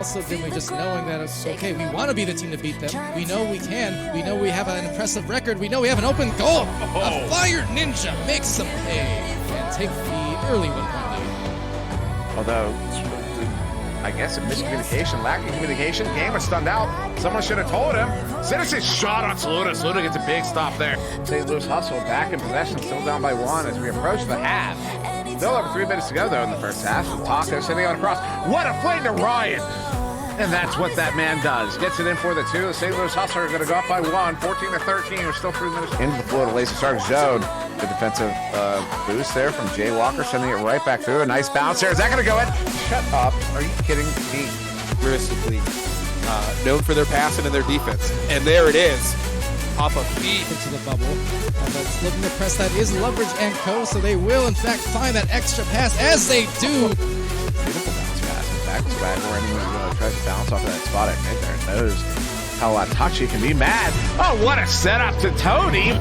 Also, Dimly, just knowing that it's okay, we want to be the team to beat them. We know we can. We know we have an impressive record. We know we have an open goal. A Fire Ninja makes some pay and take the early 1-point lead. Although, I guess a miscommunication, lacking communication, game was stunned out. Someone should have told him. Citizen shot on Saluda. Saluda gets a big stop there. St. Louis Hustle back in possession, still down by 1 as we approach the half. Still over 3 minutes to go, though, in the first half. Taco sending on across. What a play to Ryan! And that's what that man does. Gets it in for the 2. The St. Louis Hustler are going to go up by 1, 14-13. We're still 3 minutes into the flow to Lacy Stark zone. The defensive boost there from Jay Walker, sending it right back through. A nice bounce there. Is that going to go in? Shut up. Are you kidding me? Realistically, known for their passing and their defense. And there it is. Off a feet. Into the bubble. But looking to press that is Loveridge and Co. So they will, in fact, find that extra pass as they do. Beautiful bounce pass. In fact, swag where anyone tries to bounce off of that spot at mid there knows how touchy can be. Mad. Oh, what a setup to Tony.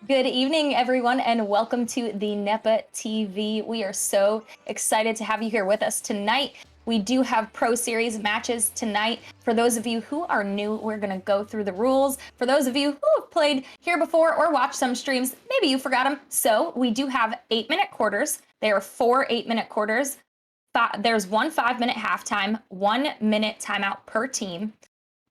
Good evening, everyone, and welcome to the NEPA TV. We are so excited to have you here with us tonight. We do have Pro Series matches tonight. For those of you who are new, we're going to go through the rules. For those of you who have played here before or watched some streams, maybe you forgot them. So we do have 8-minute quarters. There are 4 8-minute quarters. There's 1 5-minute halftime, 1 minute timeout per team.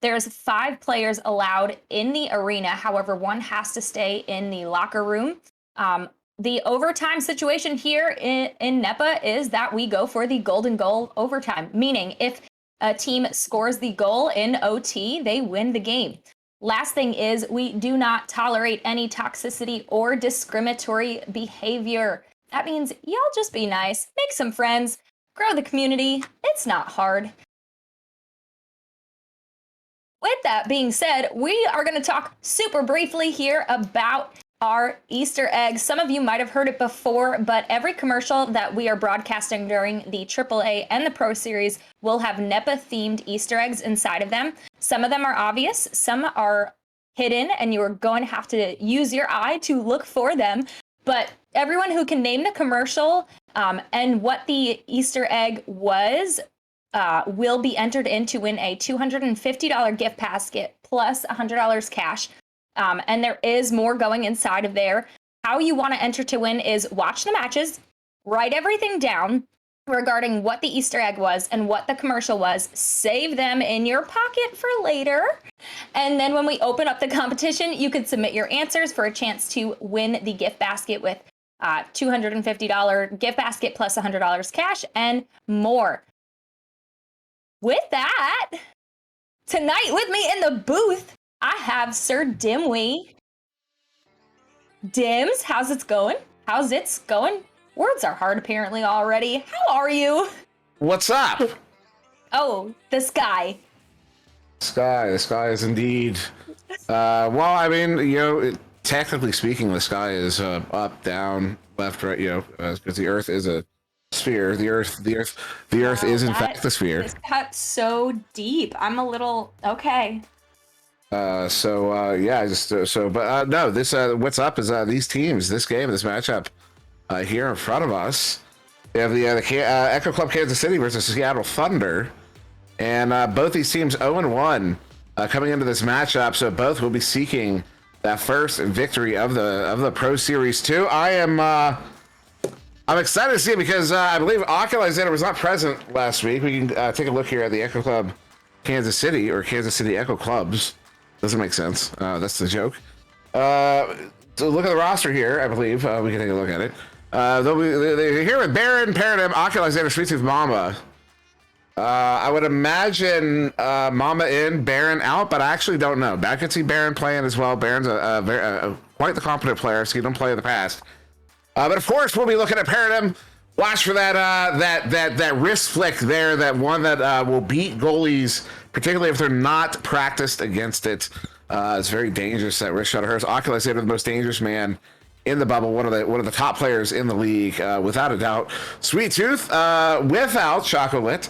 There's 5 players allowed in the arena. However, 1 has to stay in the locker room. The overtime situation here in NEPA is that we go for the golden goal overtime, meaning if a team scores the goal in OT, they win the game. Last thing is we do not tolerate any toxicity or discriminatory behavior. That means y'all just be nice, make some friends, grow the community. It's not hard. With that being said, we are going to talk super briefly here about our Easter eggs. Some of you might have heard it before, but every commercial that we are broadcasting during the AAA and the Pro Series will have NEPA-themed Easter eggs inside of them. Some of them are obvious, some are hidden, and you are going to have to use your eye to look for them. But everyone who can name the commercial and what the Easter egg was will be entered in to win a $250 gift basket plus $100 cash. And there is more going inside of there. How you want to enter to win is watch the matches, write everything down regarding what the Easter egg was and what the commercial was, save them in your pocket for later. And then when we open up the competition, you can submit your answers for a chance to win the gift basket with $250 gift basket plus $100 cash and more. With that, tonight with me in the booth, I have Sir Dimwee. Dims, how's it going? How's it going? Words are hard apparently already. How are you? What's up? Oh, the sky. The sky is indeed. Well, I mean, technically speaking, the sky is up, down, left, right, because the Earth is a sphere. The Earth is in fact the sphere. This cut so deep. I'm a little okay. No, this what's up is these teams, this game, this matchup here in front of us. We have the Echo Club Kansas City versus Seattle Thunder, and both these teams 0-1 coming into this matchup. So both will be seeking that first victory of the Pro Series 2. I'm excited to see it because I believe Oculizzator was not present last week. We can take a look here at the Echo Club Kansas City, or Kansas City Echo Clubs. Doesn't make sense. That's the joke. So look at the roster here. I believe we can take a look at it. They're here with Baron, Paradigm, Oculizer, Sweet Tooth, Mamba. I would imagine Mamba in, Baron out, but I actually don't know. I could see Baron playing as well. Baron's quite the competent player, so he don't play in the past. But of course, we'll be looking at Paradigm. Watch for that wrist flick there, that one that will beat goalies, particularly if they're not practiced against it. It's very dangerous, that wrist shot of hers. Oculizer, the most dangerous man in the bubble, one of the top players in the league, without a doubt. Sweet Tooth, without Chocolate,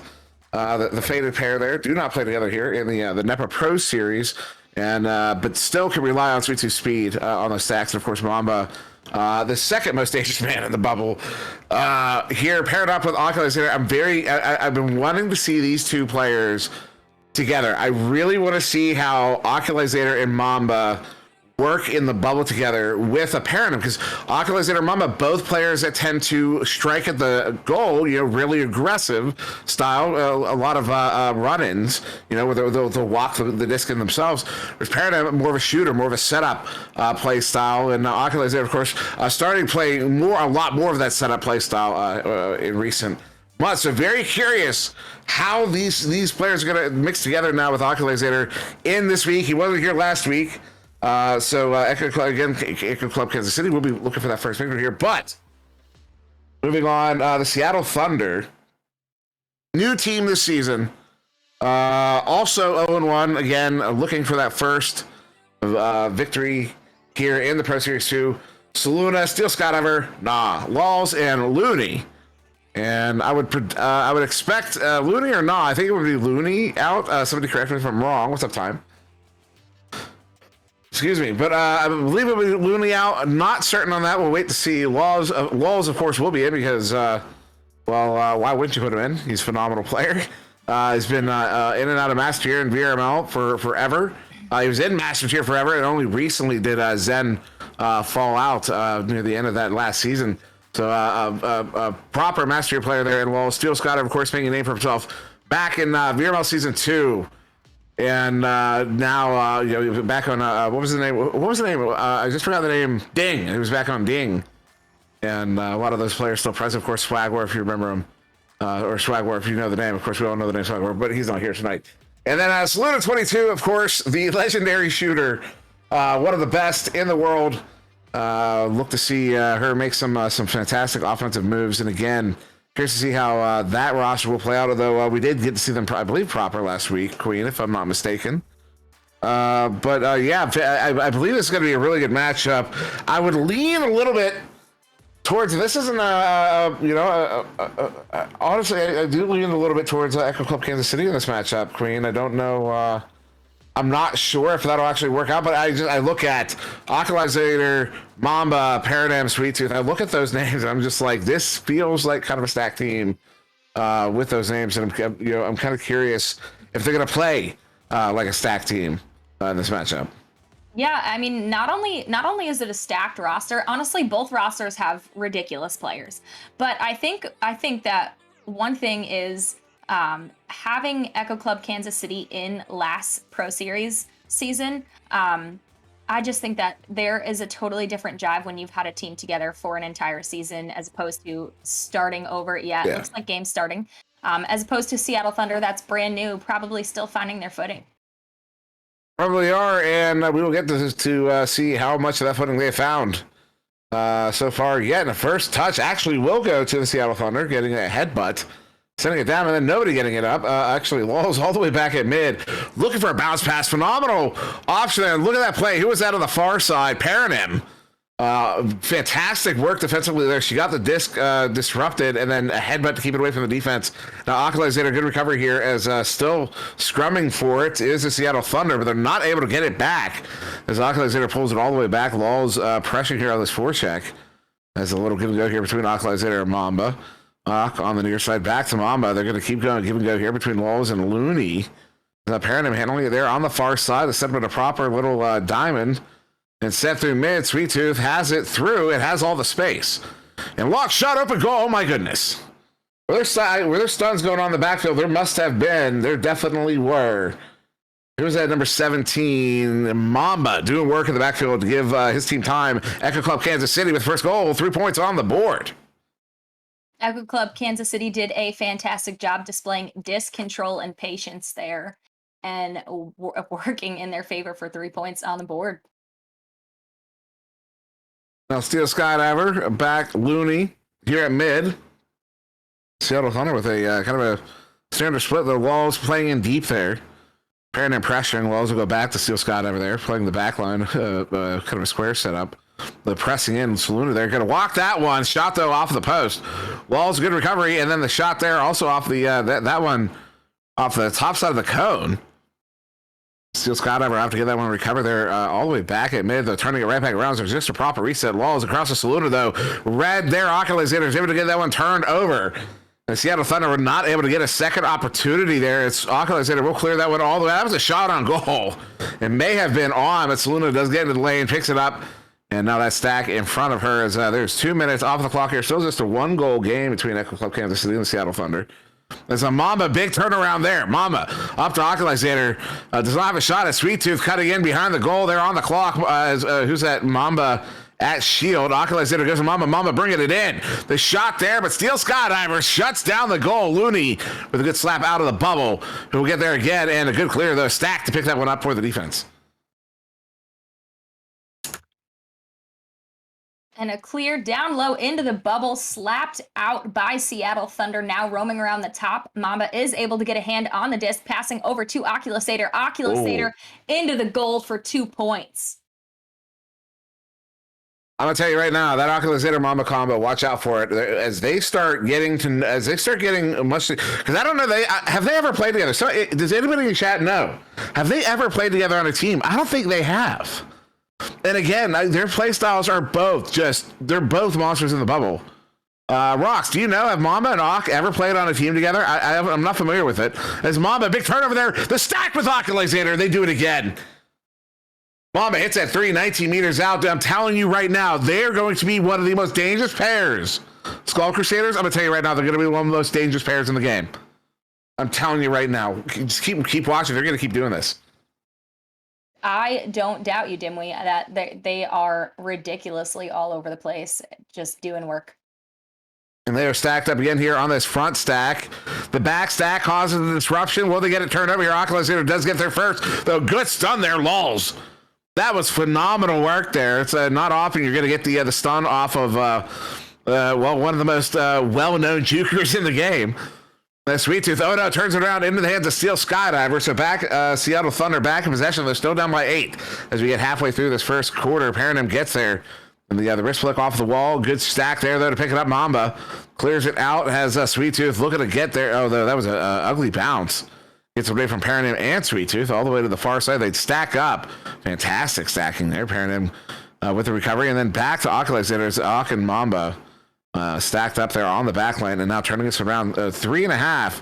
the faded pair there, do not play together here in the NEPA Pro Series, and but still can rely on Sweet Tooth's speed on those stacks. And of course, Mamba, the second most dangerous man in the bubble, here paired up with Oculizer. I've been wanting to see these two players together. I really want to see how Oculizer and Mamba work in the bubble together with a Paradigm, because Oculizer and Mamba, both players that tend to strike at the goal, really aggressive style, a lot of run-ins, where they'll walk the disc in themselves. Whereas Paradigm, more of a shooter, more of a setup play style, and Oculizer, of course, starting playing a lot more of that setup play style in recent months. So very curious how these players are going to mix together now with Oculizer in this week. He wasn't here last week. Echo Club Kansas City, we'll be looking for that first victory here. But moving on, the Seattle Thunder, new team this season, also 0-1, again, looking for that first victory here in the Pro Series 2. Saluna, Steel Skydiver, Laws, and Looney. And I would expect Looney or I think it would be Looney out. Somebody correct me if I'm wrong. What's up, time? Excuse me, but I believe it will be Looney out. I'm not certain on that. We'll wait to see. Laws, of course, will be in because, why wouldn't you put him in? He's a phenomenal player. He's been in and out of Master Tier and VRML for forever. He was in Master Tier forever, and only recently did Zen fall out near the end of that last season. So a proper Master Tier player there. And Steel Scott, of course, making a name for himself back in VRML Season 2. And now, back on, what was the name? I just forgot the name. Ding. He was back on Ding. And a lot of those players still present. Of course, Swagwar, if you remember him. Or Swagwar, if you know the name. Of course, we all know the name Swagwar, but he's not here tonight. And then Saluna 22, of course, the legendary shooter. One of the best in the world. Look to see her make some fantastic offensive moves. And again, curious to see how that roster will play out, although we did get to see them, I believe, proper last week, Queen, if I'm not mistaken. I believe this is going to be a really good matchup. I would lean a little bit towards, this isn't, honestly, I do lean a little bit towards Echo Club Kansas City in this matchup, Queen. I don't know, I'm not sure if that'll actually work out, but I look at Oculizer, Mamba, Paradigm, Sweet Tooth. I look at those names and I'm just like, this feels like kind of a stacked team with those names, and I'm kind of curious if they're gonna play like a stacked team in this matchup. Yeah, I mean, not only is it a stacked roster, honestly, both rosters have ridiculous players. But I think that one thing is having Echo Club Kansas City in last Pro Series season, I just think that there is a totally different jive when you've had a team together for an entire season as opposed to starting over. Yeah, it looks like games starting. As opposed to Seattle Thunder, that's brand new, probably still finding their footing. Probably are, and we will get to see how much of that footing they have found so far. Yet, the first touch actually will go to the Seattle Thunder, getting a headbutt. Sending it down, and then nobody getting it up. Actually, Law's all the way back at mid. Looking for a bounce pass. Phenomenal option there. Look at that play. Who was that on the far side? Paranim. Fantastic work defensively there. She got the disc disrupted, and then a headbutt to keep it away from the defense. Now, Oculizer, good recovery here, as still scrumming for it is the Seattle Thunder, but they're not able to get it back. As Oculizer pulls it all the way back. Law's pressure here on this forecheck. There's a little give and go here between Oculizer and Mamba. On the near side, back to Mamba. They're going to keep going, give and go here between Walls and Looney. Paradigm handling it there on the far side. The set up a proper little diamond and set through mid. Sweet Tooth has it through. It has all the space. And Lock shot open goal. Oh my goodness. Were there stuns going on in the backfield? There must have been. There definitely were. Who's that number 17? Mamba doing work in the backfield to give his team time. Echo Club Kansas City with first goal, 3 points on the board. Echo Club Kansas City did a fantastic job displaying disc control and patience there and working in their favor for 3 points on the board. Now Steel Skydiver back Looney here at mid. Seattle Thunder with a kind of a standard split. The Walls playing in deep there. Pairing and pressuring. Walls will go back to Steel Skydiver there, playing the back line, kind of a square setup. The pressing in, Saluna there, going to walk that one. Shot though off the post. Walls good recovery, and then the shot there also off the that one off the top side of the cone. Steel Skydiver have to get that one recovered there all the way back at mid, though, turning it right back around. So just a proper reset. Walls across the Saluna though. Red there, Oculus is able to get that one turned over. The Seattle Thunder were not able to get a second opportunity there. It's Oculus will clear that one all the way. That was a shot on goal. It may have been on, but Saluna does get into the lane, picks it up. And now that stack in front of her is there's 2 minutes off the clock here. Still just a 1-goal game between Echo Club Kansas City and the Seattle Thunder. There's a Mamba big turnaround there. Mamba up to Oculixator. Does not have a shot at Sweet Tooth cutting in behind the goal there on the clock. Who's that? Mamba at shield. Oculixator goes to Mamba. Mamba bringing it in. The shot there, but Steel Skydiver shuts down the goal. Looney with a good slap out of the bubble. Who will get there again, and a good clear though. Stack to pick that one up for the defense. And a clear down low into the bubble, slapped out by Seattle Thunder, now roaming around the top. Mamba is able to get a hand on the disc, passing over to Oculixator. Oculixator into the goal for 2 points. I'm gonna tell you right now, that Oculixator Mamba combo, watch out for it as they start getting much. Because I don't know, have they ever played together? So does anybody in chat know? Have they ever played together on a team? I don't think they have. And again, their play styles are they're both monsters in the bubble. Rox, do you know, have Mamba and Ock ever played on a team together? I'm not familiar with it. As Mamba, big turnover there, the stack with Oculixator, they do it again. Mamba hits that 19 meters out. I'm telling you right now, they're going to be one of the most dangerous pairs. Skull Crusaders, I'm going to tell you right now, they're going to be one of the most dangerous pairs in the game. I'm telling you right now, just keep watching. They're going to keep doing this. I don't doubt you, Dimwee, that they are ridiculously all over the place, just doing work. And they are stacked up again here on this front stack. The back stack causes the disruption. Will they get it turned over here? Oculixator does get there first. Though good stun there, Lulz. That was phenomenal work there. It's not often you're going to get the stun off of, one of the most well-known jukers in the game. Sweet Tooth, oh no, turns it around into the hands of Steel Skydiver. So back, Seattle Thunder back in possession. They're still down by 8 as we get halfway through this first quarter. Paradigm gets there. And the wrist flick off the wall. Good stack there, though, to pick it up. Mamba clears it out. Has Sweet Tooth looking to get there. Oh, that was an ugly bounce. Gets away from Paradigm and Sweet Tooth all the way to the far side. They'd stack up. Fantastic stacking there. Paradigm with the recovery. And then back to Oculixator. Ock and Mamba stacked up there on the back line, and now turning this around 3.5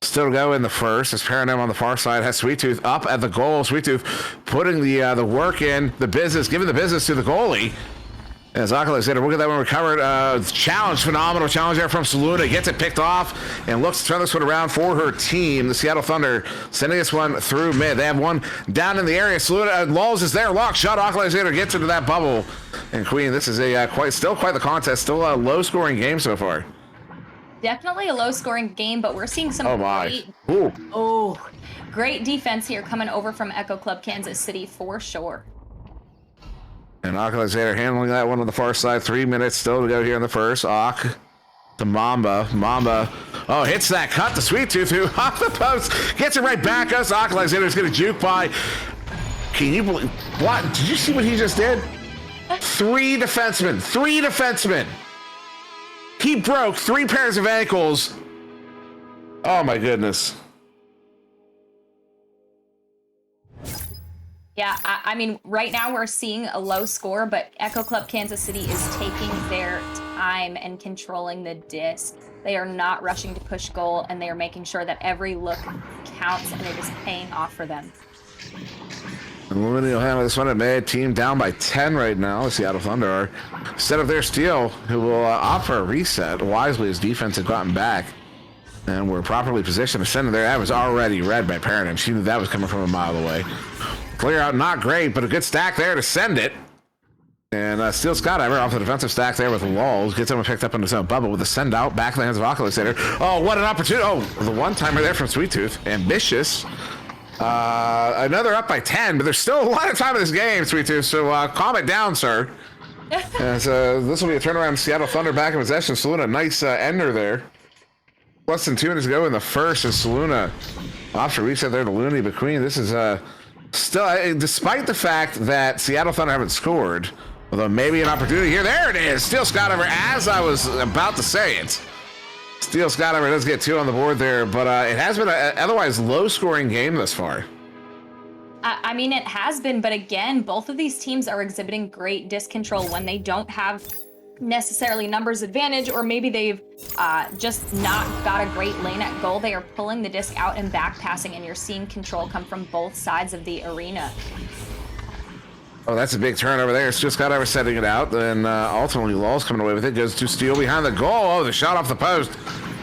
still to go in the first as Paradigm on the far side has Sweet Tooth up at the goal. Sweet Tooth putting the work in, the business, giving the business to the goalie. As Oculixator, we'll get that one recovered. Challenge, phenomenal challenge there from Saluna. Gets it picked off and looks to turn this one around for her team. The Seattle Thunder sending this one through mid. They have one down in the area. Saluna, Lulz is there. Lock shot. Oculixator gets into that bubble. And Queen, this is still quite the contest. Still a low-scoring game so far. Definitely a low-scoring game, but we're seeing some great defense here coming over from Echo Club Kansas City for sure. And Oculixator handling that one on the far side. 3 minutes still to go here in the first. Ock to Mamba. Mamba, hits that cut to Sweet Tooth, who off the post gets it right back. Us Oculixator's going to juke by. Can you believe what? Did you see what he just did? 3 defensemen. He broke 3 pairs of ankles. Oh my goodness. Yeah, I mean, right now we're seeing a low score, but Echo Club Kansas City is taking their time and controlling the disc. They are not rushing to push goal, and they are making sure that every look counts, and it is paying off for them. And Luminity will handle this one at mid. Team down by 10 right now. The Seattle Thunder are set up their steal, who will opt for a reset wisely as defense had gotten back. And we're properly positioned to send it there. That was already read by Paradigm. She knew that was coming from a mile away. Clear out, not great, but a good stack there to send it. And steals Skydiver off the defensive stack there with Lulls. Gets him picked up in his own bubble with a send out. Back in the hands of Oculasator. Oh, what an opportunity. Oh, the one-timer there from Sweet Tooth. Ambitious. Another up by 10, but there's still a lot of time in this game, Sweet Tooth. So calm it down, sir. As this will be a turnaround. Seattle Thunder back in possession. Saluna, nice ender there. Less than 2 minutes ago in the first, and Saluna off to reset there to Looney. But Queen, this is still, despite the fact that Seattle Thunder haven't scored, although maybe an opportunity here. There it is. Steal Skydiver as I was about to say it. Steal Skydiver does get 2 on the board there, but it has been an otherwise low-scoring game thus far. I mean, it has been, but again, both of these teams are exhibiting great disc control when they don't have necessarily numbers advantage, or maybe they've just not got a great lane at goal. They are pulling the disc out and back passing, and you're seeing control come from both sides of the arena. Oh, that's a big turnover there. It's just Skydiver setting it out, and ultimately Law's coming away with it. Goes to Steele behind the goal. Oh, the shot off the post.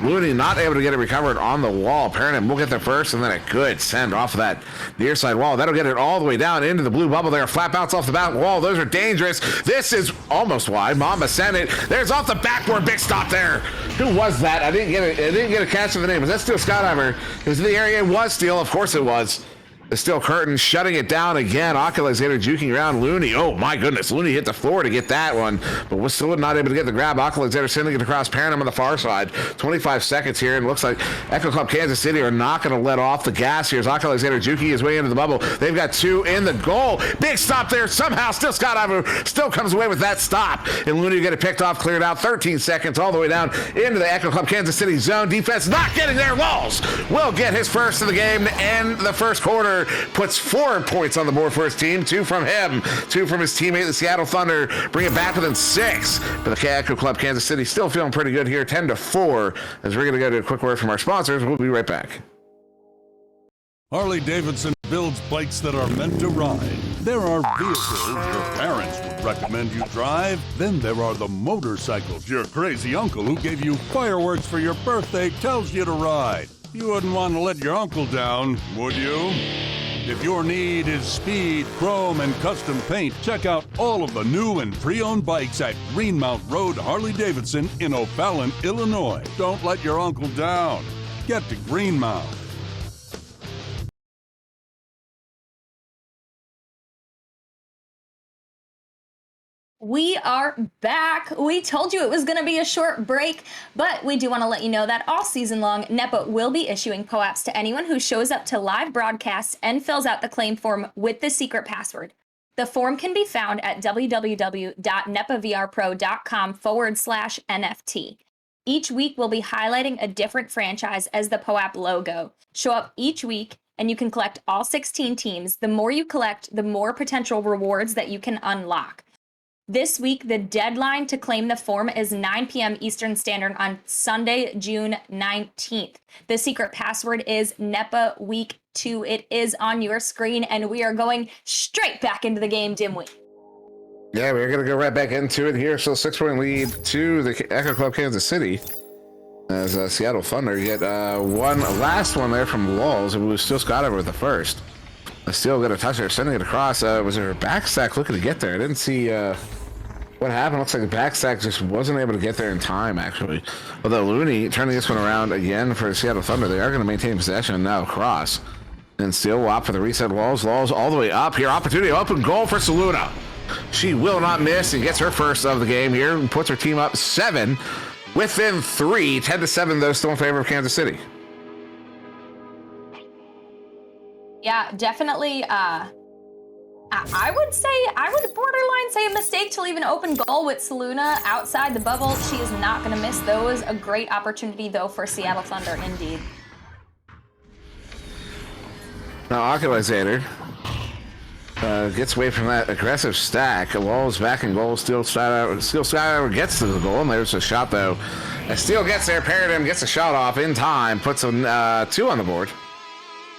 Looney not able to get it recovered on the wall. Paradigm will get there first, and then a good send off of that near side wall. That'll get it all the way down into the blue bubble there. Flat bounce off the back wall. Those are dangerous. This is almost wide. Mamba sent it. There's off the backboard. Big stop there. Who was that? I didn't get a catch of the name. Was that Steel Skydiver? It was in the area. It was Steel. Of course it was. The Steel Curtain shutting it down again. Oculasator juking around Looney. Oh my goodness. Looney hit the floor to get that one, but was still not able to get the grab. Oculasator sending it across Paradigm on the far side. 25 seconds here, and looks like Echo Club Kansas City are not going to let off the gas here as Oculasator juking his way into the bubble. They've got 2 in the goal. Big stop there. Somehow still Skydiver still comes away with that stop, and Looney get it picked off, cleared out. 13 seconds all the way down into the Echo Club Kansas City zone. Defense not getting there. Walls will get his first of the game to end the first quarter. Puts 4 points on the board for his team. 2 from him, 2 from his teammate, the Seattle Thunder. Bring it back within 6. But the Echo Club Kansas City still feeling pretty good here, 10-4. As we're going to go to a quick word from our sponsors, we'll be right back. Harley-Davidson builds bikes that are meant to ride. There are vehicles your parents would recommend you drive. Then there are the motorcycles your crazy uncle who gave you fireworks for your birthday tells you to ride. You wouldn't want to let your uncle down, would you? If your need is speed, chrome, and custom paint, check out all of the new and pre-owned bikes at Greenmount Road Harley-Davidson in O'Fallon, Illinois. Don't let your uncle down. Get to Greenmount. We are back. We told you it was going to be a short break, but we do want to let you know that all season long, NEPA will be issuing POAPs to anyone who shows up to live broadcasts and fills out the claim form with the secret password. The form can be found at www.nepavrpro.com/NFT. Each week, we'll be highlighting a different franchise as the POAP logo. Show up each week, and you can collect all 16 teams. The more you collect, the more potential rewards that you can unlock. This week, the deadline to claim the form is 9 p.m. Eastern Standard on Sunday, June 19th. The secret password is NEPA Week 2. It is on your screen, and we are going straight back into the game, Dimwee. Yeah, we're going to go right back into it here. So 6-point lead to the Echo Club Kansas City. As Seattle Thunder get one last one there from Lulls, and we still Skydiver with the first. Still got a touch there, sending it across. Was there a backstack looking to get there? I didn't see what happened. Looks like the backstack just wasn't able to get there in time, actually. Although Looney turning this one around again for Seattle Thunder. They are going to maintain possession now across. And still WAP for the reset Walls. Walls all the way up here. Opportunity, open goal for Saluna. She will not miss and gets her first of the game here and puts her team up 7 within 3. 10-7, though, still in favor of Kansas City. Yeah, definitely. I would borderline say a mistake to leave an open goal with Saluna outside the bubble. She is not going to miss those. A great opportunity, though, for Seattle Thunder, indeed. Now, Oculasator gets away from that aggressive stack. Walls back in goal. Steel Skydiver gets to the goal, and there's a shot, though. As Steel gets there, Paradigm gets a shot off in time, puts a 2 on the board.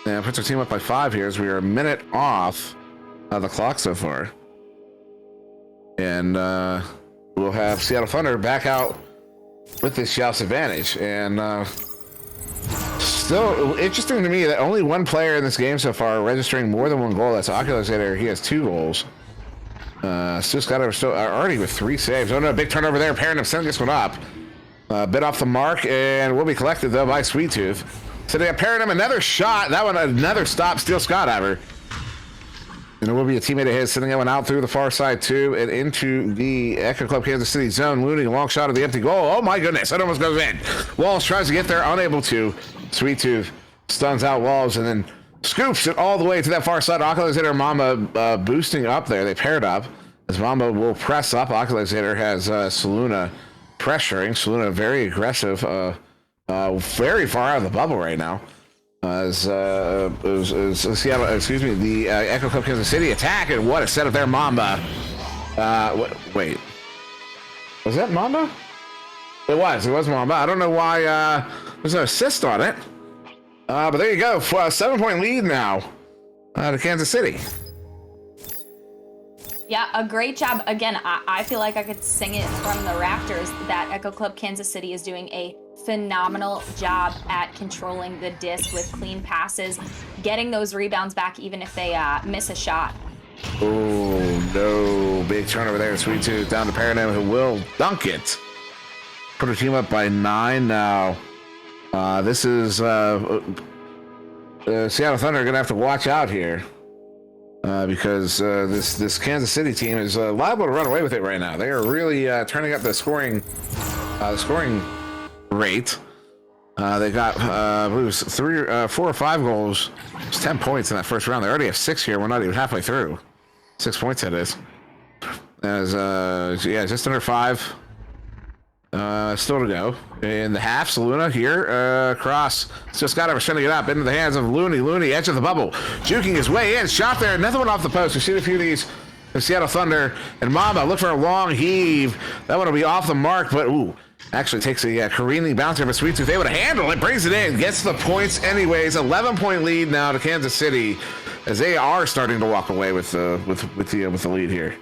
And puts our team up by 5 here as we are a minute off the clock so far. And we'll have Seattle Thunder back out with this shout's advantage. And Still interesting to me that only one player in this game so far registering more than one goal. That's Oculus Hitter. He has 2 goals. Still Scott already with 3 saves. Oh no, big turnover there. Parenham sending this one up. Bit off the mark and will be collected though by Sweet Tooth. So they got Parenham, another shot. That one, another stop. Steel Skydiver. And it will be a teammate of his sending that one out through the far side too and into the Echo Club Kansas City zone. Looney, a long shot of the empty goal. Oh my goodness, that almost goes in. Walls tries to get there, unable to. Sweet Tooth stuns out Walls and then scoops it all the way to that far side. Oculus Hitter, Mamba boosting up there. They paired up as Mamba will press up. Oculus Hitter has Saluna pressuring. Saluna very aggressive, very far out of the bubble right now. Seattle, excuse me, the Echo Club Kansas City attack, and what a setup there, Mamba. Wait, was that Mamba? It was Mamba. I don't know why there's no assist on it, but there you go. 7-point lead now to Kansas City. Yeah, a great job. Again, I feel like I could sing it from the rafters that Echo Club Kansas City is doing a phenomenal job at controlling the disc with clean passes, getting those rebounds back even if they miss a shot. Oh no, big turnover there. Sweet Tooth down to Parenham, who will dunk it. Put her team up by 9 now. This is Seattle Thunder are gonna have to watch out here. Because this Kansas City team is liable to run away with it right now. They are really turning up the scoring rate. They got I believe it was 4 or 5 goals. It's 10 points in that first round. They already have 6 here. We're not even halfway through. 6 points that is. As yeah, just under 5. Still to go in the half. Saluna here, cross. Just got sending it up into the hands of Looney. Looney, edge of the bubble, juking his way in. Shot there, another one off the post. We've seen a few of these. The Seattle Thunder and Mamba look for a long heave. That one will be off the mark, but ooh, actually takes a careening bouncer. But Sweet Tooth able to handle it, brings it in, gets the points anyways. 11-point lead now to Kansas City, as they are starting to walk away with the lead here.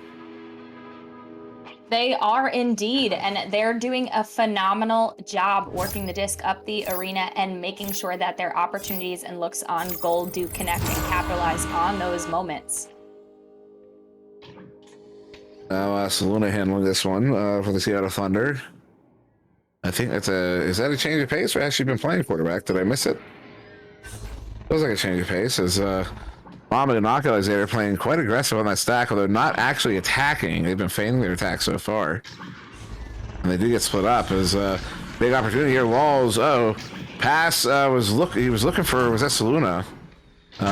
They are indeed, and they're doing a phenomenal job working the disc up the arena and making sure that their opportunities and looks on goal do connect and capitalize on those moments. Now Saluna handling this one for the Seattle Thunder. I think is that a change of pace or has she been playing quarterback? Did I miss it? Feels like a change of pace as Mamba and Oculus are playing quite aggressive on that stack, although not actually attacking. They've been feigning their attack so far. And they do get split up as big opportunity here. Walls, pass he was looking for, was that Saluna?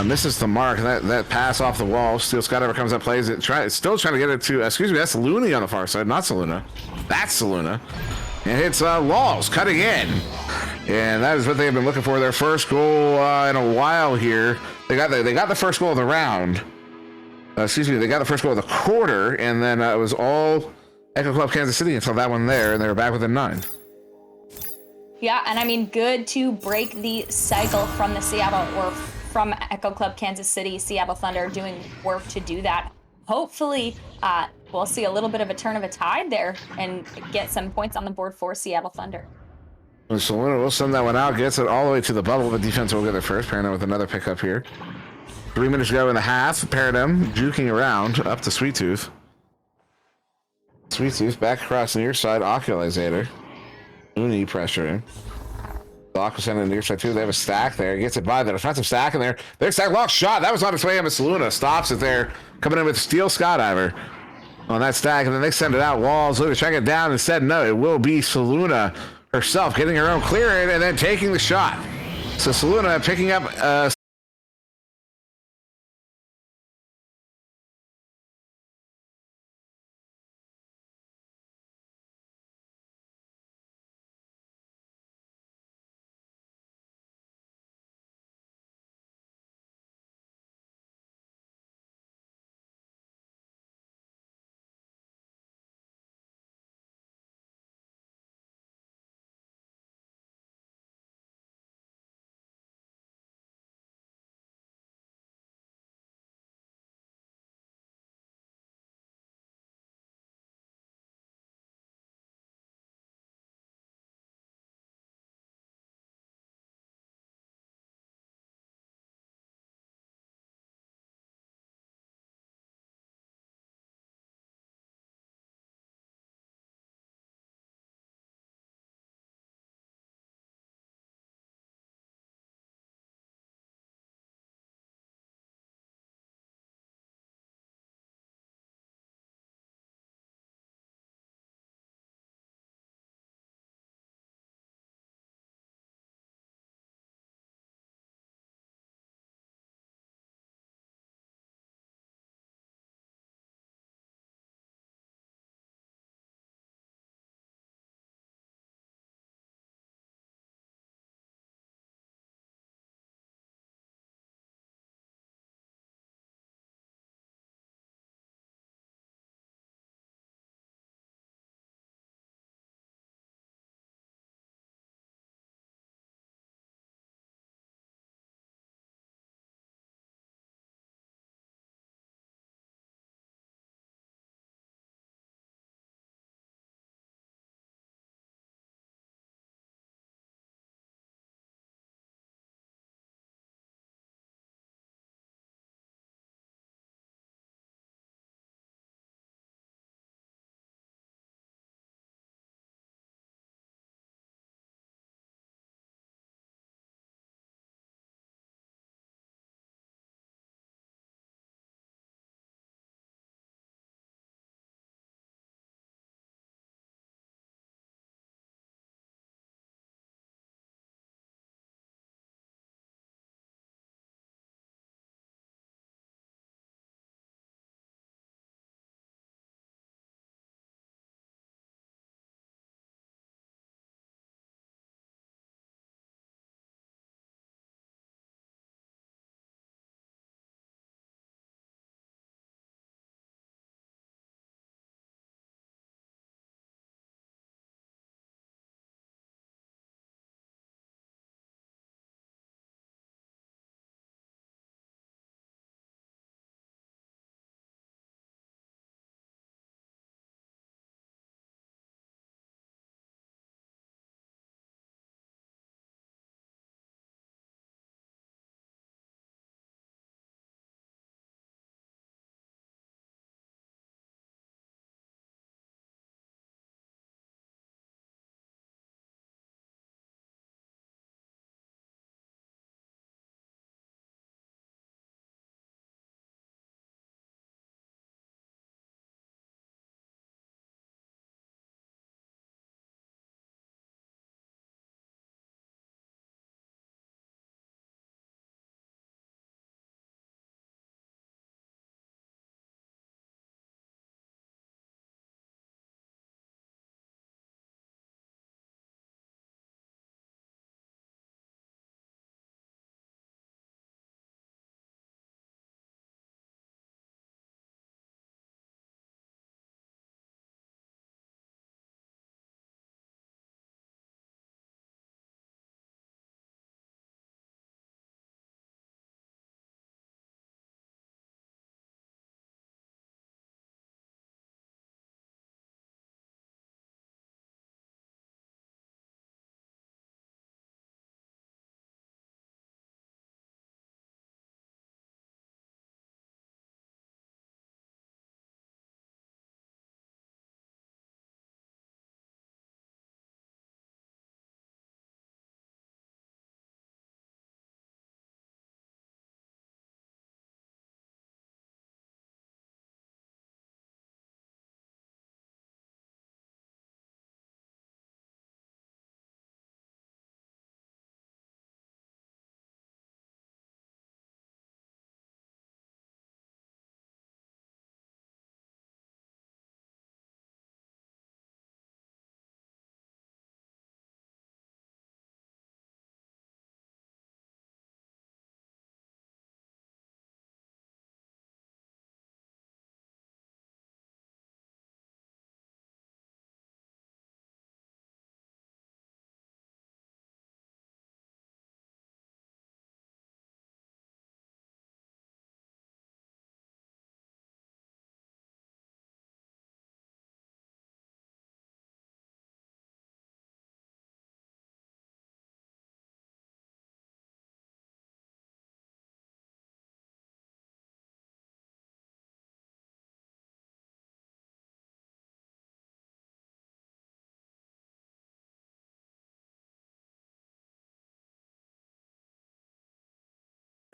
Misses the mark, and that pass off the wall. Steel Scott ever comes up, plays it, still trying to get it to, excuse me, that's Looney on the far side, not Saluna. That's Saluna. And hits Walls, cutting in. And that is what they've been looking for. Their first goal in a while here. They got the first goal of the round. Excuse me, they got the first goal of the quarter, and then it was all Echo Club Kansas City until that one there, and they were back within 9. Yeah, and I mean, good to break the cycle from the Seattle, or from Echo Club Kansas City. Seattle Thunder doing work to do that. Hopefully, we'll see a little bit of a turn of a tide there and get some points on the board for Seattle Thunder. So we'll send that one out, gets it all the way to the bubble, but defense will get there first. Parenham with another pickup here. 3 minutes to go in the half. Parenham juking around up to Sweet Tooth. Sweet Tooth back across the near side. Oculizator. Looney pressuring. Block was sending the near side too. They have a stack there. Gets it by the defensive stack in there. Their stack lock shot. That was on its way in, but Saluna stops it there. Coming in with Steel Skydiver on that stack, and then they send it out. Walls looking to check it down. Instead, no, it will be Saluna herself getting her own clearing and then taking the shot. So Saluna picking up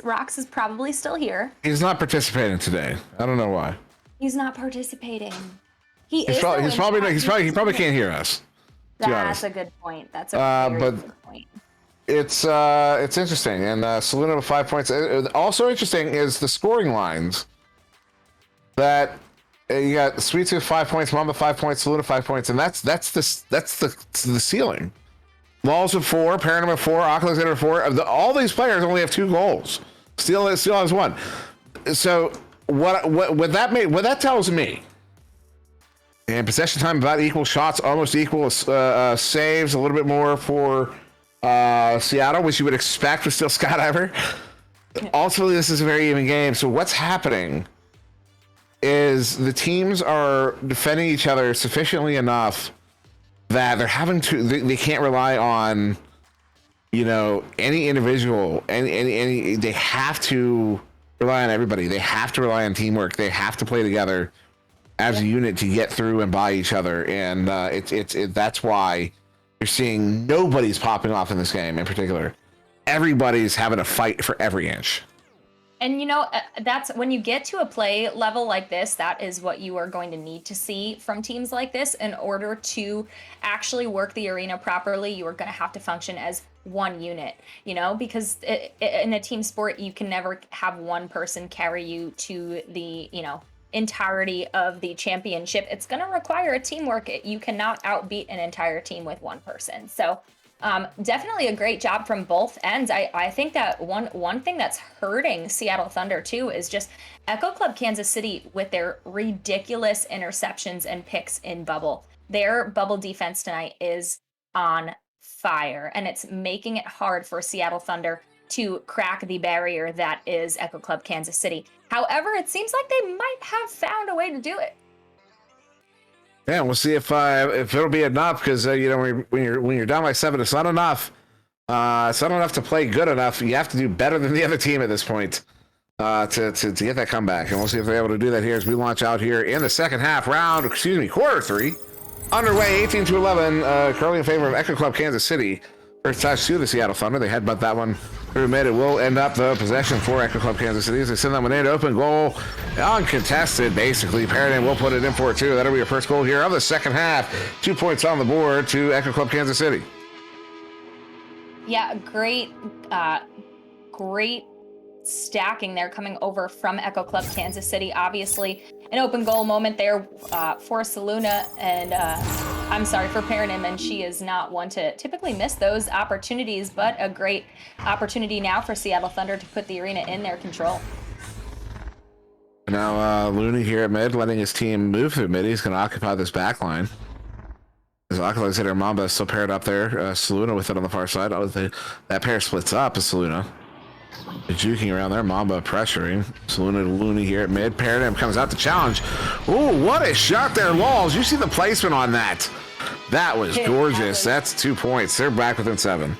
Rox is probably still here. He's not participating today. I don't know why. He's not participating. He Probably can't hear us. That's a good point. That's a very good point. It's interesting, and Saluna with 5 points. Also interesting is the scoring lines. That you got Sweet Tooth 5 points, Mamba 5 points, Saluna 5 points, and that's the ceiling. Laws with 4, Paradigm with 4, Oculus with 4. All these players only have 2 goals. Steel has 1. So what that tells me. And possession time about equal, shots almost equal, saves a little bit more for Seattle, which you would expect with Steel Skydiver. Ultimately, this is a very even game. So what's happening is the teams are defending each other sufficiently enough that they're having to. They can't rely on, any individual. Any. They have to rely on everybody. They have to rely on teamwork. They have to play together as a unit to get through and by each other. And that's why you're seeing nobody's popping off in this game in particular. Everybody's having a fight for every inch. And that's when you get to a play level like this, that is what you are going to need to see from teams like this in order to actually work the arena properly. You are going to have to function as one unit, because in a team sport, you can never have one person carry you to the, entirety of the championship. It's going to require a teamwork. You cannot outbeat an entire team with one person. So definitely a great job from both ends. I think that one thing that's hurting Seattle Thunder too is just Echo Club Kansas City with their ridiculous interceptions and picks in bubble. Their bubble defense tonight is on fire, and it's making it hard for Seattle Thunder to crack the barrier that is Echo Club Kansas City. However, it seems like they might have found a way to do it. Yeah, we'll see if it'll be enough, because when you're down by 7, it's not enough. It's not enough to play good enough. You have to do better than the other team at this point to get that comeback. And we'll see if they're able to do that here as we launch out here in the second half quarter 3. Underway, 18-11, currently in favor of Echo Club Kansas City. First touch to the Seattle Thunder. They headbutt that one through mid. It will end up the possession for Echo Club Kansas City as they send that one in. Open goal, uncontested, basically. Paradigm will put it in for it, too. That'll be your first goal here of the second half. 2 points on the board to Echo Club Kansas City. Yeah, great stacking there coming over from Echo Club Kansas City. Obviously, an open goal moment there for Saluna and for Paranim, and she is not one to typically miss those opportunities, but a great opportunity now for Seattle Thunder to put the arena in their control. Now Looney here at mid, letting his team move through mid. He's going to occupy this back line. As Oculus hitter Mamba still paired up there. Saluna with it on the far side. That pair splits up as Saluna. Juking around there, Mamba pressuring. Saluna to Looney here at mid. Paradigm comes out to challenge. Ooh, what a shot there, Laws. You see the placement on that. That was gorgeous. That's 2 points. They're back within 7.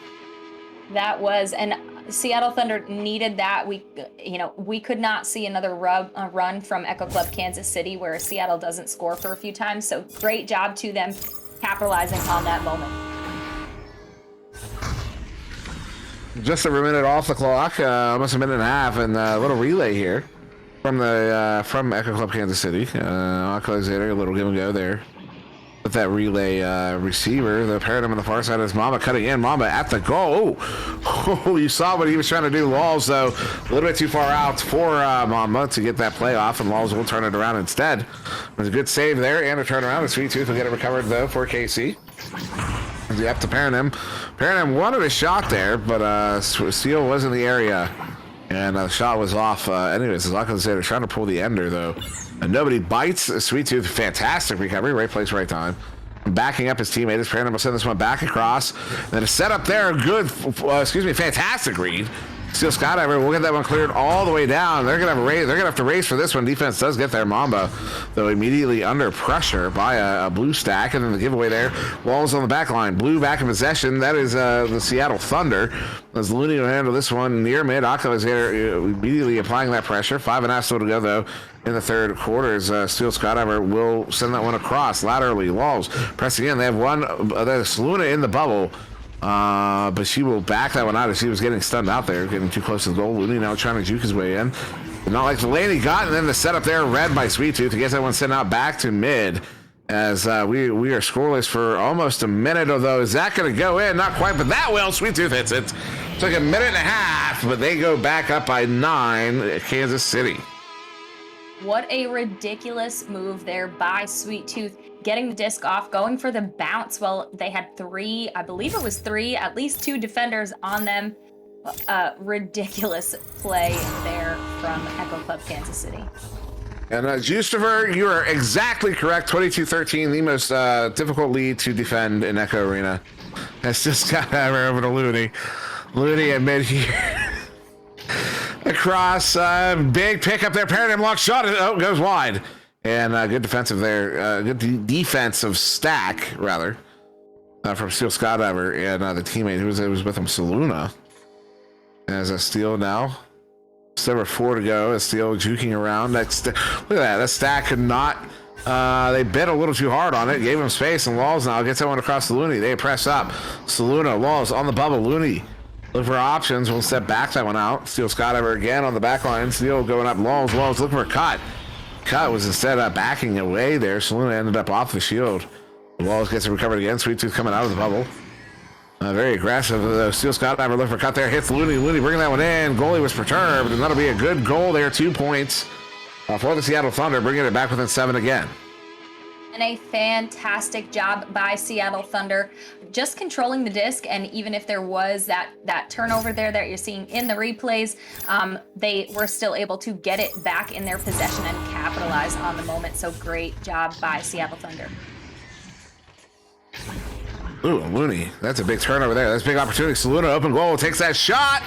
That was, and Seattle Thunder needed that. We could not see another run from Echo Club Kansas City where Seattle doesn't score for a few times. So great job to them capitalizing on that moment. Just over a minute off the clock, almost a minute and a half, and a little relay here from Echo Club Kansas City. Oculus hitter, a little give and go there. With that relay receiver, the Paradigm on the far side is Mamba cutting in. Mamba at the goal. Oh, you saw what he was trying to do. Laws, though, a little bit too far out for Mamba to get that play off, and Laws will turn it around instead. It was a good save there and a turnaround. The Sweet Tooth will get it recovered, though, for KC. Up to Paradigm. Paradigm wanted a shot there, but Steele was in the area, and the shot was off. Anyways, as Oculus hitter trying to pull the ender, though. And nobody bites. Sweet Tooth, fantastic recovery, right place, right time. Backing up his teammate as Paradigm will send this one back across. Then a setup there, fantastic read. Steel Skydiver will get that one cleared all the way down. They're gonna have to race for this one. Defense does get there. Mamba, though, immediately under pressure by a blue stack, and then the giveaway there. Walls on the back line. Blue back in possession. That is the Seattle Thunder. As Looney will handle this one near mid. Oculus here immediately applying that pressure. 5.5 still to go, though, in the third quarter. As Steel Skydiver will send that one across laterally. Walls pressing in. They have one. There's Luna in the bubble. But she will back that one out as she was getting stunned out there, getting too close to the goal. Looney now trying to juke his way in. But not like Delaney got, and then the setup there read by Sweet Tooth to get that one sent out back to mid. As we are scoreless for almost a minute, although is that going to go in? Not quite, but that will. Sweet Tooth hits it. Took a minute and a half, but they go back up by 9 at Kansas City. What a ridiculous move there by Sweet Tooth, getting the disc off, going for the bounce. Well, they had 3, I believe it was 3, at least 2 defenders on them. Ridiculous play there from Echo Club Kansas City. And Justifer, you are exactly correct. 22-13, the most difficult lead to defend in Echo Arena. That's just got over to Looney. Looney at mid here. Across, big pick up there. Paradigm lock shot. Oh, goes wide. And good defensive there. Good defensive stack, rather, from Steel Skydiver and the teammate who was with him, Saluna. As a steal now. Just over 4 to go. As Steel juking around. Look at that. That stack could not. They bit a little too hard on it. Gave him space. And Laws now gets that one across to Looney. They press up. Saluna, Laws on the bubble. Looney. Look for options. We'll step back that one out. Steel Skydiver again on the back line. Steel going up. Laws looking for a cut. Cut was instead backing away there. Saluna ended up off the shield. Laws gets it recovered again. Sweet Tooth coming out of the bubble. Very aggressive. Steel Skydiver looking for a cut there. Hits Looney. Looney bringing that one in. Goalie was perturbed. And that'll be a good goal there. 2 points for the Seattle Thunder. Bringing it back within 7 again. And a fantastic job by Seattle Thunder, just controlling the disc. And even if there was that turnover there that you're seeing in the replays, they were still able to get it back in their possession and capitalize on the moment. So great job by Seattle Thunder. Ooh, Looney. That's a big turnover there. That's a big opportunity. Saluna open goal. Takes that shot.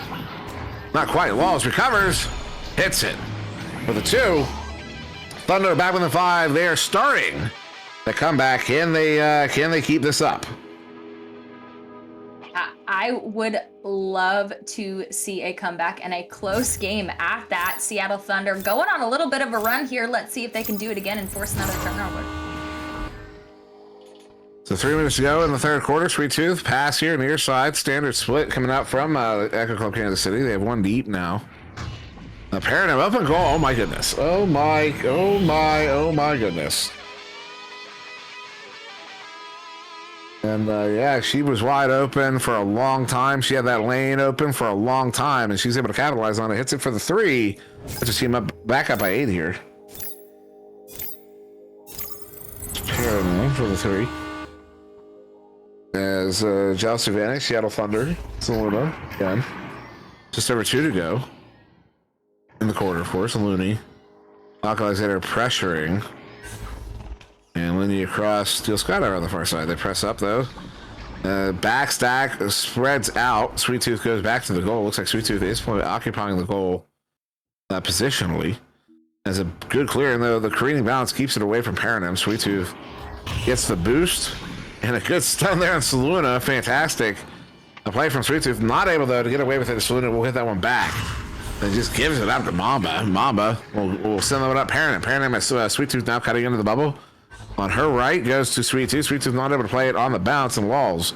Not quite. Walls recovers. Hits it. With a 2. Thunder back within 5. They are starting the comeback. Can they keep this up? I would love to see a comeback and a close game at that. Seattle Thunder going on a little bit of a run here. Let's see if they can do it again and force another turnover. So 3 minutes to go in the third quarter. Sweet Tooth pass here near side. Standard split coming out from Echo Club Kansas City. They have 1 deep now. Paradigm open goal. Oh my goodness. Oh my goodness. And yeah, she was wide open for a long time. She had that lane open for a long time, and she's able to capitalize on it. Hits it for the 3. Let's just see him back up by 8 here. Paradigm for the 3. As Joust advantage, Seattle Thunder, Saluna, again. Just over 2 to go. In the quarter, of course, and Looney. Alcalizer pressuring. And Looney across Steel Skydiver on the far side. They press up, though. Back stack spreads out. Sweet Tooth goes back to the goal. Looks like Sweet Tooth is occupying the goal positionally. As a good clearing, though, the careening bounce keeps it away from Paradigm. Sweet Tooth gets the boost. And a good stun there on Saluna. Fantastic. A play from Sweet Tooth. Not able, though, to get away with it. Saluna will hit that one back. And just gives it up to Mamba. Mamba will send that one up. Paradigm Sweet Tooth now cutting into the bubble. On her right goes to Sweet Tooth. Sweet Tooth not able to play it on the bounce, and Walls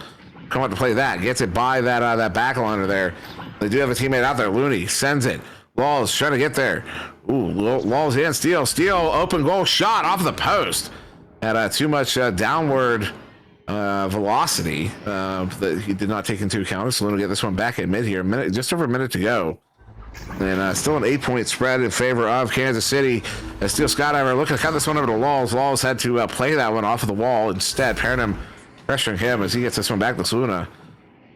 come up to play that. Gets it by that backliner there. They do have a teammate out there. Looney sends it. Walls trying to get there. Ooh, Walls in. Steal. Open goal shot off the post. Had too much downward velocity that he did not take into account. So we'll get this one back at mid here. Just over a minute to go. And still an 8-point spread in favor of Kansas City. As Steel Skydiver looking to cut this one over to Laws. Laws had to play that one off of the wall instead. Paradigm pressuring him as he gets this one back to Saluna.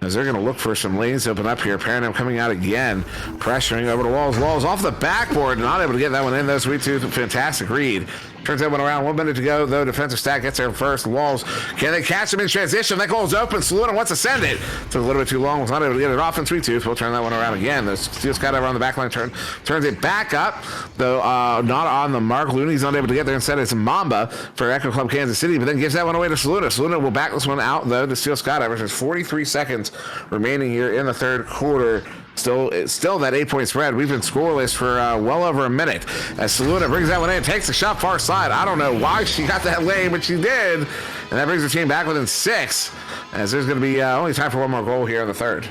As they're going to look for some lanes to open up here. Paradigm coming out again. Pressuring over to Walls. Walls off the backboard. Not able to get that one in, though. Sweet Tooth, fantastic read. Turns that one around. 1 minute to go, though. Defensive stack gets there first. Walls, can they catch him in transition? That goal's open. Saluna wants to send it. Took a little bit too long. Was not able to get it off. And Sweet Tooth will turn that one around again. The Steel Skydiver on the back line turns it back up, though not on the mark. Looney's not able to get there. Instead, it's Mamba for Echo Club Kansas City, but then gives that one away to Saluna. Saluna will back this one out, though, to Steel Skydiver. There's 43 seconds remaining here in the third quarter. Still that 8-point spread. We've been scoreless for well over a minute. As Saluna brings that one in, takes the shot far side. I don't know why she got that lane, but she did. And that brings the team back within 6. As there's going to be only time for one more goal here in the third.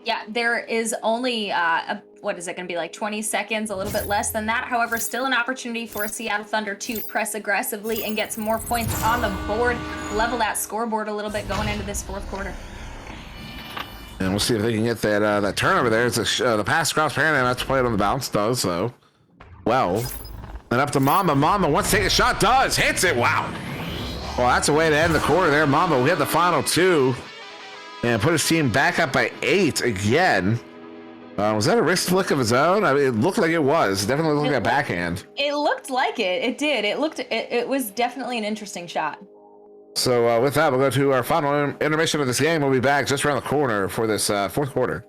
Yeah, there is only, what is it going to be, like 20 seconds, a little bit less than that. However, still an opportunity for Seattle Thunder to press aggressively and get some more points on the board, level that scoreboard a little bit going into this fourth quarter. And we'll see if they can get that turnover there. It's the pass across Paranam. Has to play it on the bounce. Does so. Well. And up to Mamba. Mamba wants to take a shot. Does. Hits it. Wow. Well, that's a way to end the quarter there. Mamba will hit the final 2. And put his team back up by 8 again. Was that a wrist flick of his own? I mean, it looked like it was. Definitely looked like a backhand. It looked like it. It did. It was definitely an interesting shot. So with that, we'll go to our final intermission of this game. We'll be back just around the corner for this fourth quarter.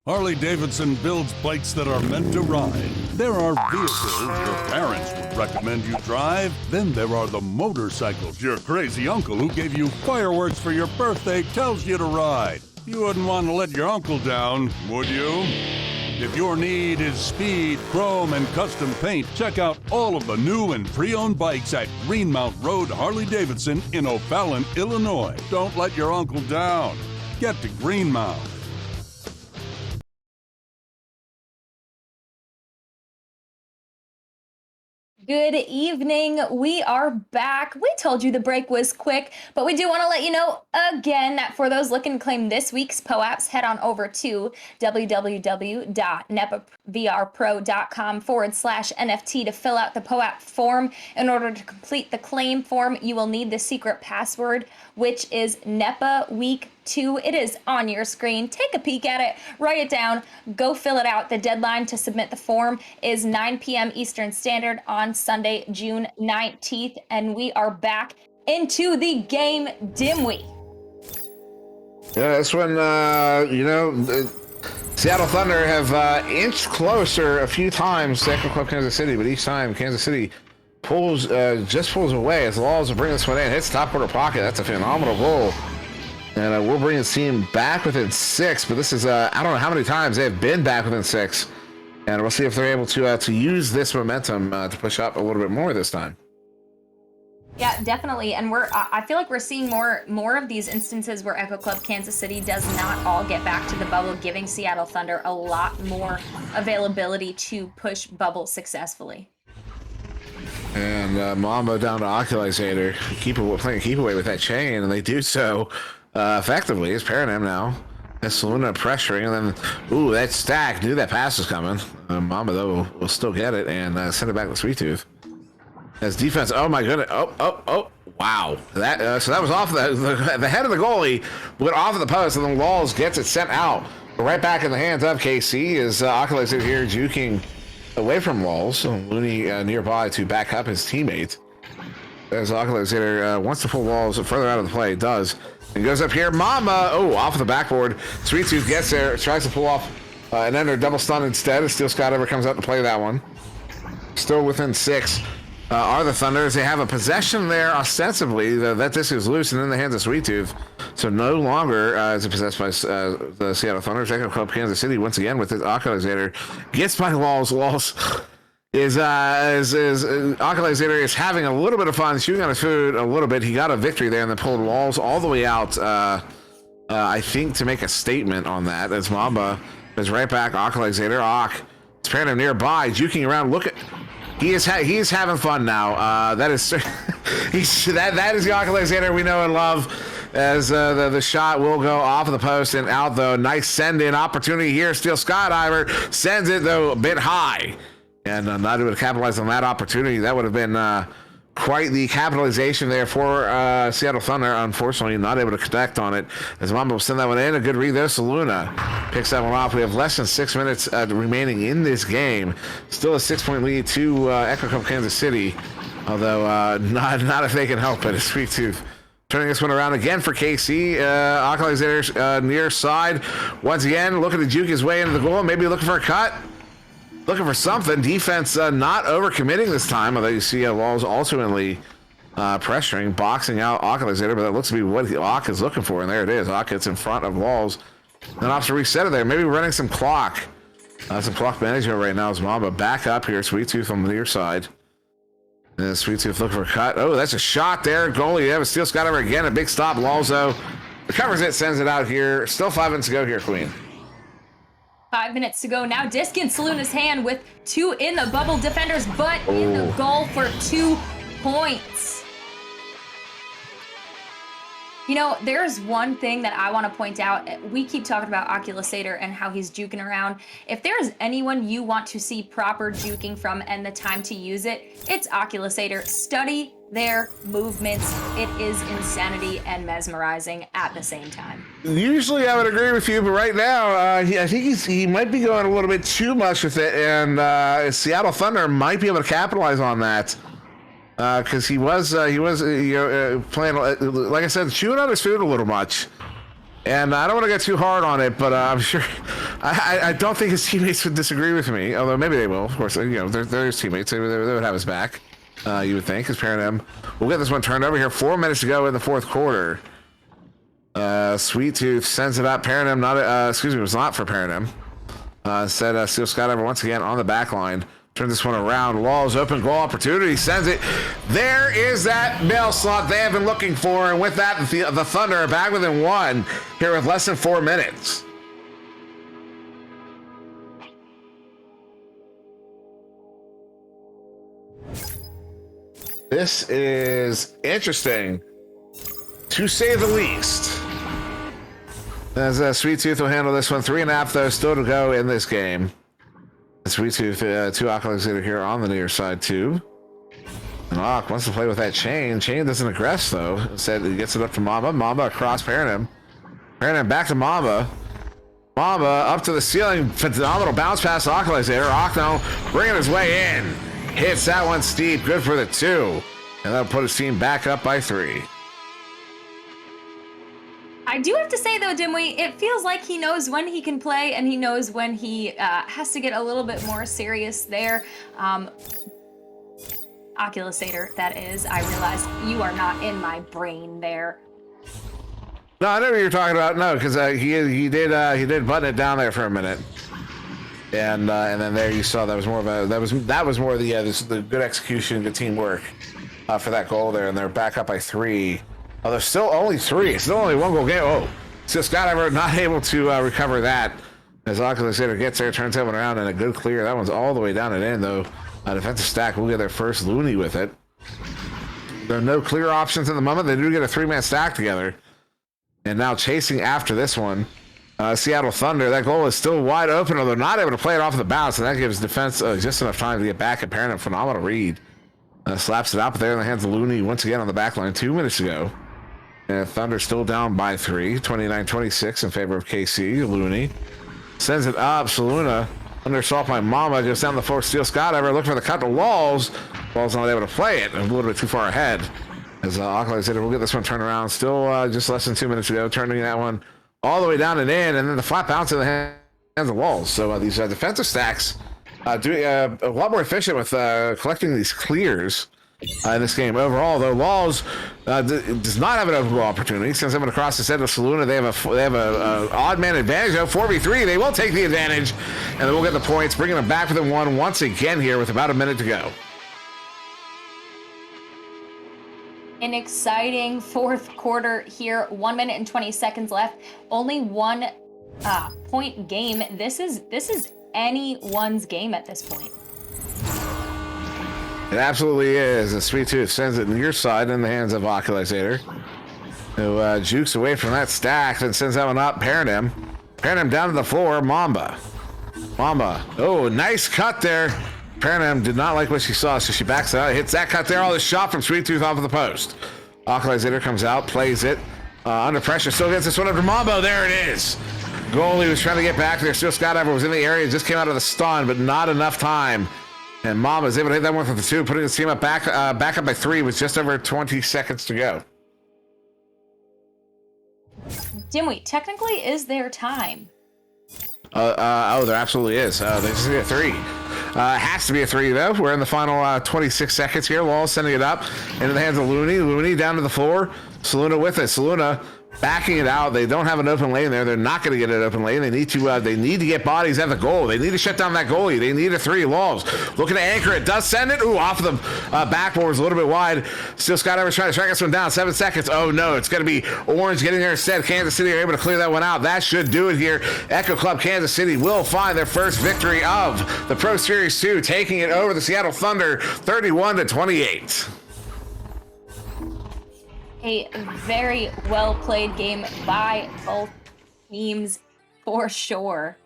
Harley-Davidson builds bikes that are meant to ride. There are vehicles your parents would recommend you drive. Then there are the motorcycles your crazy uncle who gave you fireworks for your birthday tells you to ride. You wouldn't want to let your uncle down, would you? If your need is speed, chrome, and custom paint, check out all of the new and pre-owned bikes at Greenmount Road Harley-Davidson in O'Fallon, Illinois. Don't let your uncle down. Get to Greenmount. Good evening. We are back. We told you the break was quick, but we do want to let you know again that for those looking to claim this week's POAPs, head on over to www.nepavrpro.com/NFT to fill out the POAP form. In order to complete the claim form, you will need the secret password, which is NEPA Week 2. It is on your screen. Take a peek at it, write it down, go fill it out. The deadline to submit the form is 9 p.m. Eastern Standard on Sunday, June 19th, and we are back into the game, Dimwee. Yeah, that's when, Seattle Thunder have inched closer a few times to Echo Club Kansas City, but each time Kansas City pulls away as Laws will bring this one in. Hits top corner pocket. That's a phenomenal goal. And we'll bring his team back within 6, but this is, I don't know how many times they've been back within 6. And we'll see if they're able to use this momentum to push up a little bit more this time. Yeah, definitely. And I feel like we're seeing more of these instances where Echo Club Kansas City does not all get back to the bubble, giving Seattle Thunder a lot more availability to push bubble successfully. And Mambo down to Oculizator, playing keep away with that chain, and they do so effectively. It's Paranam now. That's Saluna pressuring, and then, ooh, that stack. Knew that pass was coming. Mambo, though, will still get it and send it back to Sweet Tooth. As defense, oh my goodness. Oh, wow. That so that was off the head of the goalie, went off of the post, and then Walls gets it sent out. Right back in the hands of KC as Oculizator here juking away from Walls. So Looney nearby to back up his teammate. As Oculizator wants to pull Walls further out of the play, does. And goes up here. Mama, off of the backboard. Sweet Tooth gets there, tries to pull off and enter double stun instead as Steel Scott ever comes out to play that one. Still within 6 are the Thunders. They have a possession there ostensibly that this is loose and in the hands of Sweet Tooth. So no longer is it possessed by the Seattle Thunder. Echo Club Kansas City once again with his Oculizator. Gets by Walls. Walls is Oculizator is having a little bit of fun shooting on his food a little bit. He got a victory there and then pulled Walls all the way out. I think to make a statement on that as Mamba is right back. Oculizator. It's Paranam nearby, juking around. Look at. He is having fun now. That is that is the Oculizator we know and love. As the shot will go off of the post and out though. Nice send in opportunity here. Steel Skydiver sends it though a bit high, and not able to capitalize on that opportunity. That would have been quite the capitalization there for Seattle Thunder. Unfortunately, not able to connect on it. As Mamba will send that one in. A good read there. Saluna picks that one off. We have less than 6 minutes remaining in this game. Still a 6-point lead to Echo Club Kansas City. Although not if they can help it. It's Sweet Tooth turning this one around again for KC. Oculizator's near side. Once again, looking to juke his way into the goal. Maybe looking for a cut. Looking for something. Defense not overcommitting this time, although you see Walls ultimately pressuring, boxing out Oculizator, but that looks to be what Ock is looking for, and there it is. Ock gets in front of Walls, And off to reset it there. Maybe running some clock. Some clock management right now as Mamba back up here. Sweet Tooth on the near side. And Sweet Tooth looking for a cut. Oh, that's a shot there. Goalie, have a steal. Scott over again. A big stop. Lalzo recovers it, sends it out here. Still 5 minutes to go here, Queen. 5 minutes to go now. Disc in Saluna's hand with 2 in the bubble. Defenders, but in the goal for 2 points. You know, there's one thing that I want to point out. We keep talking about Oculusator and how he's juking around. If there's anyone you want to see proper juking from and the time to use it, it's Oculusator. Study their movements. It is insanity and mesmerizing at the same time. Usually I would agree with you, but right now, I think he might be going a little bit too much with it, and Seattle Thunder might be able to capitalize on that. Because he was playing, like I said, chewing on his food a little much. And I don't want to get too hard on it, but I'm sure, I don't think his teammates would disagree with me, although maybe they will, of course. You know, they're his teammates, they would have his back, you would think, because Paradigm will get this one turned over here. 4 minutes to go in the fourth quarter. Sweet Tooth sends it up. Paradigm, it was not for Paradigm. Said Steel Scott over once again on the back line. Turn this one around. Walls open goal opportunity. Sends it. There is that mail slot they have been looking for. And with that, the Thunder are back within 1 here with less than 4 minutes. This is interesting, to say the least. As Sweet Tooth will handle this one. 3.5 though still to go in this game. Sweet Tooth, 2 Oculusator here on the near side too. And Ock wants to play with that chain. Chain doesn't aggress though. Instead, he gets it up to Mamba. Mamba across Paradigm. Paradigm back to Mamba. Mamba up to the ceiling. Phenomenal bounce pass Oculusator. Ock now bringing his way in. Hits that one steep. Good for the 2. And that'll put his team back up by 3. I do have to say though, Dimwee, it feels like he knows when he can play and he knows when he has to get a little bit more serious there. Oculusator, that is. I realize you are not in my brain there. No, I know what you're talking about. No, because he did button it down there for a minute, and then there you saw that was more of a that was more the good execution, good teamwork for that goal there, and they're back up by 3. Oh, there's still only 3. It's still only 1 goal game. Oh, so Scott Ever not able to recover that as Oculusator gets there, turns that one around, and a good clear. That one's all the way down and in, though. Defensive stack will get their first loony with it. There are no clear options at the moment. They do get a 3-man stack together. And now chasing after this one, Seattle Thunder. That goal is still wide open, although not able to play it off of the bounce, and that gives defense just enough time to get back. Apparently, a phenomenal read. Slaps it up there in the hands of Looney once again on the back line 2 minutes ago. And Thunder still down by 3, 29-26 in favor of KC. Looney sends it up. Saluna under assault by Mama, goes down the floor. Steel Scott Ever looking for the cut to Walls. Walls not able to play it. A little bit too far ahead. As Oculusator will get this one turned around. Still just less than 2 minutes ago, turning that one all the way down and in. And then the flat bounce in the hands of Walls. So these defensive stacks doing a lot more efficient with collecting these clears in this game overall. Though Walls does not have an open goal opportunity. Sends them across the set of Saluna. They have a odd man advantage. 4v3. They will take the advantage, and they will get the points, bringing them back within 1 once again here with about a minute to go. An exciting fourth quarter here. 1 minute and 20 seconds left. Only 1 point game. This is anyone's game at this point. It absolutely is. The Sweet Tooth sends it near side in the hands of Oculusator, who jukes away from that stack and sends that one up. Paradigm down to the floor. Mamba. Oh, nice cut there. Paradigm did not like what she saw, so she backs out. Hits that cut there. Oh, the shot from Sweet Tooth off of the post. Oculusator comes out, plays it. Under pressure, still gets this one up to Mambo. There it is. Goalie was trying to get back there. Still Scott Ever was in the area, just came out of the stun, but not enough time. And Mamba is able to hit that one for the 2, putting his team up back up by 3 with just over 20 seconds to go. Dimwee, technically, is there time? Oh, there absolutely is. They just need a 3. Has to be a 3, though. We're in the final 26 seconds here. Wall sending it up into the hands of Looney. Looney down to the floor. Saluna with it. Saluna backing it out. They don't have an open lane there. They're not going to get an open lane. They need to get bodies at the goal. They need to shut down that goalie. They need a 3. Laws looking to anchor it. Does send it. Ooh, off the backboards a little bit wide. Still Skydivers trying to track this one down. 7 seconds. Oh no, it's going to be Orange getting there instead. Kansas City are able to clear that one out. That should do it here. Echo Club Kansas City will find their first victory of the Pro Series 2, taking it over the Seattle Thunder 31-28. A very well played game by both teams for sure.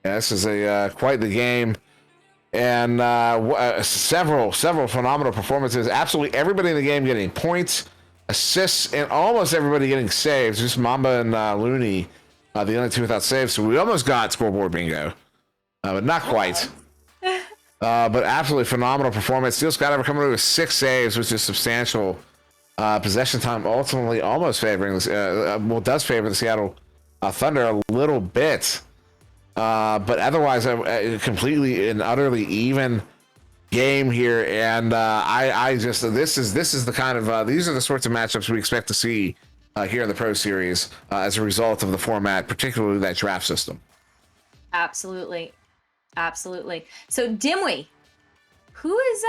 Yeah, this is quite the game, and several phenomenal performances. Absolutely everybody in the game getting points, assists, and almost everybody getting saves. Just Mamba and Looney, the only two without saves. So we almost got scoreboard bingo, but not quite. But absolutely phenomenal performance. Steel Skydiver coming with 6 saves, which is substantial. Possession time ultimately almost favoring, does favor the Seattle Thunder a little bit. But otherwise, completely and utterly even game here. And I just, this is the kind of, these are the sorts of matchups we expect to see here in the Pro Series as a result of the format, particularly that draft system. Absolutely. So Dimwee, who's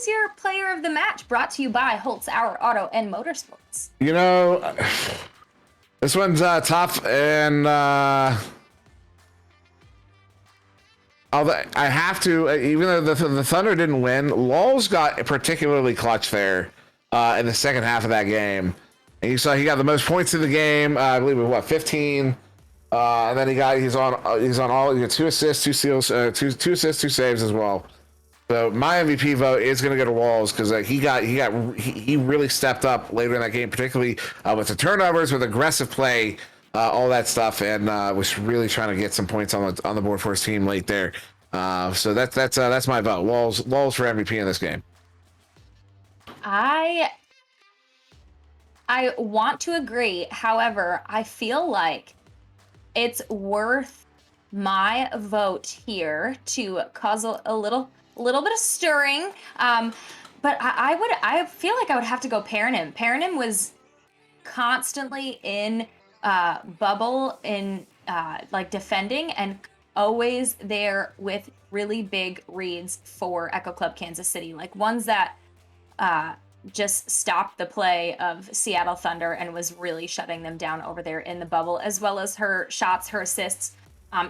your player of the match? Brought to you by Holtz Hour Auto and Motorsports. You know, this one's tough, and I have to, even though the Thunder didn't win, Lowell's got particularly clutch there in the second half of that game. And you saw he got the most points in the game. I believe it was 15. And then he's on all. He got 2 assists, 2 steals, 2 assists, 2 saves as well. So my MVP vote is going to go to Walls because he really stepped up later in that game, particularly with the turnovers, with aggressive play, all that stuff, and was really trying to get some points on the board for his team late there. So that's my vote. Walls for MVP in this game. I want to agree. However, I feel like it's worth my vote here to cause a little bit of stirring. But I feel like I would have to go Paranim. Paranim was constantly in bubble in like defending and always there with really big reads for Echo Club Kansas City, like ones that just stopped the play of Seattle Thunder and was really shutting them down over there in the bubble, as well as her shots, her assists.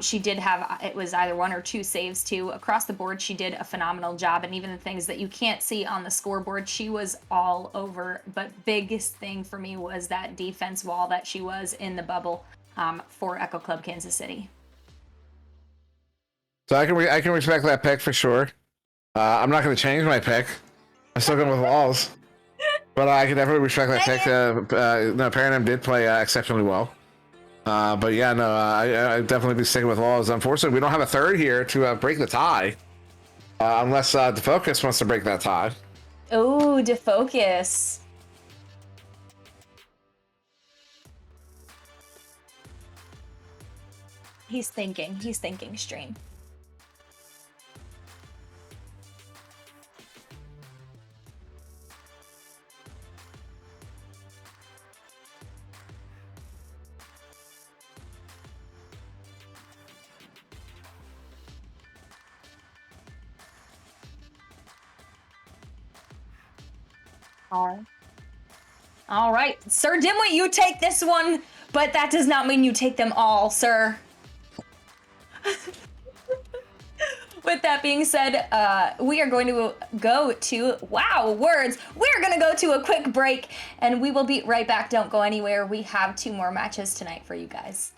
She did have, it was either 1 or 2 saves too. Across the board, she did a phenomenal job. And even the things that you can't see on the scoreboard, she was all over. But biggest thing for me was that defense wall that she was in the bubble for Echo Club Kansas City. So I can respect that pick for sure. I'm not going to change my pick. I'm still going with Walls. But I can definitely respect that pick. No, Paranim did play exceptionally well. But yeah, no, I'd definitely be sticking with Walls. Unfortunately, we don't have a third here to break the tie. Unless DeFocus wants to break that tie. Oh, DeFocus. He's thinking stream. All right, Sir Dimwit, you take this one, but that does not mean you take them all, sir. With that being said, we are going to go to, wow, words. We're going to go to a quick break, and we will be right back. Don't go anywhere. We have 2 more matches tonight for you guys.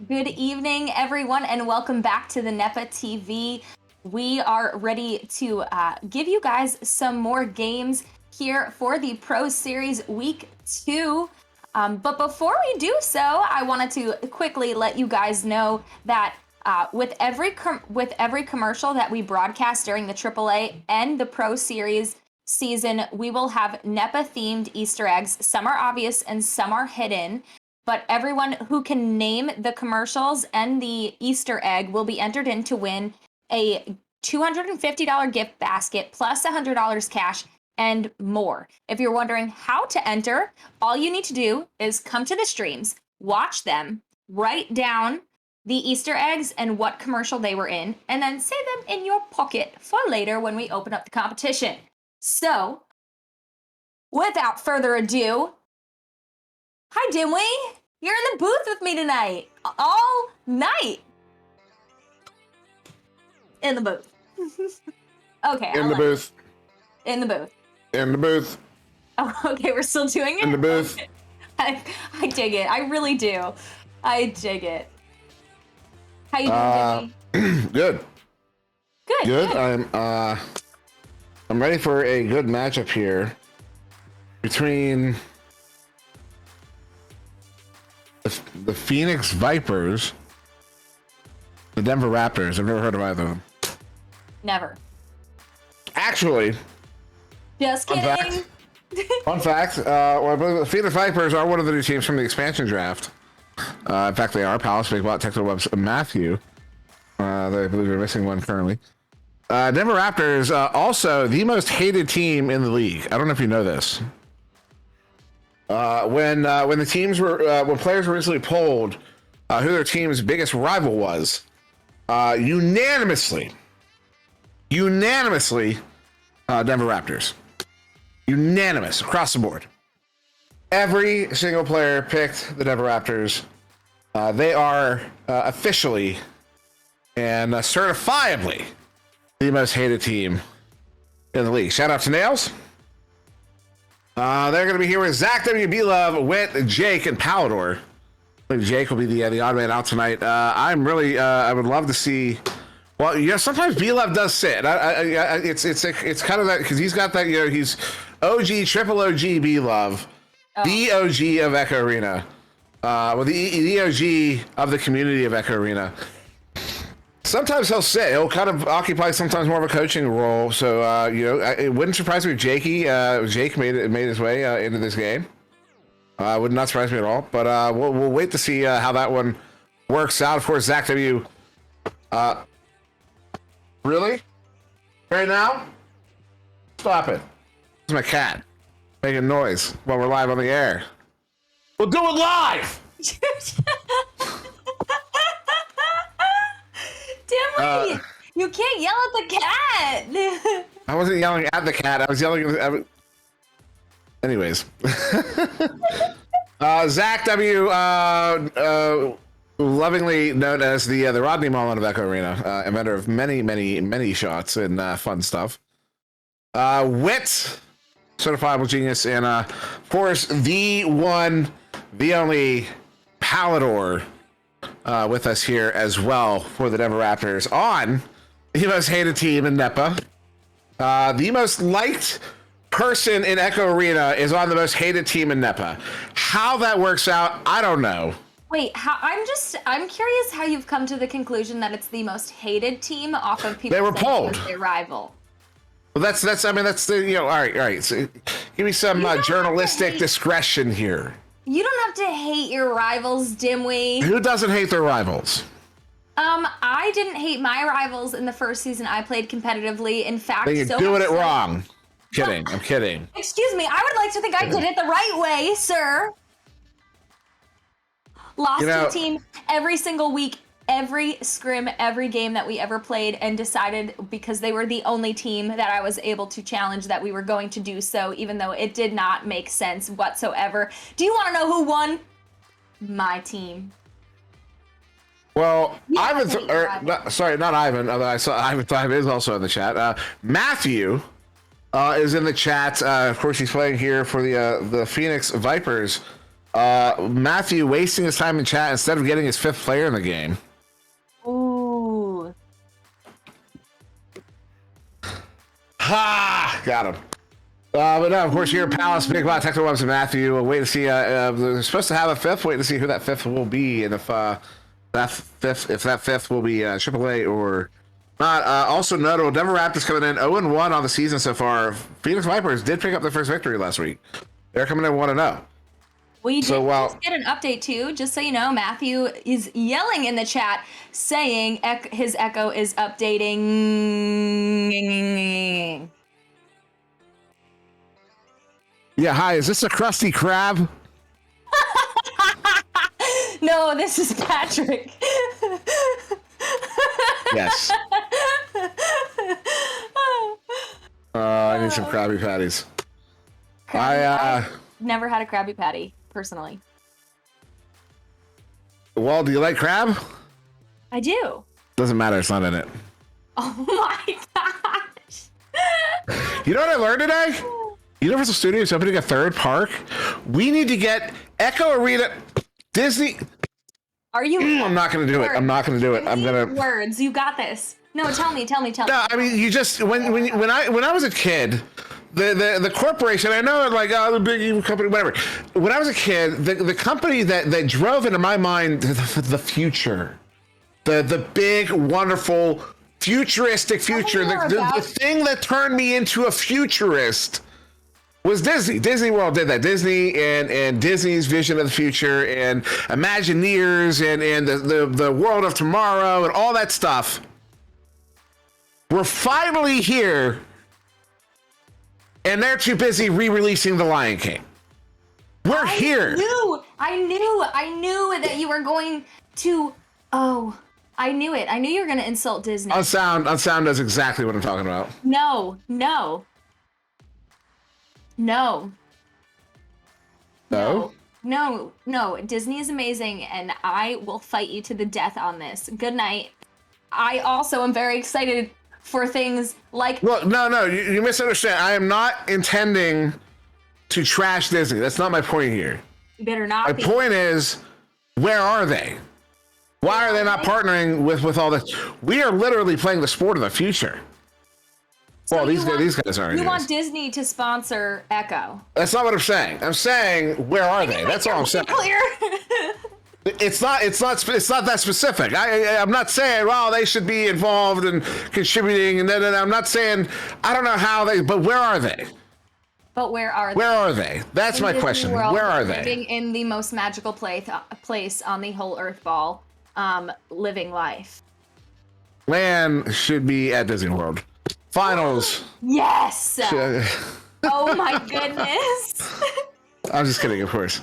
Good evening, everyone, and welcome back to the NEPA TV. We are ready to give you guys some more games here for the Pro Series Week 2. But before we do so, I wanted to quickly let you guys know that with every commercial that we broadcast during the AAA and the Pro Series season, we will have NEPA-themed Easter eggs. Some are obvious and some are hidden. But everyone who can name the commercials and the Easter egg will be entered in to win a $250 gift basket plus $100 cash and more. If you're wondering how to enter, all you need to do is come to the streams, watch them, write down the Easter eggs and what commercial they were in, and then save them in your pocket for later when we open up the competition. So, without further ado, hi, Dimwee. You're in the booth with me tonight. All night. In the booth. Okay. In the booth. In the booth. In the booth. Oh, okay, we're still doing it? In the booth. I dig it. I really do. I dig it. How you doing, Dimwee? Good. Good. Good. I'm ready for a good matchup here between the Phoenix Vipers, the Denver Raptors. I've never heard of either of them. Never. Actually, Just fun kidding. fun fact, well, I believe the Phoenix Vipers are one of the new teams from the expansion draft. In fact, they are. Palace, Big Bot, Technical Webs, Matthew. I believe they're missing one currently. Denver Raptors, also the most hated team in the league. I don't know if you know this. When the teams were when players were recently polled who their team's biggest rival was, unanimously, Denver Raptors, unanimous across the board. Every single player picked the Denver Raptors. They are officially and certifiably the most hated team in the league. Shout out to Nails. They're going to be here with Zach, WB Love, Wit, Jake, and Palador. I think Jake will be the odd man out tonight. I'm really, I would love to see. Well, yeah, sometimes B Love does sit. It's kind of that because he's got that. You know, he's OG, triple OG B Love, the OG of Echo Arena, well, the OG of the community of Echo Arena. Sometimes he'll sit. He'll kind of occupy sometimes more of a coaching role. So you know, it wouldn't surprise me if Jake made his way into this game. Would not surprise me at all. But we'll wait to see how that one works out. Of course, Zach W. Really? Right now? Stop it! It's my cat making noise while we're live on the air. We'll do it live. Dimwee, you can't yell at the cat. I wasn't yelling at the cat. I was yelling. Anyways, Zach W. Lovingly known as the Rodney Mullen of Echo Arena, inventor of many shots and fun stuff. Wit, certifiable genius, and of course the one, the only Palador. With us here as well for the Denver Raptors on the most hated team in NEPA. The most liked person in Echo Arena is on the most hated team in NEPA. How that works out, I don't know. Wait, I'm curious how you've come to the conclusion that it's the most hated team off of people They were saying polled. it was their rival. Well, that's the, you know, all right. So give me some journalistic discretion here. You don't have to hate your rivals, Dimwee. Who doesn't hate their rivals? I didn't hate my rivals in the first season I played competitively. In fact, Then you're so doing much it so- wrong. Kidding. I'm kidding. Excuse me, I would like to think I did it the right way, sir. Lost You know- to the team every single week, every scrim, every game that we ever played, and decided because they were the only team that I was able to challenge that we were going to do so, even though it did not make sense whatsoever. Do you want to know who won? My team. Well, Yeah, Ivan, I hate your rival. sorry, not Ivan. Although I saw Ivan is also in the chat. Matthew is in the chat. Of course, he's playing here for the Phoenix Vipers. Matthew wasting his time in chat instead of getting his 5th player in the game. Ooh. Ha! Got him. But no, of course, here at Palace, Big Bot, Techno Webs, and Matthew. Wait to see. They're supposed to have a 5th. Wait to see who that 5th will be, and if that 5th will be AAA or not. Also notable, Denver Raptors coming in 0-1 on the season so far. Phoenix Vipers did pick up their first victory last week. They're coming in 1-0. We did just get an update too, just so you know. Matthew is yelling in the chat saying his echo is updating. Yeah, hi, is this a Krusty Krab? No, this is Patrick. Yes. I need some Krabby Patties. I've never had a Krabby Patty, personally. Well, do you like crab? I do. Doesn't matter, it's not in it. Oh my gosh. You know what I learned today? Universal Studios opening a 3rd park. We need to get Echo Arena, Disney. Are you? I'm not going to do it. I'm not going to do it. I'm going to. Words. You got this. No, tell me. No, I mean, you just when I was a kid, the corporation. I know, like, the big evil company, whatever. When I was a kid, the company that drove into my mind the future, the big, wonderful, futuristic future, the thing that turned me into a futurist was Disney. Disney World did that. Disney and Disney's vision of the future and Imagineers and the world of tomorrow and all that stuff. We're finally here, and they're too busy re-releasing The Lion King. We're here. I knew that you were going to. Oh, I knew it. I knew you were going to insult Disney. Unsound does exactly what I'm talking about. No. Disney is amazing, and I will fight you to the death on this. Good night. I also am very excited for things like... Well, no, you misunderstand. I am not intending to trash Disney. That's not my point here. You better not My point is, where are they? Why are they not partnering with all this? We are literally playing the sport of the future. So well, these guys aren't. You want Disney to sponsor Echo? That's not what I'm saying. I'm saying, where are they? That's all I'm saying. Clear. It's not that specific. I'm not saying, well, they should be involved and contributing, and then I'm not saying, I don't know how they, but where are they? But where are they? Where are they? That's my question. Where are they? Living in the most magical place on the whole Earth ball, living life. Land should be at Disney World. Finals. Yes. Oh my goodness. I'm just kidding, of course.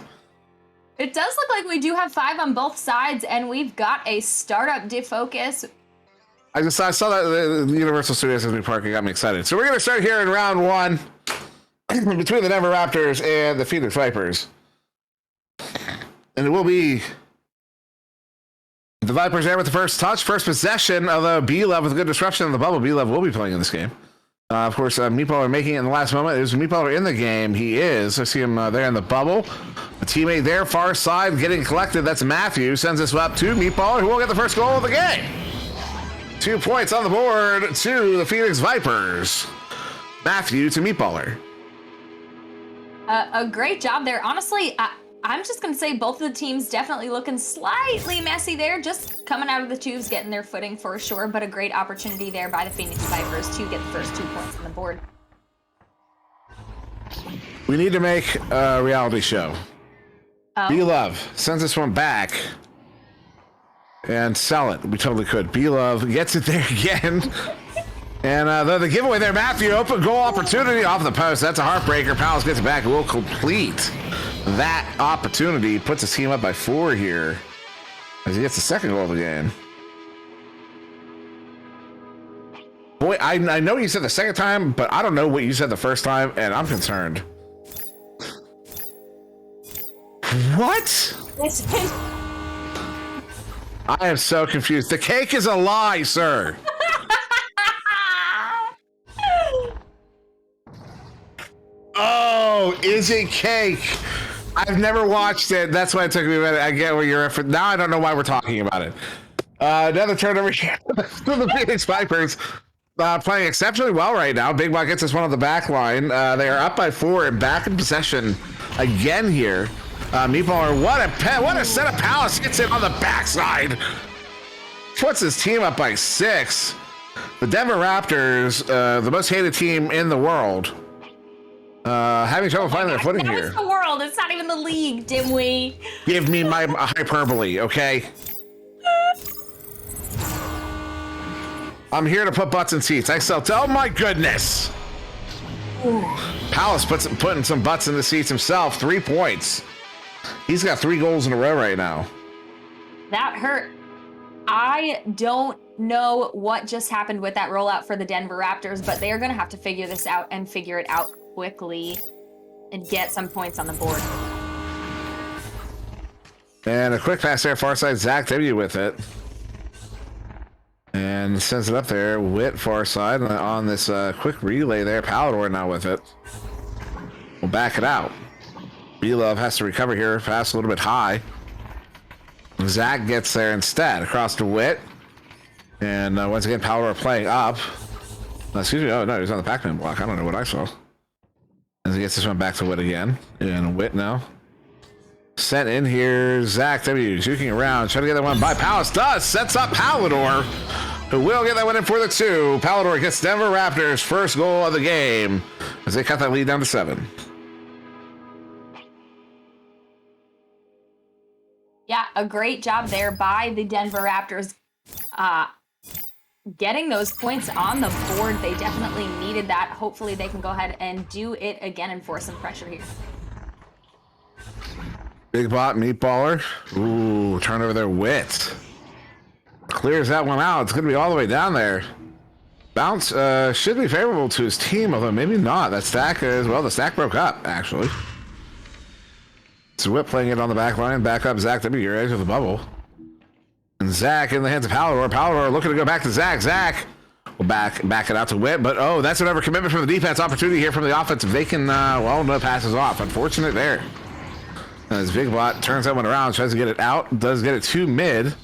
It does look like we do have 5 on both sides, and we've got a startup defocus. I saw that the Universal Studios has been parking. Got me excited. So we're going to start here in round 1 between the Denver Raptors and the Phoenix Vipers. And it will be the Vipers there with the first touch, first possession of the B-Love with a good disruption in the bubble. B-Love will be playing in this game. Of course, Meatballer making it in the last moment. Is Meatballer in the game? He is. I see him there in the bubble. A teammate there, far side, getting collected. That's Matthew. Sends this up to Meatballer, who will get the first goal of the game. 2 points on the board to the Phoenix Vipers. Matthew to Meatballer. A great job there. Honestly, I'm just going to say both of the teams definitely looking slightly messy there, just coming out of the tubes, getting their footing for sure, but a great opportunity there by the Phoenix Vipers to get the first 2 points on the board. We need to make a reality show. Oh. B-Love sends this one back and sell it. We totally could. B-Love gets it there again. And the giveaway there, Matthew, open goal opportunity off the post. That's a heartbreaker. Palace gets it back and will complete that opportunity. Puts his team up by 4 here as he gets the second goal of the game. Boy, I know you said the second time, but I don't know what you said the first time, and I'm concerned. What? I am so confused. The cake is a lie, sir. Oh, is it cake? I've never watched it. That's why it took me a minute. I get where you're at. Now I don't know why we're talking about it. Another turnover here for the Phoenix Vipers. Playing exceptionally well right now. Big Bot gets this one on the back line. They are up by 4 and back in possession again here. Meatballer, what a set of Palace gets it on the backside. Puts his team up by 6. The Denver Raptors, the most hated team in the world, having trouble finding their footing here. It's the world. It's not even the league, dimwee. Give me my hyperbole, okay? I'm here to put butts in seats. Oh my goodness! Palace putting some butts in the seats himself. 3 points. He's got 3 goals in a row right now. That hurt. I don't know what just happened with that rollout for the Denver Raptors, but they are going to have to figure this out and figure it out quickly and get some points on the board. And a quick pass there, far side, Zach W with it. And sends it up there, Witt far side on this quick relay there. Palador now with it. We'll back it out. Belove has to recover here, pass a little bit high. Zach gets there instead, across to Witt. And once again, Palador playing up. Excuse me, oh no, he's on the Pac-Man block. I don't know what I saw. As he gets this one back to Witt again. And Witt now. Sent in here, Zach W. juking around, trying to get that one by Palace. Does, sets up Palador, who will get that one in for the 2. Palador gets Denver Raptors' first goal of the game as they cut that lead down to 7. Yeah, a great job there by the Denver Raptors. Getting those points on the board, they definitely needed that. Hopefully they can go ahead and do it again and force some pressure here. Big Bot, Meatballer. Ooh, turnover there, Witt. Clears that one out. It's going to be all the way down there. Bounce should be favorable to his team, although maybe not. That stack is, well, the stack broke up, actually. So Witt playing it on the back line. Back up, Zach W, your edge of the bubble. And Zach in the hands of Palador. Palador looking to go back to Zach. Zach will back it out to Witt, but oh, that's an overcommitment from the defense. Opportunity here from the offensive. They can, well, no passes off. Unfortunate there. As Big Bot turns that one around, tries to get it out, does get it to mid,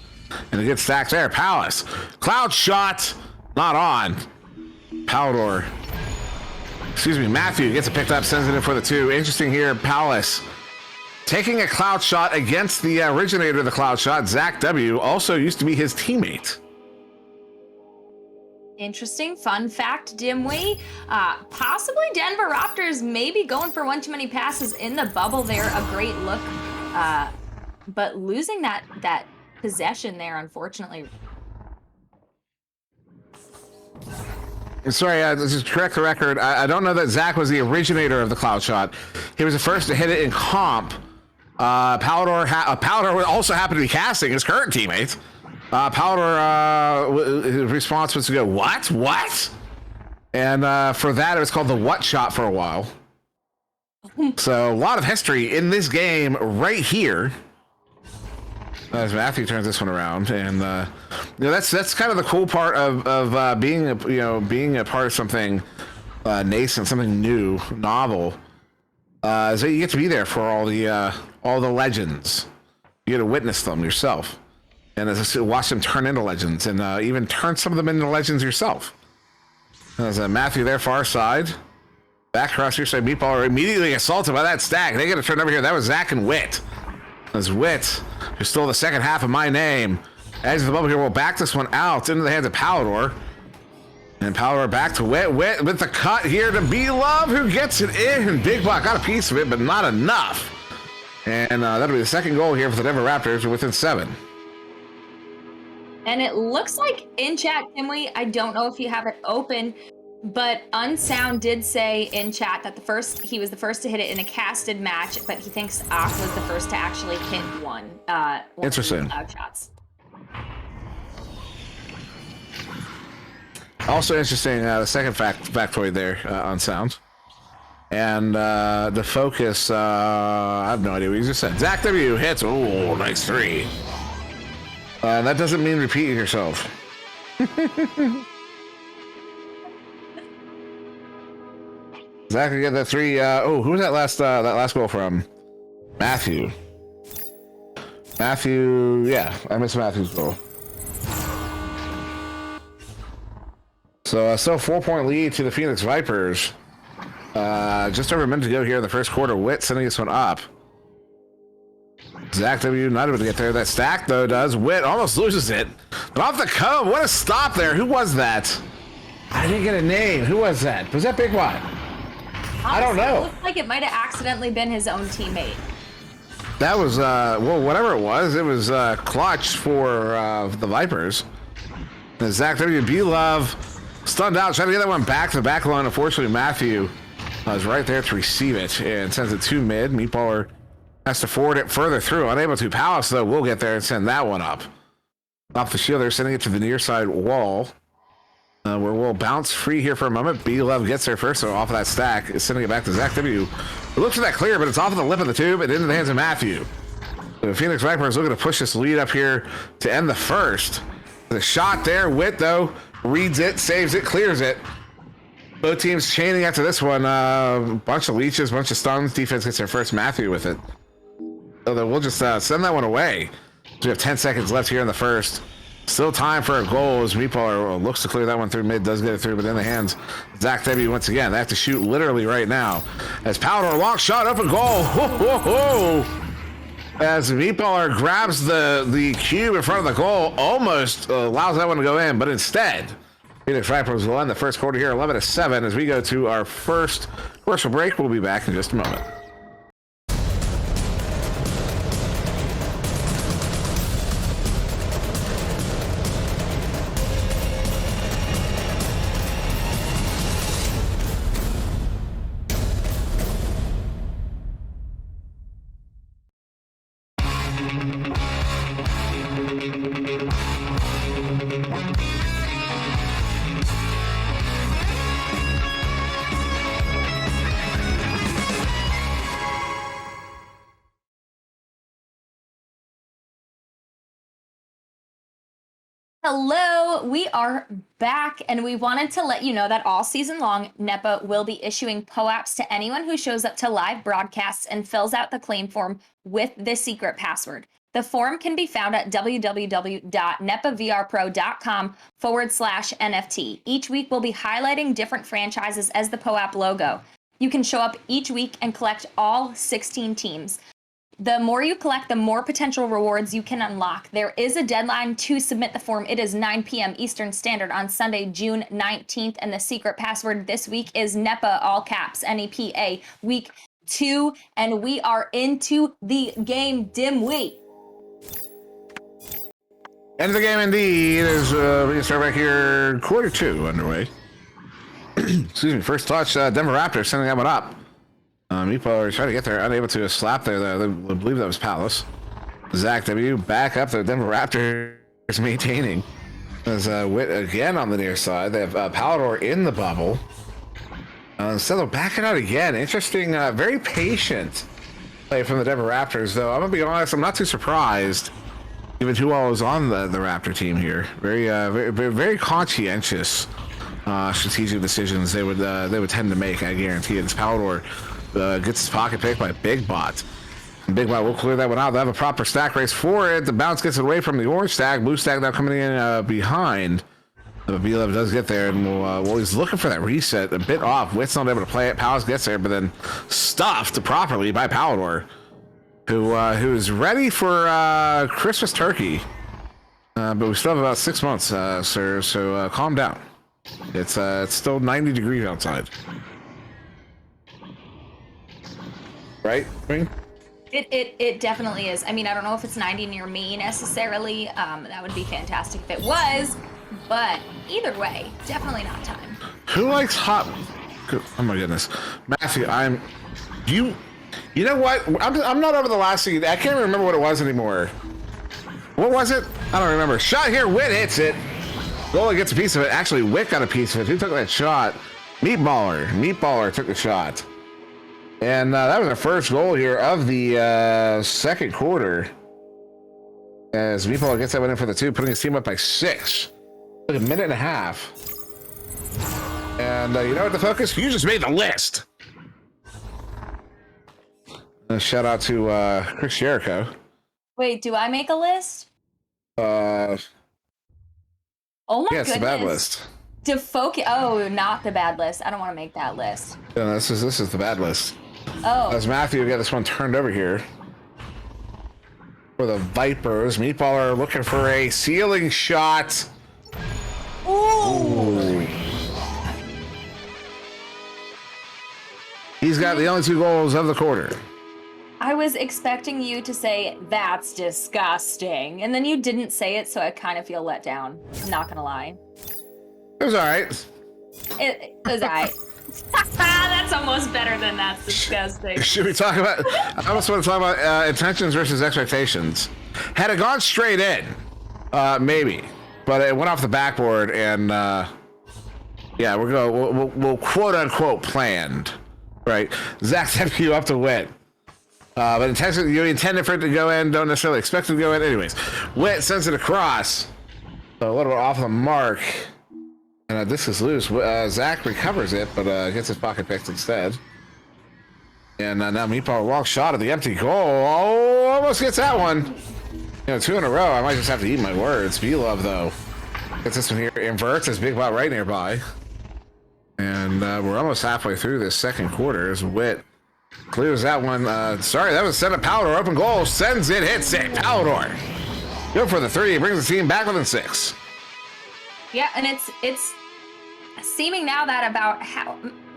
and it gets stacked there. Palace, cloud shot, not on. Palador, excuse me, Matthew gets it picked up, sends it in for the 2. Interesting here, Palace taking a cloud shot against the originator of the cloud shot, Zach W, also used to be his teammate. Interesting fun fact, Dimwee. Possibly Denver Raptors maybe going for one too many passes in the bubble there. A great look, but losing that possession there, unfortunately. Sorry, just to correct the record. I don't know that Zach was the originator of the cloud shot. He was the first to hit it in comp. Palador also happened to be casting his current teammate. Palador, his response was to go, what? And for that, it was called the what shot for a while. So a lot of history in this game right here. As Matthew turns this one around, and that's kind of the cool part of being a part of something nascent, something new, novel. Is that you get to be there for all the legends. You get to witness them yourself. And watch them turn into legends, and even turn some of them into legends yourself. There's Matthew there, far side. Back across your side, Meatball immediately assaulted by that stack. They get a turn over here. That was Zach and Witt. As Witt, who stole the second half of my name. Edge of the bubble here, will back this one out into the hands of Palador. And Palador back to Witt. Witt with the cut here to Belove, who gets it in. Big Block got a piece of it, but not enough. And that'll be the second goal here for the Denver Raptors. We're within 7. And it looks like in chat, Timmy, I don't know if you have it open, but Unsound did say in chat that he was the first to hit it in a casted match, but he thinks Ak was the first to actually hit one. Interesting. Cloud shots. Also interesting, the second factoid there on sound. And the focus, I have no idea what you just said. Zach W hits, oh, nice 3. That doesn't mean repeating yourself. Zach, you get that 3. Who was that last goal from? Matthew, yeah, I missed Matthew's goal. So still 4-point lead to the Phoenix Vipers. Just over a minute to go here in the first quarter. Witt sending this one up. Zach W not able to get there. That stack though does. Witt almost loses it. But off the cove. What a stop there. Who was that? I didn't get a name. Who was that? Was that Big Y? I don't know. It looks like it might have accidentally been his own teammate. That was, well, whatever it was clutch for the Vipers. And Zach W. B-Love stunned out, trying to get that one back to the back line. Unfortunately, Matthew was right there to receive it and sends it to mid. Meatballer has to forward it further through. Unable to. Palace, though, will get there and send that one up. Off the shield, they're sending it to the near side wall. Where we'll bounce free here for a moment. B-Love gets there first, so off of that stack is sending it back to Zach W. It looks for that clear, but it's off of the lip of the tube and into the hands of Matthew. The Phoenix Vipers looking to push this lead up here to end the first. The shot there, Witt though, reads it, saves it, clears it. Both teams chaining after this one. Bunch of leeches, bunch of stuns. Defense gets their first. Matthew with it. So we'll just send that one away. So we have 10 seconds left here in the first. Still time for a goal as Meatballer looks to clear that one through mid, does get it through, but in the hands, Zach W once again. They have to shoot literally right now. As Powder, long shot, open goal. Ho, ho, ho. As Meatballer grabs the cube in front of the goal, almost allows that one to go in, but instead, Phoenix Vipers will end the first quarter here 11-7 as we go to our first commercial break. We'll be back in just a moment. Hello, we are back, and we wanted to let you know that all season long, NEPA will be issuing POAPs to anyone who shows up to live broadcasts and fills out the claim form with the secret password. The form can be found at www.nepavrpro.com/NFT. Each week, we'll be highlighting different franchises as the POAP logo. You can show up each week and collect all 16 teams. The more you collect, the more potential rewards you can unlock. There is a deadline to submit the form. It is 9 p.m. Eastern Standard on Sunday, June 19th. And the secret password this week is NEPA, all caps, NEPA, week 2. And we are into the game, dimwit. End of the game indeed as we can start back here. Quarter 2 underway. Excuse me. First touch, Denver Raptors sending that one up. Meatballer trying to get there, unable to slap there, though. I believe that was Palace. Zach W back up. The Denver Raptors maintaining. There's Witt again on the near side. They have Palador in the bubble. So they're backing out again. Interesting, very patient play from the Denver Raptors, though. I'm going to be honest, I'm not too surprised, given who all is on the Raptor team here. Very conscientious strategic decisions they would tend to make, I guarantee it. It's Palador gets his pocket picked by Big Bot. And Big Bot will clear that one out. They'll have a proper stack race for it. The bounce gets it away from the orange stack. Blue stack now coming in behind. B-Love does get there, and well, he's looking for that reset. A bit off. Witt's not able to play it. Palace gets there, but then stuffed properly by Palador, who is ready for Christmas turkey. But we still have about 6 months, sir, so calm down. It's still 90 degrees outside. Right? I mean, It definitely is. I mean, I don't know if it's 90 near me necessarily. That would be fantastic if it was. But either way, definitely not time. Who likes hot? Oh my goodness, Matthew, you know what? I'm not over the last scene. I can't remember what it was anymore. What was it? I don't remember. Shot here. Witt hits it. Goalie gets a piece of it. Actually, Witt got a piece of it. Who took that shot? Meatballer took the shot. And that was our first goal here of the second quarter. As Meatballer gets that one in for the 2, putting his team up by 6. Like a minute and a half. And you know what, the focus? You just made the list. Shout out to Chris Jericho. Wait, do I make a list? Uh, Oh my yeah, it's goodness. the bad list. Oh, not the bad list. I don't want to make that list. Yeah, this is the bad list. Oh. As Matthew got this one turned over here for the Vipers. Meatball are looking for a ceiling shot. Ooh. He's got the only 2 goals of the quarter. I was expecting you to say, that's disgusting. And then you didn't say it, so I kind of feel let down. I'm not going to lie. It was all right. It was I. That's almost better than that's disgusting. Should we talk about? I also want to talk about intentions versus expectations. Had it gone straight in, maybe, but it went off the backboard, and yeah, we'll quote unquote planned, right? Zach set you up to win. But intention, you intended for it to go in, don't necessarily expect it to go in. Anyways, Witt sends it across, so a little bit off the mark. And this is loose. Zach recovers it, but gets his pocket picked instead. And now Meatball walk shot at the empty goal. Oh, almost gets that one. 2 in a row. I might just have to eat my words. B-Love, though, gets this one here. Inverts his big bot right nearby. And we're almost halfway through this second quarter as Witt clears that one. Sorry, that was sent a Palador. Open goal. Sends it, hits it. Palador. Go for the 3. Brings the team back within 6. Yeah, and it's seeming now that about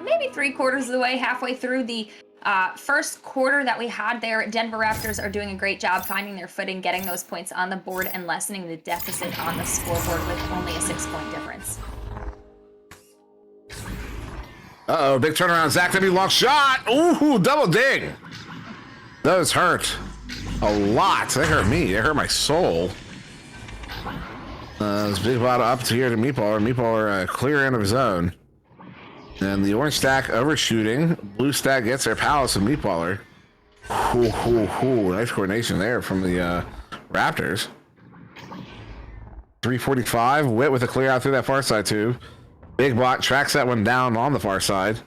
maybe 3/4 of the way, halfway through the first quarter that we had there, Denver Raptors are doing a great job finding their footing, getting those points on the board, and lessening the deficit on the scoreboard with only a 6-point difference. Uh-oh, big turnaround. Zach W. long shot. Ooh, double ding. Those hurt a lot. They hurt me. They hurt my soul. This big bot up to here to Meatballer. Meatballer clear end of his own. And the orange stack overshooting. Blue stack gets their Palace and Meatballer. Nice coordination there from the Raptors. 345. Witt with a clear out through that far side too. Big bot tracks that one down on the far side.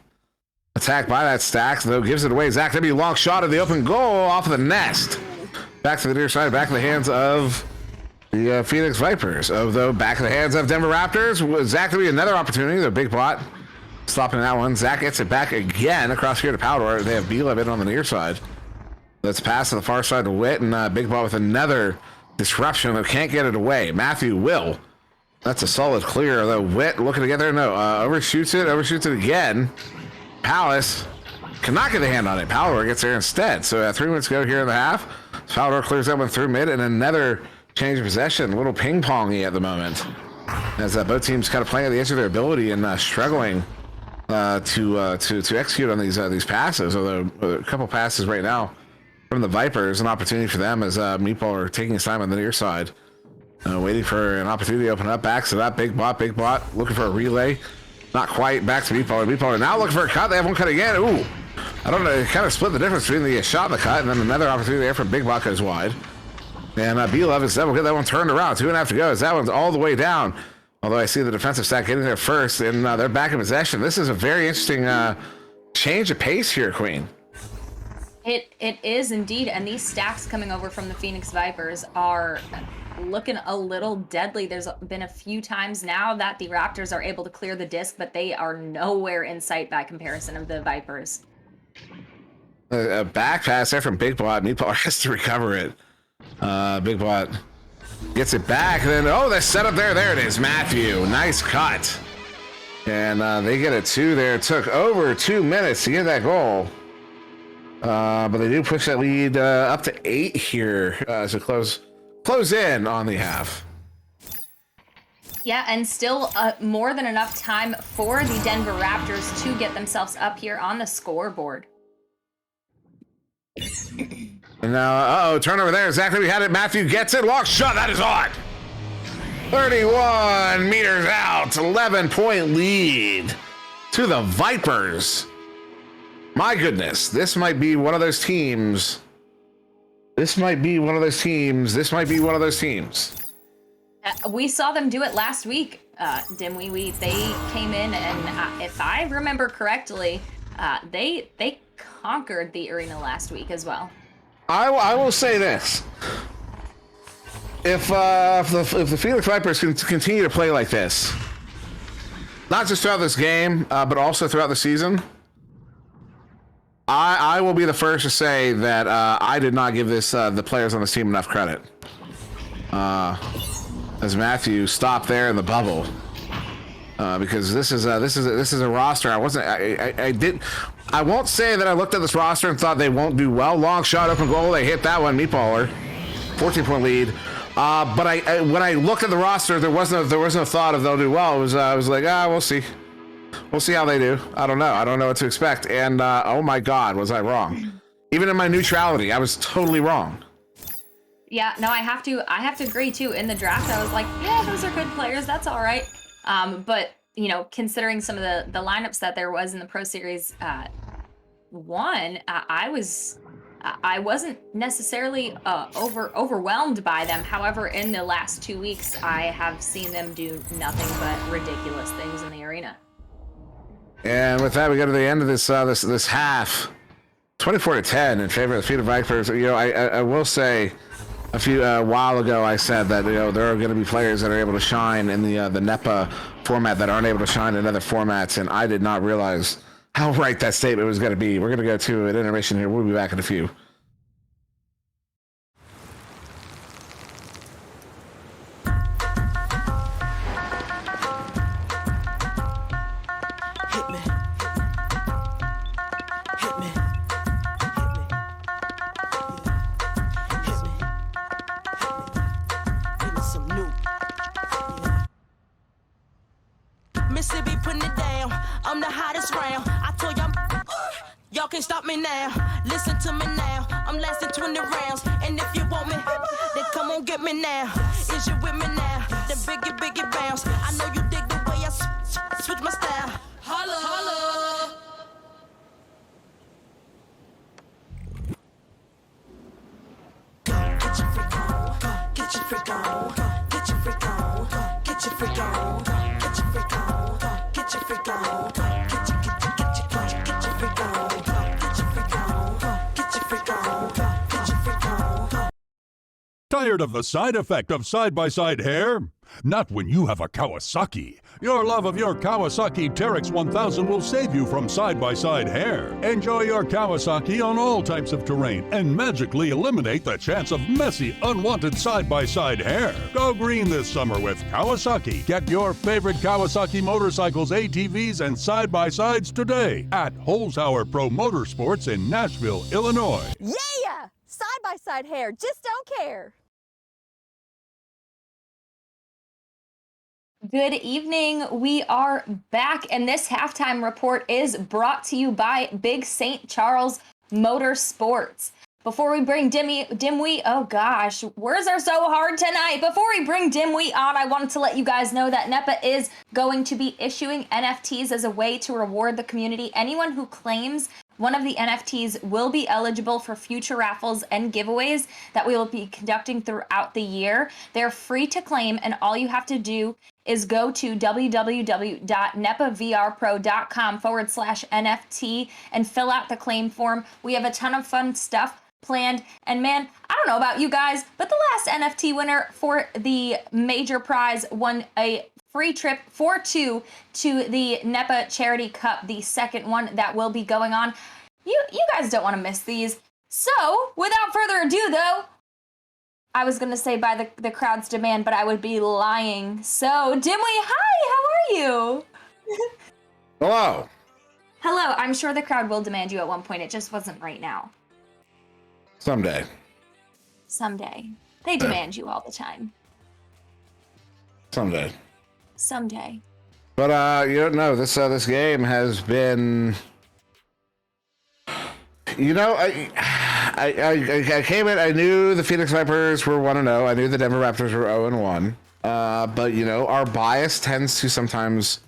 Attacked by that stack, though, gives it away. Zach W. long shot at the open goal off of the nest. Back to the near side, back in the hands of the Phoenix Vipers. Though back in the hands of Denver Raptors. Zach W. another opportunity. The big bot stopping that one. Zach gets it back again across here to Powder. They have B-Love in on the near side. Let's pass to the far side to Witt, and big bot with another disruption. They can't get it away. Matthew will. That's a solid clear, though. Witt looking to get there. No, overshoots it again. Palace cannot get a hand on it. Powder gets there instead. So 3 minutes go here in the half. Powder clears that one through mid, and another change of possession. A little ping-pongy at the moment. As both teams kind of playing at the edge of their ability and struggling to execute on these passes. Although a couple passes right now from the Vipers, an opportunity for them as Meatball are taking his time on the near side. Waiting for an opportunity to open up. Backs it up. Big bot. Looking for a relay. Not quite. Back to Meatballer. Meatballer now looking for a cut. They have one cut again. Ooh. I don't know. It kind of split the difference between the shot and the cut. And then another opportunity there for Big Bot goes wide. And B-Love instead will get that one turned around. 2.5 to go as that one's all the way down. Although I see the defensive stack getting there first. And they're back in possession. This is a very interesting change of pace here, Queen. It is indeed. And these stacks coming over from the Phoenix Vipers are looking a little deadly. There's been a few times now that the Raptors are able to clear the disc, but they are nowhere in sight by comparison of the Vipers. A back pass there from Big Bot. Meatball has to recover it. Big Bot gets it back. And then, the setup there. There it is. Matthew. Nice cut. And they get a 2 there. It took over 2 minutes to get that goal. But they do push that lead up to 8 here to close in on the half. Yeah, and still more than enough time for the Denver Raptors to get themselves up here on the scoreboard. And now, turnover there. Exactly, we had it. Matthew gets it. Long shot. That is on. 31 meters out. 11-point lead to the Vipers. My goodness, this might be one of those teams. We saw them do it last week, didn't we? They came in and if I remember correctly, they conquered the arena last week as well. I will say this. If the Phoenix Vipers can continue to play like this, not just throughout this game, but also throughout the season, I will be the first to say that I did not give the players on this team enough credit. As Matthew stopped there in the bubble, because this is a roster. I won't say that I looked at this roster and thought they won't do well. Long shot, open goal, they hit that one, meatballer, 14-point lead. But when I looked at the roster, there was no thought of they'll do well. I was like, we'll see. We'll see how they do. I don't know what to expect. And oh my God, was I wrong? Even in my neutrality, I was totally wrong. Yeah, no, I have to agree too. In the draft, I was like, yeah, those are good players. That's all right. But you know, considering some of the lineups that there was in the Pro Series 1, I wasn't necessarily overwhelmed by them. However, in the last 2 weeks, I have seen them do nothing but ridiculous things in the arena. And with that, we go to the end of this half, 24-10 in favor of the Phoenix Vipers. You know, I will say, a while ago, I said that there are going to be players that are able to shine in the NEPA format that aren't able to shine in other formats, and I did not realize how right that statement was going to be. We're going to go to an intermission here. We'll be back in a few. Mississippi putting it down. I'm the hottest round. I told y'all, y'all can't stop me now. Listen to me now. I'm lasting 20 rounds. And if you want me, then come on get me now. Is you with me now? The biggie bounce. I know you dig the way I switch my style. Holla, holla. Get your freak on. Get your freak on. Get your freak on. Get your freak on. Get your freak on. Get your freak on. Get your freak on. Get your freak on. Get your freak on. Get your freak on. Tired of the side effect of side-by-side hair? Not when you have a Kawasaki. Your love of your Kawasaki Teryx 1000 will save you from side-by-side hair. Enjoy your Kawasaki on all types of terrain and magically eliminate the chance of messy, unwanted side-by-side hair. Go green this summer with Kawasaki. Get your favorite Kawasaki motorcycles, ATVs, and side-by-sides today at Holzhauer Pro Motorsports in Nashville, Illinois. Yeah! Side-by-side hair, just don't care. Good evening. We are back, and this halftime report is brought to you by Big St. Charles Motorsports. Before we bring Dimwee, oh gosh, words are so hard tonight. Before we bring Dimwee on, I wanted to let you guys know that NEPA is going to be issuing NFTs as a way to reward the community. Anyone who claims one of the NFTs will be eligible for future raffles and giveaways that we will be conducting throughout the year. They're free to claim, and all you have to do is go to www.nepavrpro.com/NFT and fill out the claim form. We have a ton of fun stuff planned. And man, I don't know about you guys, but the last NFT winner for the major prize won a free trip for two to the NEPA Charity Cup, the second one that will be going on. You guys don't want to miss these. So, without further ado, though, I was going to say by the crowd's demand, but I would be lying. So, Dimwee, hi, how are you? Hello. Hello, I'm sure the crowd will demand you at one point. It just wasn't right now. Someday. Someday. They demand you all the time. Someday. Someday. But you don't know, this game has been, you know, I came in, I knew the Phoenix Vipers were 1-0. I knew the Denver Raptors were 0-1. But you know, our bias tends to sometimes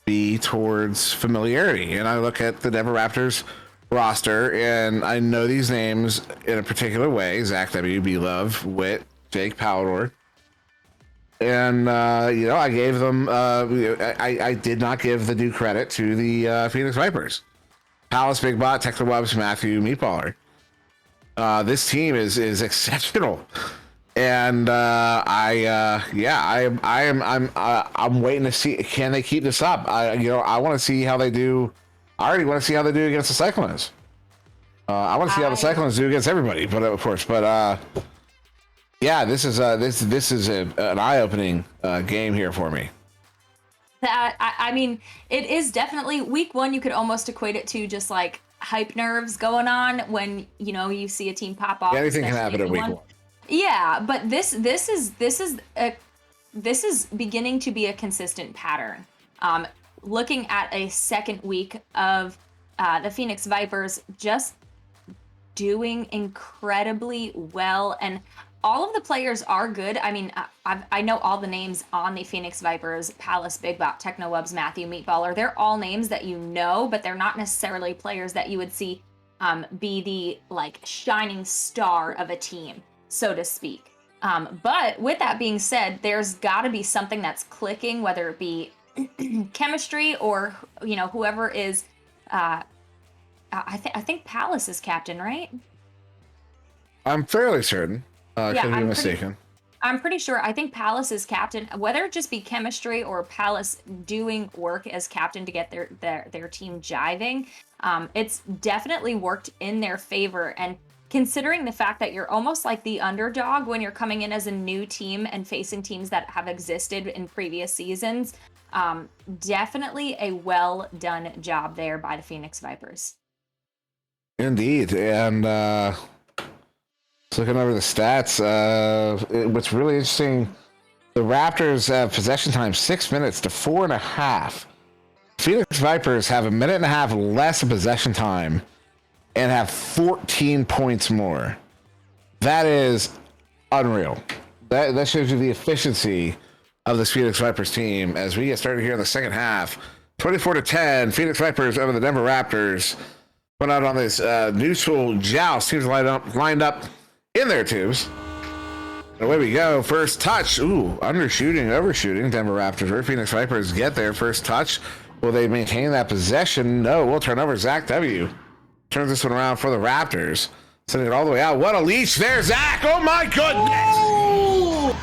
be towards familiarity. And I look at the Denver Raptors roster and I know these names in a particular way: Zach W, B Love, Witt, Jake Powdor. And you know, I gave them I did not give the due credit to the Phoenix Vipers. Palace, Big Bot, Techno Webs, Matthew, Meatballer. This team is exceptional, and I'm waiting to see, can they keep this up? I want to see how they do. I already want to see how they do against the Cyclones. I want to see how the Cyclones do against everybody, but of course, yeah, this is an eye-opening game here for me. I mean, it is definitely week one. You could almost equate it to just like hype nerves going on when you see a team pop off. Anything can happen in week one. Yeah, but this is beginning to be a consistent pattern. Looking at a second week of the Phoenix Vipers just doing incredibly well, and all of the players are good. I mean, I know all the names on the Phoenix Vipers: Palace, Big Bot, Techno Webs, Matthew, Meatballer. They're all names that you know, but they're not necessarily players that you would see be the like shining star of a team, so to speak. But with that being said, there's got to be something that's clicking, whether it be chemistry or whoever is. I think Palace is captain, right? I'm fairly certain. Could be mistaken. I'm pretty sure. I think Palace is captain. Whether it just be chemistry or Palace doing work as captain to get their team jiving, it's definitely worked in their favor. And considering the fact that you're almost like the underdog when you're coming in as a new team and facing teams that have existed in previous seasons, definitely a well done job there by the Phoenix Vipers. Indeed, and looking over the stats, what's really interesting, the Raptors have possession time 6 minutes to 4.5. Phoenix Vipers have 1.5 minutes less of possession time and have 14 points more. That is unreal. That shows you the efficiency of this Phoenix Vipers team as we get started here in the second half. 24-10, Phoenix Vipers over the Denver Raptors. Went out on this neutral joust. Teams lined up in their tubes. And away we go. First touch. Ooh, undershooting, overshooting. Denver Raptors. Where Phoenix Vipers get their first touch. Will they maintain that possession? No. We'll turn over. Zach W. Turns this one around for the Raptors. Sending it all the way out. What a leash there, Zach. Oh, my goodness. Oh!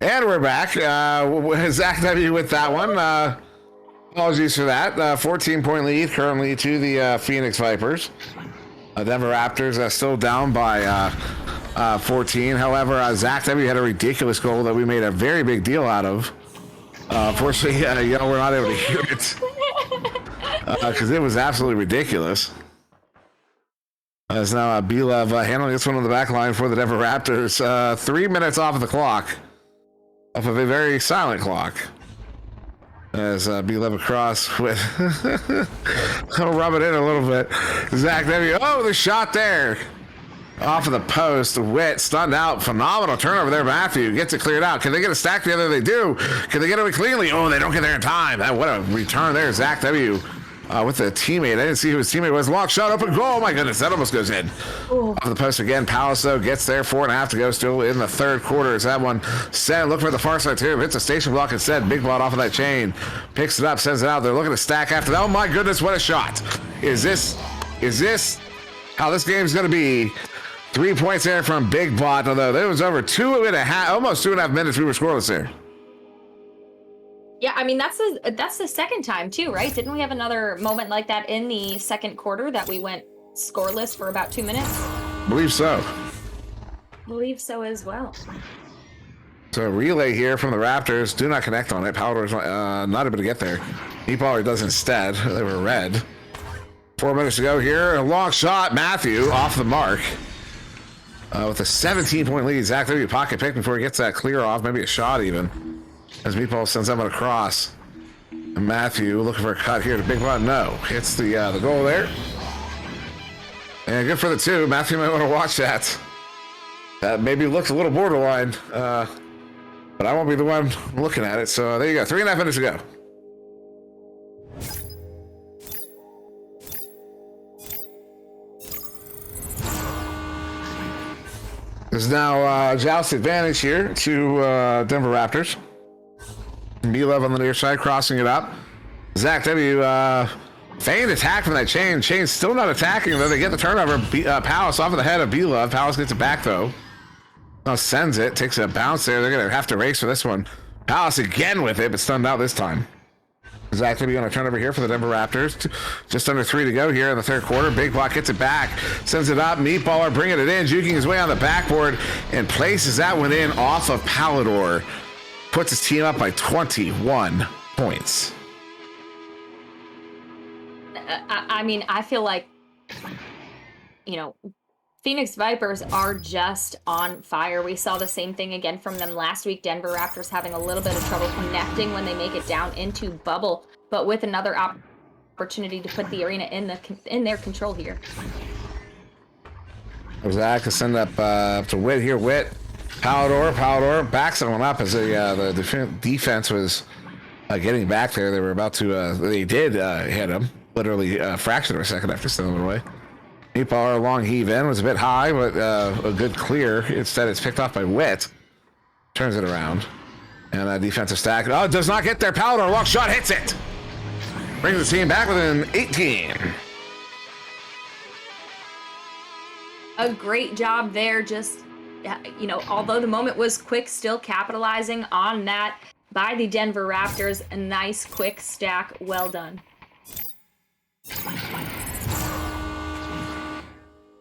And we're back. Zach W with that one. Apologies for that. 14-point lead currently to the Phoenix Vipers. Denver Raptors still down by 14. However, Zach W had a ridiculous goal that we made a very big deal out of. Unfortunately, we're not able to hear it because it was absolutely ridiculous. As now B-Love handling this one on the back line for the Denver Raptors. 3 minutes off of the clock, off of a very silent clock. As B-Love across with, I'll rub it in a little bit. Zach W. Oh, the shot there. Off of the post, Witt stunned out. Phenomenal turnover there. Matthew gets it cleared out. Can they get a stack together? They do. Can they get it cleanly? Oh, they don't get there in time. What a return there. Zach W. With the teammate. I didn't see who his teammate was. Long shot, open goal. Oh my goodness, that almost goes in. Ooh. Off the post again. Palace though gets there. 4.5 to go. Still in the third quarter. Is that one sent? Look for the far side too. Hits a station block instead. Big ball off of that chain. Picks it up. Sends it out. They're looking to stack after that. Oh my goodness, what a shot! Is this how this game's going to be? 3 points there from Big Bot, although there was over 2.5, almost 2.5 minutes we were scoreless there. Yeah, I mean, that's the second time too, right? Didn't we have another moment like that in the second quarter that we went scoreless for about 2 minutes? Believe so. Believe so as well. So a relay here from the Raptors. Do not connect on it. Powder's not able to get there. He does instead. They were red. 4 minutes to go here. A long shot. Matthew off the mark. With a 17-point lead. Zach, there you pocket pick before he gets that clear off. Maybe a shot even. As Meatball sends that one across. And Matthew looking for a cut here to Big Bot. No. Hits the goal there. And good for the two. Matthew might want to watch that. That maybe looks a little borderline. But I won't be the one looking at it. So there you go. 3.5 minutes to go. There's now joust advantage here to Denver Raptors. B-Love on the near side, crossing it up. Zach W. Feigned attack from that chain. Chain's still not attacking, though. They get the turnover. Palace off of the head of B-Love. Palace gets it back, though. Now sends it. Takes a bounce there. They're going to have to race for this one. Palace again with it, but stunned out this time. Zach W. on a turnover here for the Denver Raptors. Just under 3 to go here in the third quarter. Big Block gets it back. Sends it up. Meatballer bringing it in. Juking his way on the backboard and places that one in off of Palador. Puts his team up by 21 points. I mean, I feel like, Phoenix Vipers are just on fire. We saw the same thing again from them last week. Denver Raptors having a little bit of trouble connecting when they make it down into bubble, but with another opportunity to put the arena in their control here. Zach to send up to Witt here. Witt, Palador backs someone up as the defense was getting back there. They were about to, they did hit him. Literally a fraction of a second after sending it away. Meatballer long heave in was a bit high, but a good clear. Instead, it's picked off by Witt. Turns it around. And a defensive stack. Oh, does not get there. Palador, long shot, hits it. Brings the team back within 18. A great job there. Just, although the moment was quick, still capitalizing on that by the Denver Raptors. A nice, quick stack. Well done.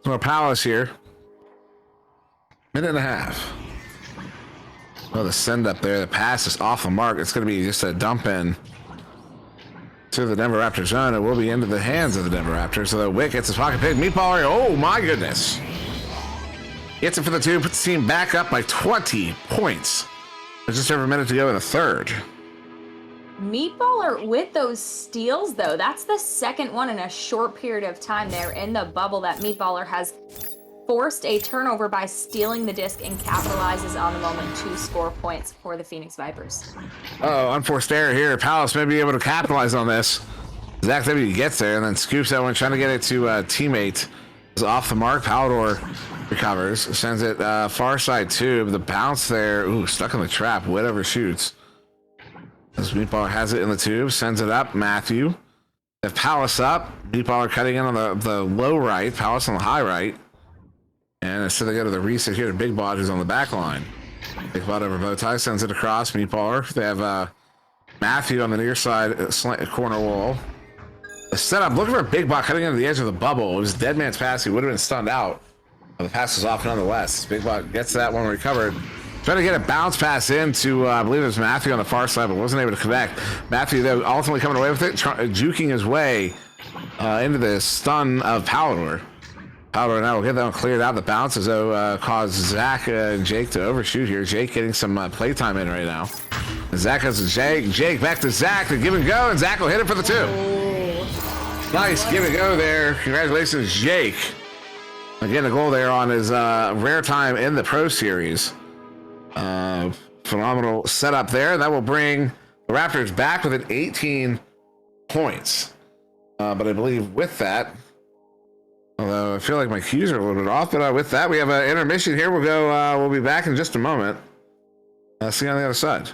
More Palace here. Minute and a half. Oh, the send up there. The pass is off the mark. It's going to be just a dump in to the Denver Raptors zone. It will be into the hands of the Denver Raptors. So the Wick gets his pocket pick. Meatballer. Oh, my goodness. Gets it for the two. Puts the team back up by 20 points. There's just over a minute to go in the third. Meatballer with those steals, though. That's the second one in a short period of time there in the bubble that Meatballer has forced a turnover by stealing the disc and capitalizes on the moment to score points for the Phoenix Vipers. Oh, unforced error here. Palace may be able to capitalize on this. Zach W gets there and then scoops that one, trying to get it to a teammate. It's off the mark. Palador recovers, sends it far side tube. The bounce there. Ooh, stuck in the trap. Whatever shoots. As Meatballer has it in the tube, sends it up. Matthew. If Palace up, Meatballer cutting in on the low right, Palace on the high right. And instead they go to the reset here to Big Bot, who's on the back line. Big Bot over bow tie, sends it across. Meatballer. They have Matthew on the near side, slant corner wall. The setup, looking for Big Bot cutting into the edge of the bubble. It was dead man's pass. He would have been stunned out. The pass is off nonetheless. Big Bot gets that one recovered. Trying to get a bounce pass into, I believe it was Matthew on the far side, but wasn't able to connect. Matthew, though, ultimately coming away with it, juking his way into the stun of Palador. Palador now will get that one cleared out. The bounce as though caused Zach and Jake to overshoot here. Jake getting some playtime in right now. Zach has Jake. Jake back to Zach to give and go, and Zach will hit it for the 2. Nice give and go there. Congratulations, Jake. Again, a goal there on his rare time in the Pro Series. Phenomenal setup there. That will bring the Raptors back within 18 points. But I believe with that, although I feel like my cues are a little bit off, but with that, we have an intermission here. We'll go. We'll be back in just a moment. See you on the other side.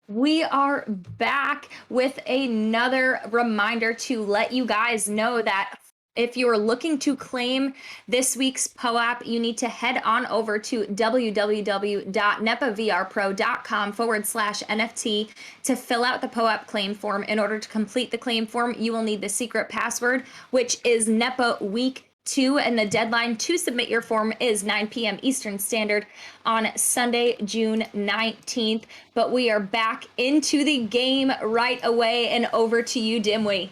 We are back with another reminder to let you guys know that if you're looking to claim this week's POAP, you need to head on over to www.nepavrpro.com/NFT to fill out the POAP claim form. In order to complete the claim form, you will need the secret password, which is NEPA Week 2, and the deadline to submit your form is 9 p.m. Eastern Standard on Sunday, June 19th. But we are back into the game right away, and over to you, Dimwee.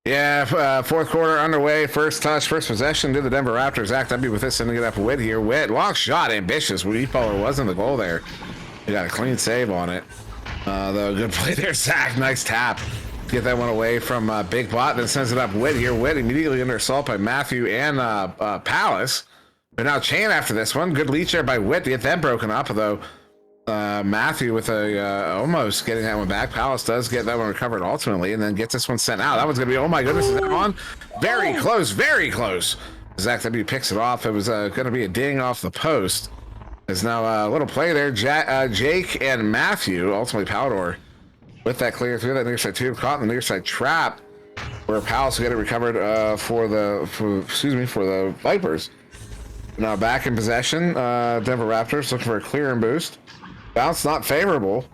Yeah, fourth quarter underway. First touch, first possession to the Denver Raptors. Zach W with this, sending it up Witt here. Witt, long shot, ambitious. Weepoler wasn't the goal there. He got a clean save on it. Though, good play there, Zach. Nice tap. Get that one away from Big Bot, then sends it up Witt here. Witt immediately under assault by Matthew and Palace. They're now chain after this one. Good lead share by Witt to get them broken up, though. Matthew with a almost getting that one back. Palace does get that one recovered ultimately, and then gets this one sent out. That one's gonna be, oh my goodness, is that on? Very close, very close. Zach W picks it off. It was gonna be a ding off the post. There's now a little play there. Jake and Matthew, ultimately Palador, with that clear through that near side 2, caught in the near side trap, where Palace will get it recovered for the Vipers. Now back in possession, Denver Raptors looking for a clear and boost. Bounce not favorable.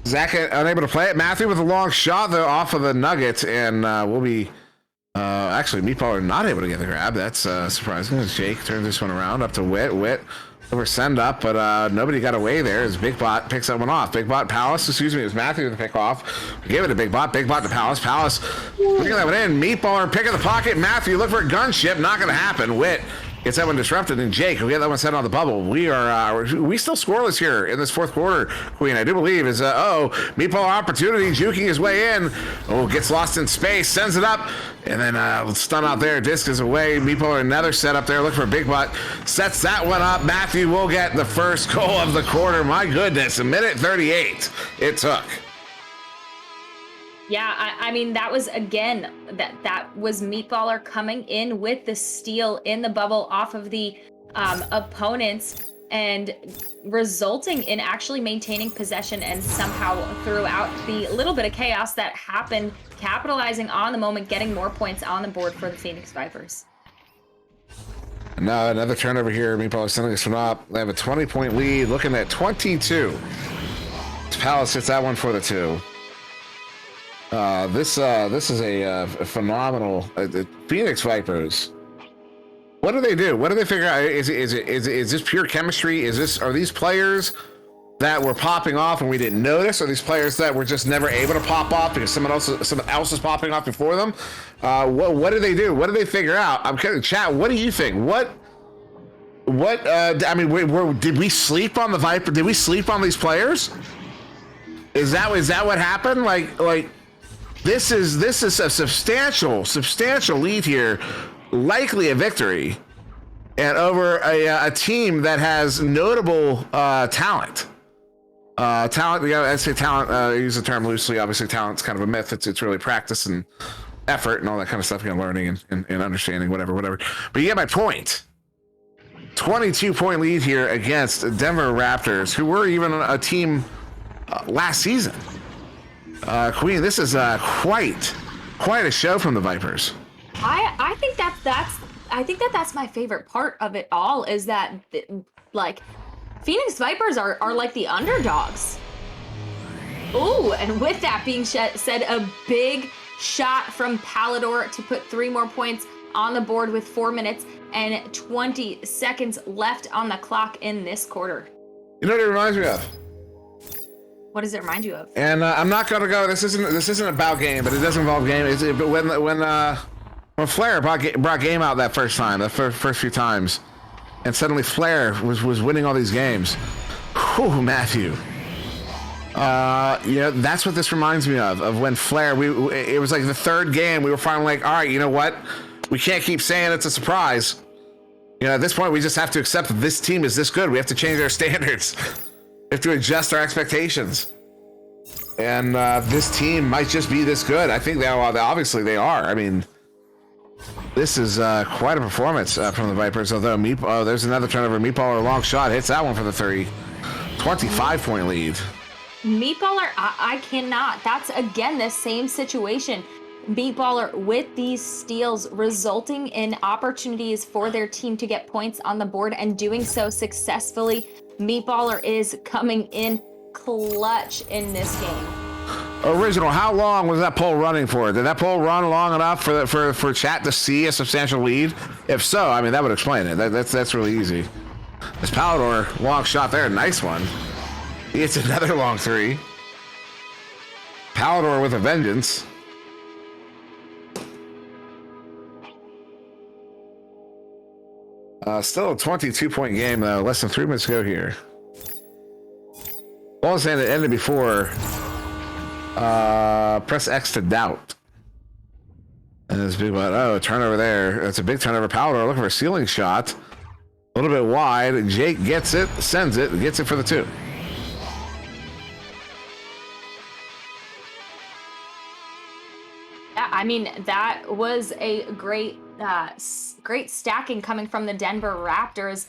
Zach unable to play it. Matthew with a long shot though off of the Nuggets, and will be actually Meatballer not able to get the grab. That's surprising as Jake turns this one around up to Witt. Witt over send up, but nobody got away there as Big Bot picks that one off. Big Bot Palace, excuse me, it was Matthew with the pick off. We gave it to Big Bot to Palace. Palace picking that one in. Meatballer pick in the pocket. Matthew look for a gunship. Not going to happen. Witt gets that one disrupted, and Jake will get that one set on the bubble. We still scoreless here in this fourth quarter, Queen. I do believe is Meatball opportunity, juking his way in. Oh, gets lost in space, sends it up, and then stun out there. Disc is away. Meatball another set up there. Look for a Big Bot. Sets that one up. Matthew will get the first goal of the quarter. My goodness, a minute 38 it took. Yeah, I mean, that was, again, that was Meatballer coming in with the steal in the bubble off of the opponents and resulting in actually maintaining possession and somehow throughout the little bit of chaos that happened, capitalizing on the moment, getting more points on the board for the Phoenix Vipers. Now another turnover here. Meatballer sending this one up. They have a 20-point lead, looking at 22. Palace hits that one for the 2. This is a phenomenal Phoenix Vipers. What do they do? What do they figure out? Is this pure chemistry? Are these players that were popping off and we didn't notice? Are these players that were just never able to pop off because someone else is popping off before them? What do they do? What do they figure out? I'm kind of chat. What do you think? I mean, did we sleep on the Viper? Did we sleep on these players? Is that what happened? Like. This is a substantial lead here, likely a victory, and over a team that has notable talent. Talent, yeah, I say talent, I use the term loosely. Obviously, talent's kind of a myth. It's really practice and effort and all that kind of stuff, learning and understanding, whatever. But you get my point. 22-point lead here against Denver Raptors, who were even a team last season. Queen, this is quite a show from the Vipers. I think that's my favorite part of it all is that like Phoenix Vipers are like the underdogs. Ooh, and with that being said, a big shot from Palador to put 3 more points on the board with 4 minutes and 20 seconds left on the clock in this quarter. You know what it reminds me of? What does it remind you of? And I'm not gonna go. This isn't about game, but it does involve game. But when Flair brought game out that first time, the first few times, and suddenly Flair was winning all these games. Whew, Matthew. That's what this reminds me of when Flair. It was like the third game. We were finally like, all right, you know what? We can't keep saying it's a surprise. At this point, we just have to accept that this team is this good. We have to change our standards. We have to adjust our expectations. And this team might just be this good. I think obviously they are. I mean, this is quite a performance from the Vipers. Although there's another turnover. Meatballer, a long shot, hits that one for the 3. 25-point lead. Meatballer, I cannot. That's again the same situation. Meatballer with these steals resulting in opportunities for their team to get points on the board and doing so successfully. Meatballer is coming in clutch in this game. Original, how long was that poll running for? Did that poll run long enough for chat to see a substantial lead? If so, I mean, that would explain it. That's really easy. This Palador, long shot there, nice one. It's another long 3. Palador with a vengeance. Still a 22-point game, though. Less than 3 minutes to go here. Ball is ended before. Press X to doubt. And this big one. Oh, turnover there. That's a big turnover. Palador looking for a ceiling shot. A little bit wide. Jake gets it, sends it, gets it for the 2. Yeah, I mean, that was a great stacking coming from the Denver Raptors.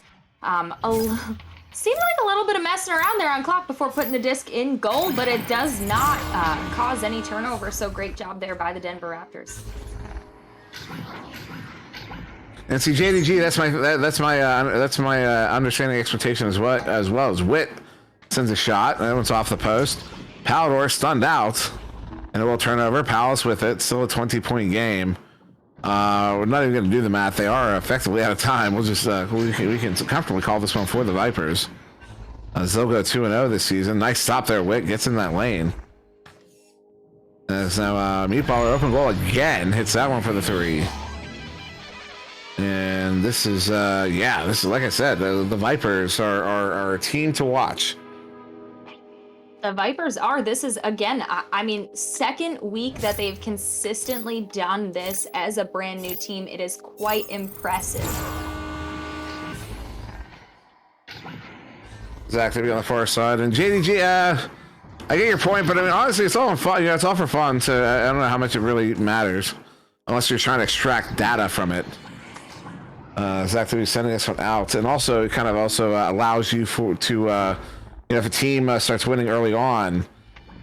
Seemed like a little bit of messing around there on clock before putting the disc in goal, but it does not cause any turnover. So great job there by the Denver Raptors. And see, JDG, that's my understanding expectation as well as Wit sends a shot. That one's off the post. Palador stunned out, and it will turn over. Palace with it. Still a 20-point game. We're not even going to do the math. They are effectively out of time. We'll just we can comfortably call this one for the Vipers. They'll go 2-0 this season. Nice stop there. Witt gets in that lane. So Meatballer open goal again. Hits that one for the 3. And this is like I said, the Vipers are a team to watch. The Vipers are. This is, again, I mean, second week that they've consistently done this as a brand new team. It is quite impressive. Zach to be on the far side. And JDG, I get your point, but I mean, honestly, it's all fun. It's all for fun, so I don't know how much it really matters. Unless you're trying to extract data from it. Zach to be sending this one out. And also, it kind of also allows you to... if a team starts winning early on,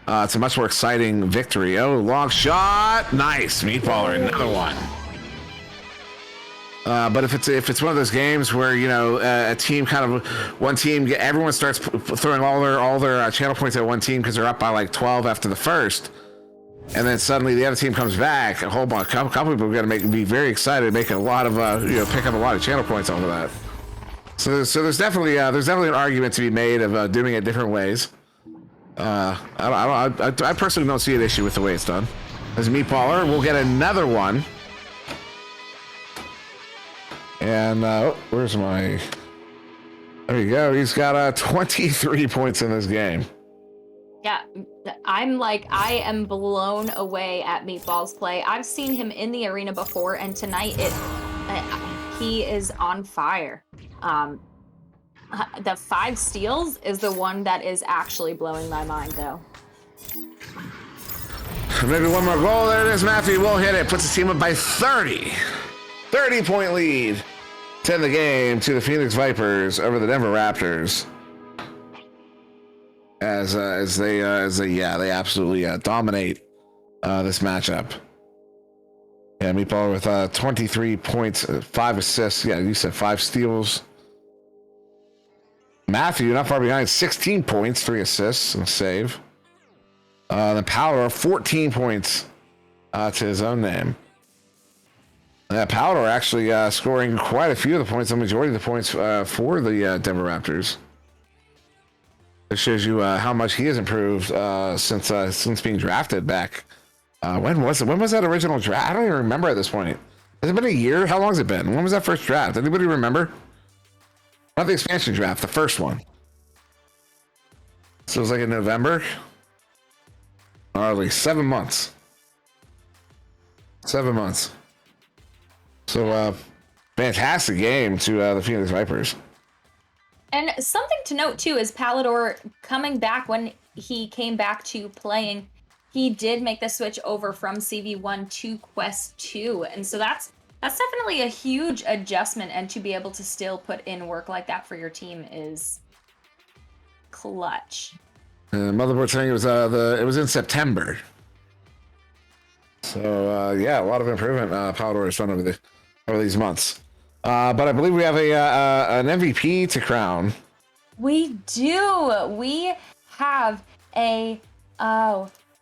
it's a much more exciting victory. Oh, long shot. Nice. Meatballer, another one. But if it's one of those games where, a team everyone starts throwing all their channel points at one team because they're up by like 12 after the first, and then suddenly the other team comes back, a couple people are going to be very excited, make a lot of, pick up a lot of channel points off of that. So there's definitely an argument to be made of doing it different ways. I personally don't see an issue with the way it's done. As Meatballer, we'll get another one. And where's my? There you go. He's got 23 points in this game. Yeah, I am blown away at Meatball's play. I've seen him in the arena before, and tonight he is on fire. The 5 steals is the one that is actually blowing my mind, though. Maybe one more goal. There it is. Matthew will hit it. Puts his team up by 30. 30-point lead to end the game to the Phoenix Vipers over the Denver Raptors. As they absolutely dominate this matchup. Yeah, Meatball with 23 points, 5 assists. Yeah, you said 5 steals. Matthew, not far behind, 16 points, 3 assists, and a save. The Powder, 14 points to his own name. Powder actually scoring quite a few of the points, the majority of the points for the Denver Raptors. It shows you how much he has improved since being drafted back. When was it? When was that original draft? I don't even remember at this point. Has it been a year? How long has it been? When was that first draft? Anybody remember? Not the expansion draft, the first one. So it was like in November? Or at least 7 months. 7 months. So, fantastic game to the Phoenix Vipers. And something to note, too, is Palador coming back when he came back to playing. He did make the switch over from CV1 to Quest 2. And so that's definitely a huge adjustment. And to be able to still put in work like that for your team is clutch. Motherboard saying it was in September. So yeah, a lot of improvement Palador has done over these months. But I believe we have an MVP to crown. We do. We have a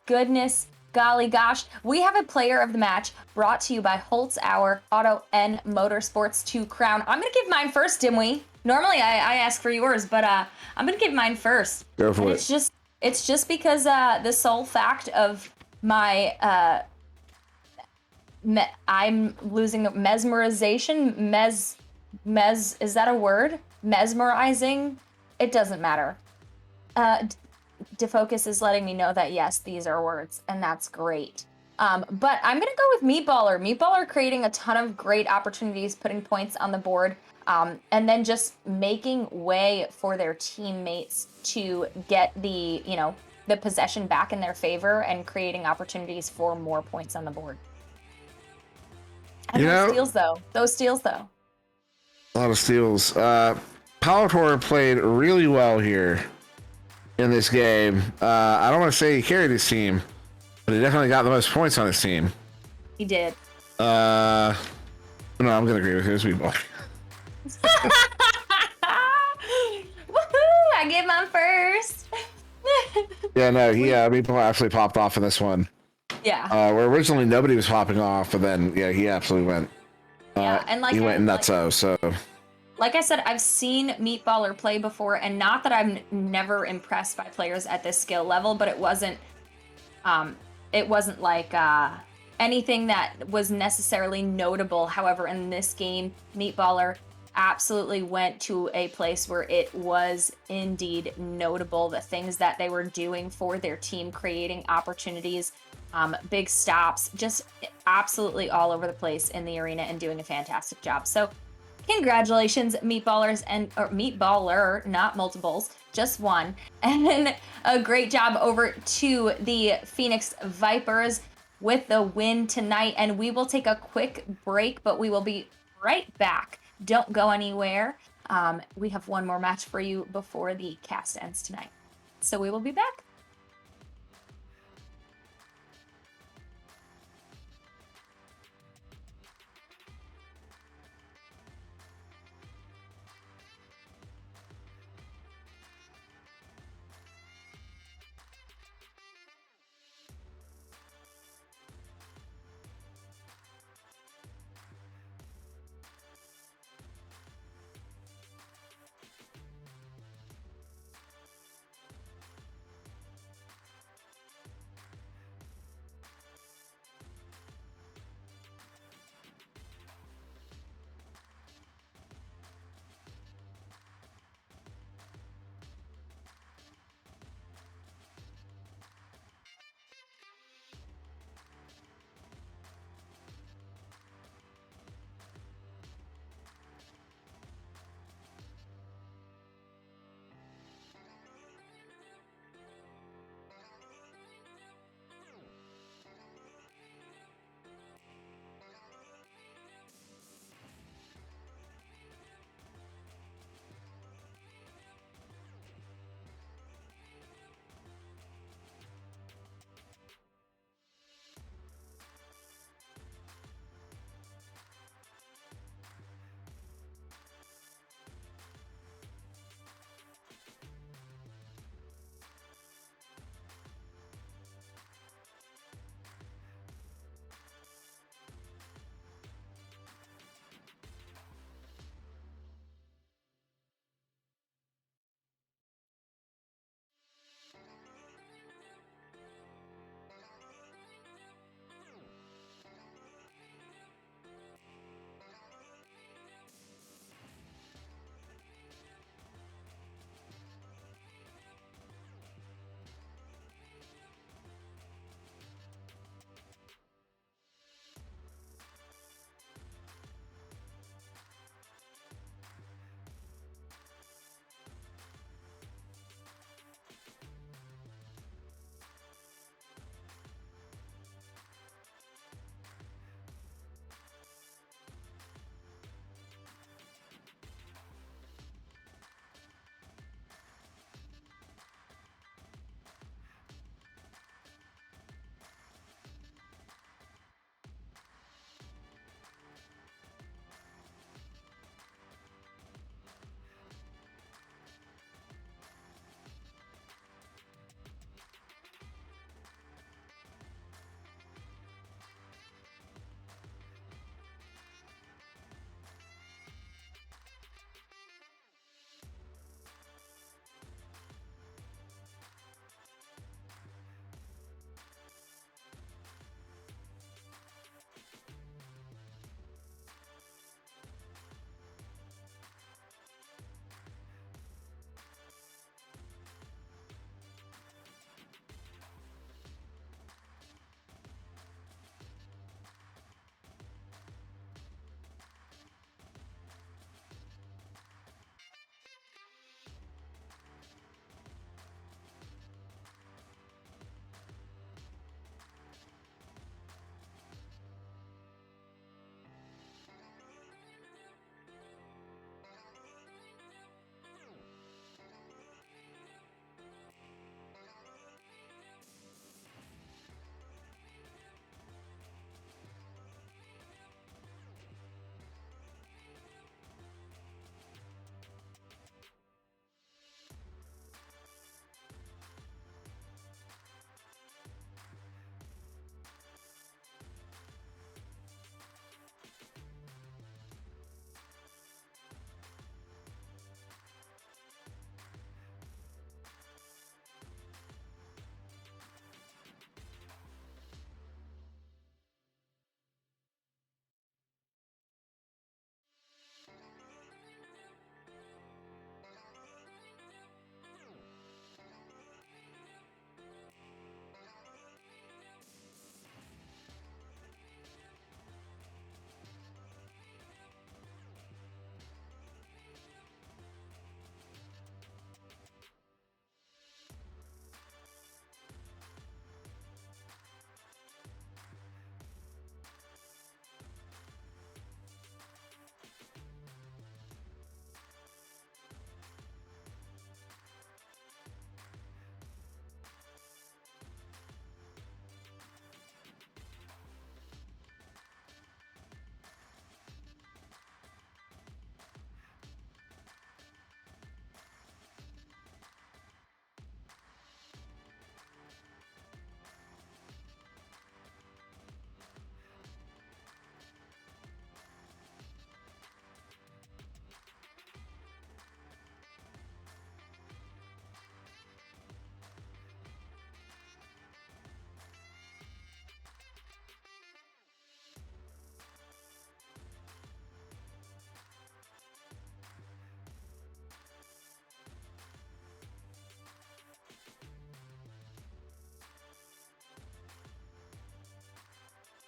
goodness, golly gosh. We have a player of the match brought to you by Holtz Hour Auto and Motorsports to crown. I'm going to give mine first, Dimwee. Normally I ask for yours, but I'm going to give mine first. Go for and it. It's just because the sole fact of my I'm losing mesmerization. Is that a word? Mesmerizing? It doesn't matter. Defocus is letting me know that yes, these are words, and that's great. But I'm gonna go with Meatballer. Meatballer creating a ton of great opportunities, putting points on the board, and then just making way for their teammates to get the possession back in their favor and creating opportunities for more points on the board. And those steals though. A lot of steals. Palador played really well here in this game. I don't want to say he carried his team, but he definitely got the most points on his team. He did. No, I'm gonna agree with his people. Woohoo! I get mine first. Yeah, no, people actually popped off in this one. Yeah. Where originally nobody was popping off, but then he absolutely went. And he went nutso. So. Like I said, I've seen Meatballer play before, and not that I'm never impressed by players at this skill level, but it wasn't like anything that was necessarily notable. However, in this game, Meatballer absolutely went to a place where it was indeed notable. The things that they were doing for their team, creating opportunities, big stops, just absolutely all over the place in the arena and doing a fantastic job. So congratulations, Meatballers, or Meatballer, not multiples, just one. And a great job over to the Phoenix Vipers with the win tonight. And we will take a quick break, but we will be right back. Don't go anywhere. We have one more match for you before the cast ends tonight. So we will be back.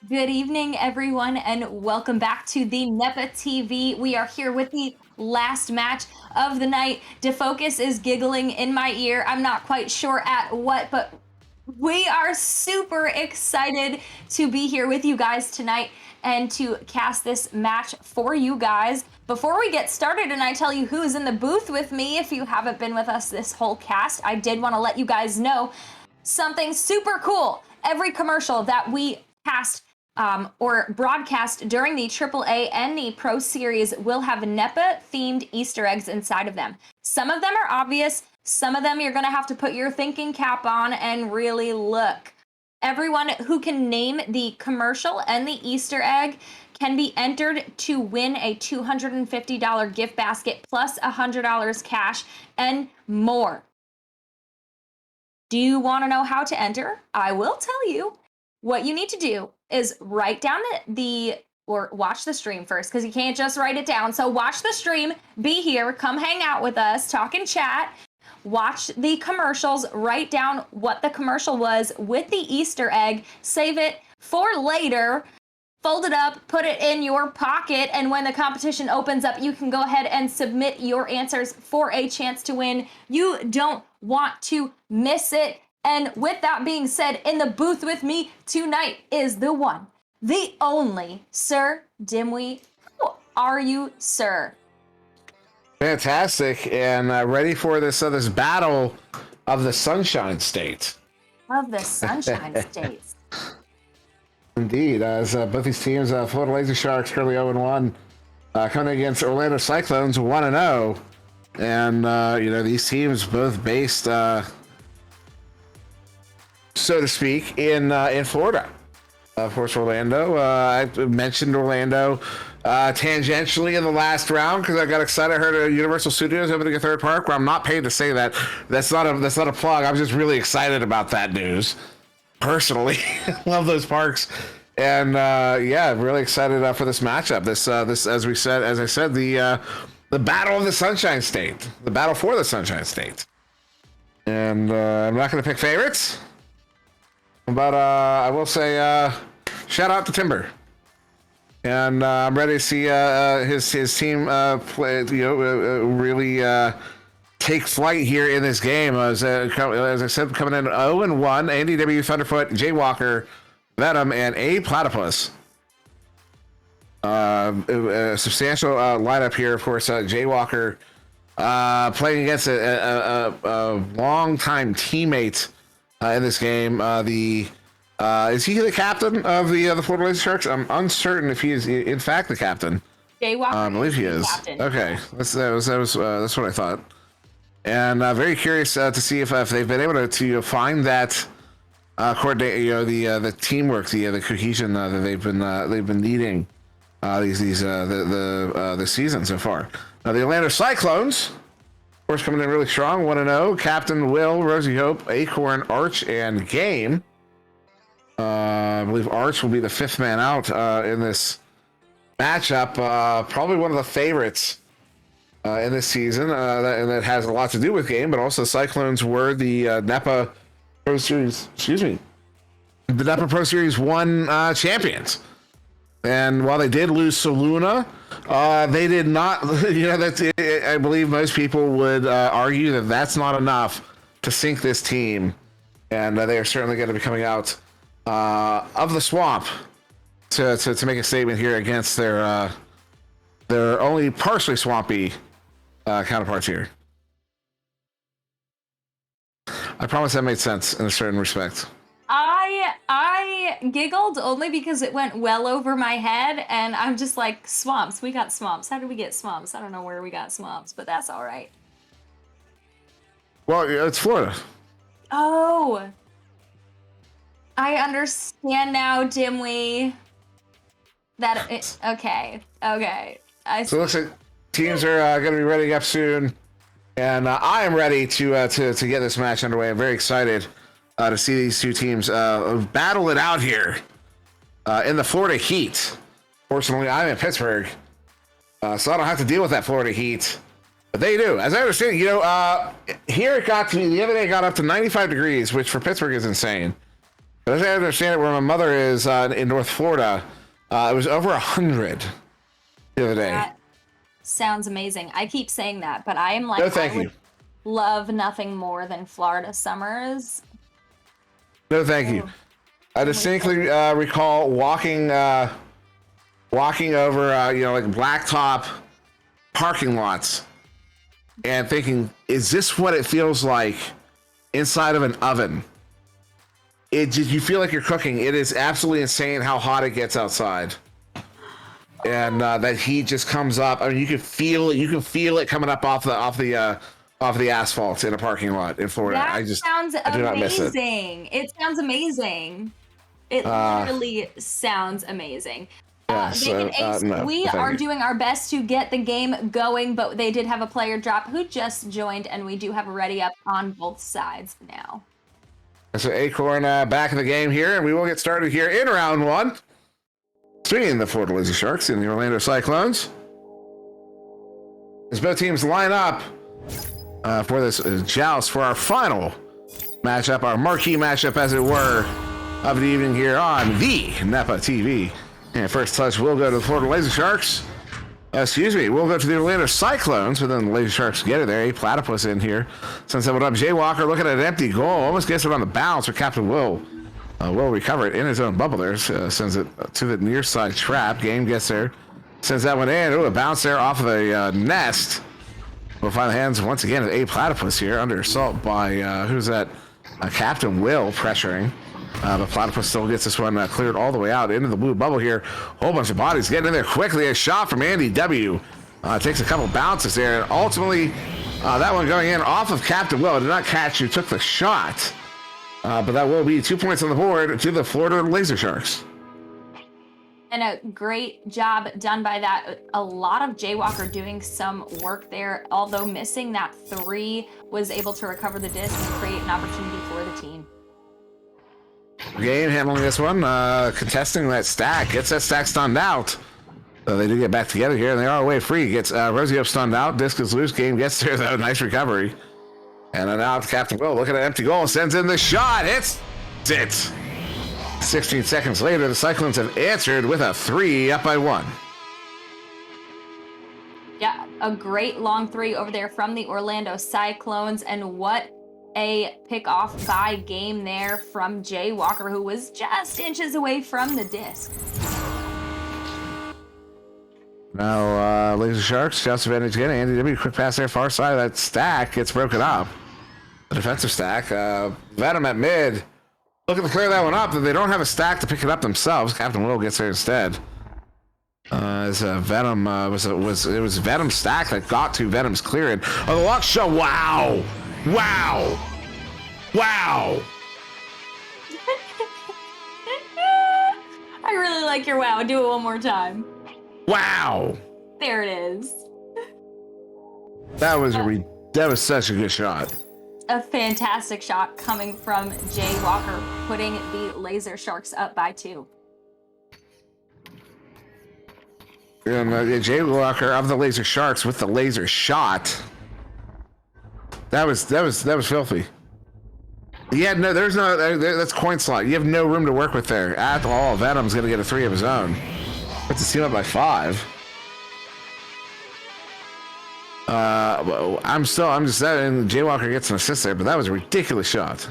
Good evening, everyone, and welcome back to the NEPA TV. We are here with the last match of the night. DeFocus is giggling in my ear. I'm not quite sure at what, but we are super excited to be here with you guys tonight and to cast this match for you guys. Before we get started and I tell you who's in the booth with me, if you haven't been with us this whole cast, I did want to let you guys know something super cool. Every commercial that we cast or broadcast during the AAA and the Pro Series will have NEPA themed Easter eggs inside of them. Some of them are obvious, some of them you're gonna have to put your thinking cap on and really look. Everyone who can name the commercial and the Easter egg can be entered to win a $250 gift basket plus $100 cash and more. Do you want to know how to enter? I will tell you. What you need to do is write down or watch the stream first, because you can't just write it down. So watch the stream, be here, come hang out with us, talk and chat, watch the commercials, write down what the commercial was with the Easter egg, save it for later, fold it up, put it in your pocket, and when the competition opens up, you can go ahead and submit your answers for a chance to win. You don't want to miss it. And with that being said, in the booth with me tonight is the one, the only Sir Dimwee. How are you, sir? Fantastic, and ready for this battle of the Sunshine State. Of the Sunshine States. Indeed, as both these teams, Florida Laser Sharks currently 0-1, coming against Orlando Cyclones 1-0, and these teams both based, so to speak, in Florida. Of course, Orlando. I mentioned Orlando tangentially in the last round because I got excited. I heard Universal Studios opening a third park. Where I'm not paid to say that. That's not a plug. I'm just really excited about that news. Personally, love those parks, and really excited for this matchup. This as I said, the battle of the Sunshine State, the battle for the Sunshine State, and I'm not going to pick favorites. But I will say, shout out to Timber, and I'm ready to see his team play. Really take flight here in this game. As I said, coming in 0-1, Andy W, Thunderfoot, Jay Walker, Venom, and A Platypus. A substantial lineup here, of course. Jay Walker playing against a long-time teammate. In this game, is he the captain of the Florida Laser Sharks? I'm uncertain if he is in fact the captain. Jay Walker. I believe he is. Captain. Okay, that's what I thought. And very curious to see if they've been able to find that coordinate, the teamwork, the cohesion that they've been needing this season so far. Now the Orlando Cyclones. Of course, coming in really strong, 1-0. Captain Will, Rosie Hope, Acorn, Arch, and Game. I believe Arch will be the fifth man out in this matchup. Probably one of the favorites in this season, and that has a lot to do with Game, but also the Cyclones were the NEPA Pro Series, the NEPA Pro Series 1 champions. And while they did lose Soluna, they did not, I believe most people would argue that that's not enough to sink this team. And they are certainly going to be coming out of the swamp to make a statement here against their only partially swampy counterparts here. I promise that made sense in a certain respect. I giggled only because it went well over my head, and I'm just like, swamps. We got swamps. How did we get swamps? I don't know where we got swamps, but that's all right. Well, it's Florida. Oh, I understand now, Dimwee. Okay. So it looks like teams are going to be ready up soon, and I am ready to get this match underway. I'm very excited to see these two teams battle it out here in the Florida heat. Fortunately, I'm in Pittsburgh, so I don't have to deal with that Florida heat. But they do. As I understand, here it got to the other day, it got up to 95 degrees, which for Pittsburgh is insane. As I understand it, where my mother is in North Florida, it was over 100 the other day. That sounds amazing. I keep saying that, but I am like, No, thank I would you. love nothing more than Florida summers. No, thank you. I distinctly recall walking over, like blacktop parking lots and thinking, is this what it feels like inside of an oven? You feel like you're cooking. It is absolutely insane how hot it gets outside. And that heat just comes up. I mean, you can feel it. You can feel it coming up off the asphalt in a parking lot in Florida. That I do not miss it. It sounds amazing. It literally sounds amazing. Bacon Ace, no, we thank are you. doing our best to get the game going, but they did have a player drop who just joined, and we do have a ready up on both sides now. So Acorn back in the game here, and we will get started here in round one between the Florida Laser Sharks and the Orlando Cyclones. As both teams line up for this joust for our final matchup, our marquee matchup, as it were, of the evening here on the NEPA TV. And first touch will go to the Florida Laser Sharks. We'll go to the Orlando Cyclones, but then the Laser Sharks get it there. A platypus in here. Sends it up. Jay Walker looking at an empty goal. Almost gets it on the bounce, but Captain Will will recover it in his own bubble there. Sends it to the near side trap. Game gets there. Sends that one in. A bounce there off of the nest. We'll find the hands once again of A platypus here under assault by, who's that? Captain Will pressuring. But Platypus still gets this one cleared all the way out into the blue bubble here. Whole bunch of bodies getting in there quickly. A shot from Andy W. Takes a couple bounces there. And ultimately, that one going in off of Captain Will. Did not catch who took the shot. But that will be 2 points on the board to the Florida Laser Sharks. And a great job done by that. A lot of Jaywalker doing some work there, although missing that 3, was able to recover the disc and create an opportunity for the team. Game handling this one, contesting that stack, gets that stack stunned out. So they do get back together here, and they are away free. Gets Rosie up stunned out, disc is loose, game gets there though, nice recovery. And then now Captain Will looking at an empty goal, sends in the shot, hits it. 16 seconds later, the Cyclones have answered with a 3 up by 1. Yeah, a great long 3 over there from the Orlando Cyclones, and what a pick off by game there from Jay Walker, who was just inches away from the disc. Now, Laser Sharks, just advantage again. Andy W, quick pass there, far side of that stack gets broken up. The defensive stack. Venom at mid, looking to clear that one up, but they don't have a stack to pick it up themselves. Captain Will gets there instead. As Venom it was Venom's stack that got to Venom's clearing. Oh, the lock shot! Wow! Wow! Wow! I really like your wow. Do it one more time. Wow! There it is. That was such a good shot. A fantastic shot coming from Jay Walker, putting the Laser Sharks up by 2. And Jay Walker of the Laser Sharks with the laser shot. That was filthy. Yeah, no, that's coin slot. You have no room to work with there at all. Venom's gonna get a 3 of his own. Puts the team up by 5. I'm just saying Jay Walker gets an assist there, but that was a ridiculous shot.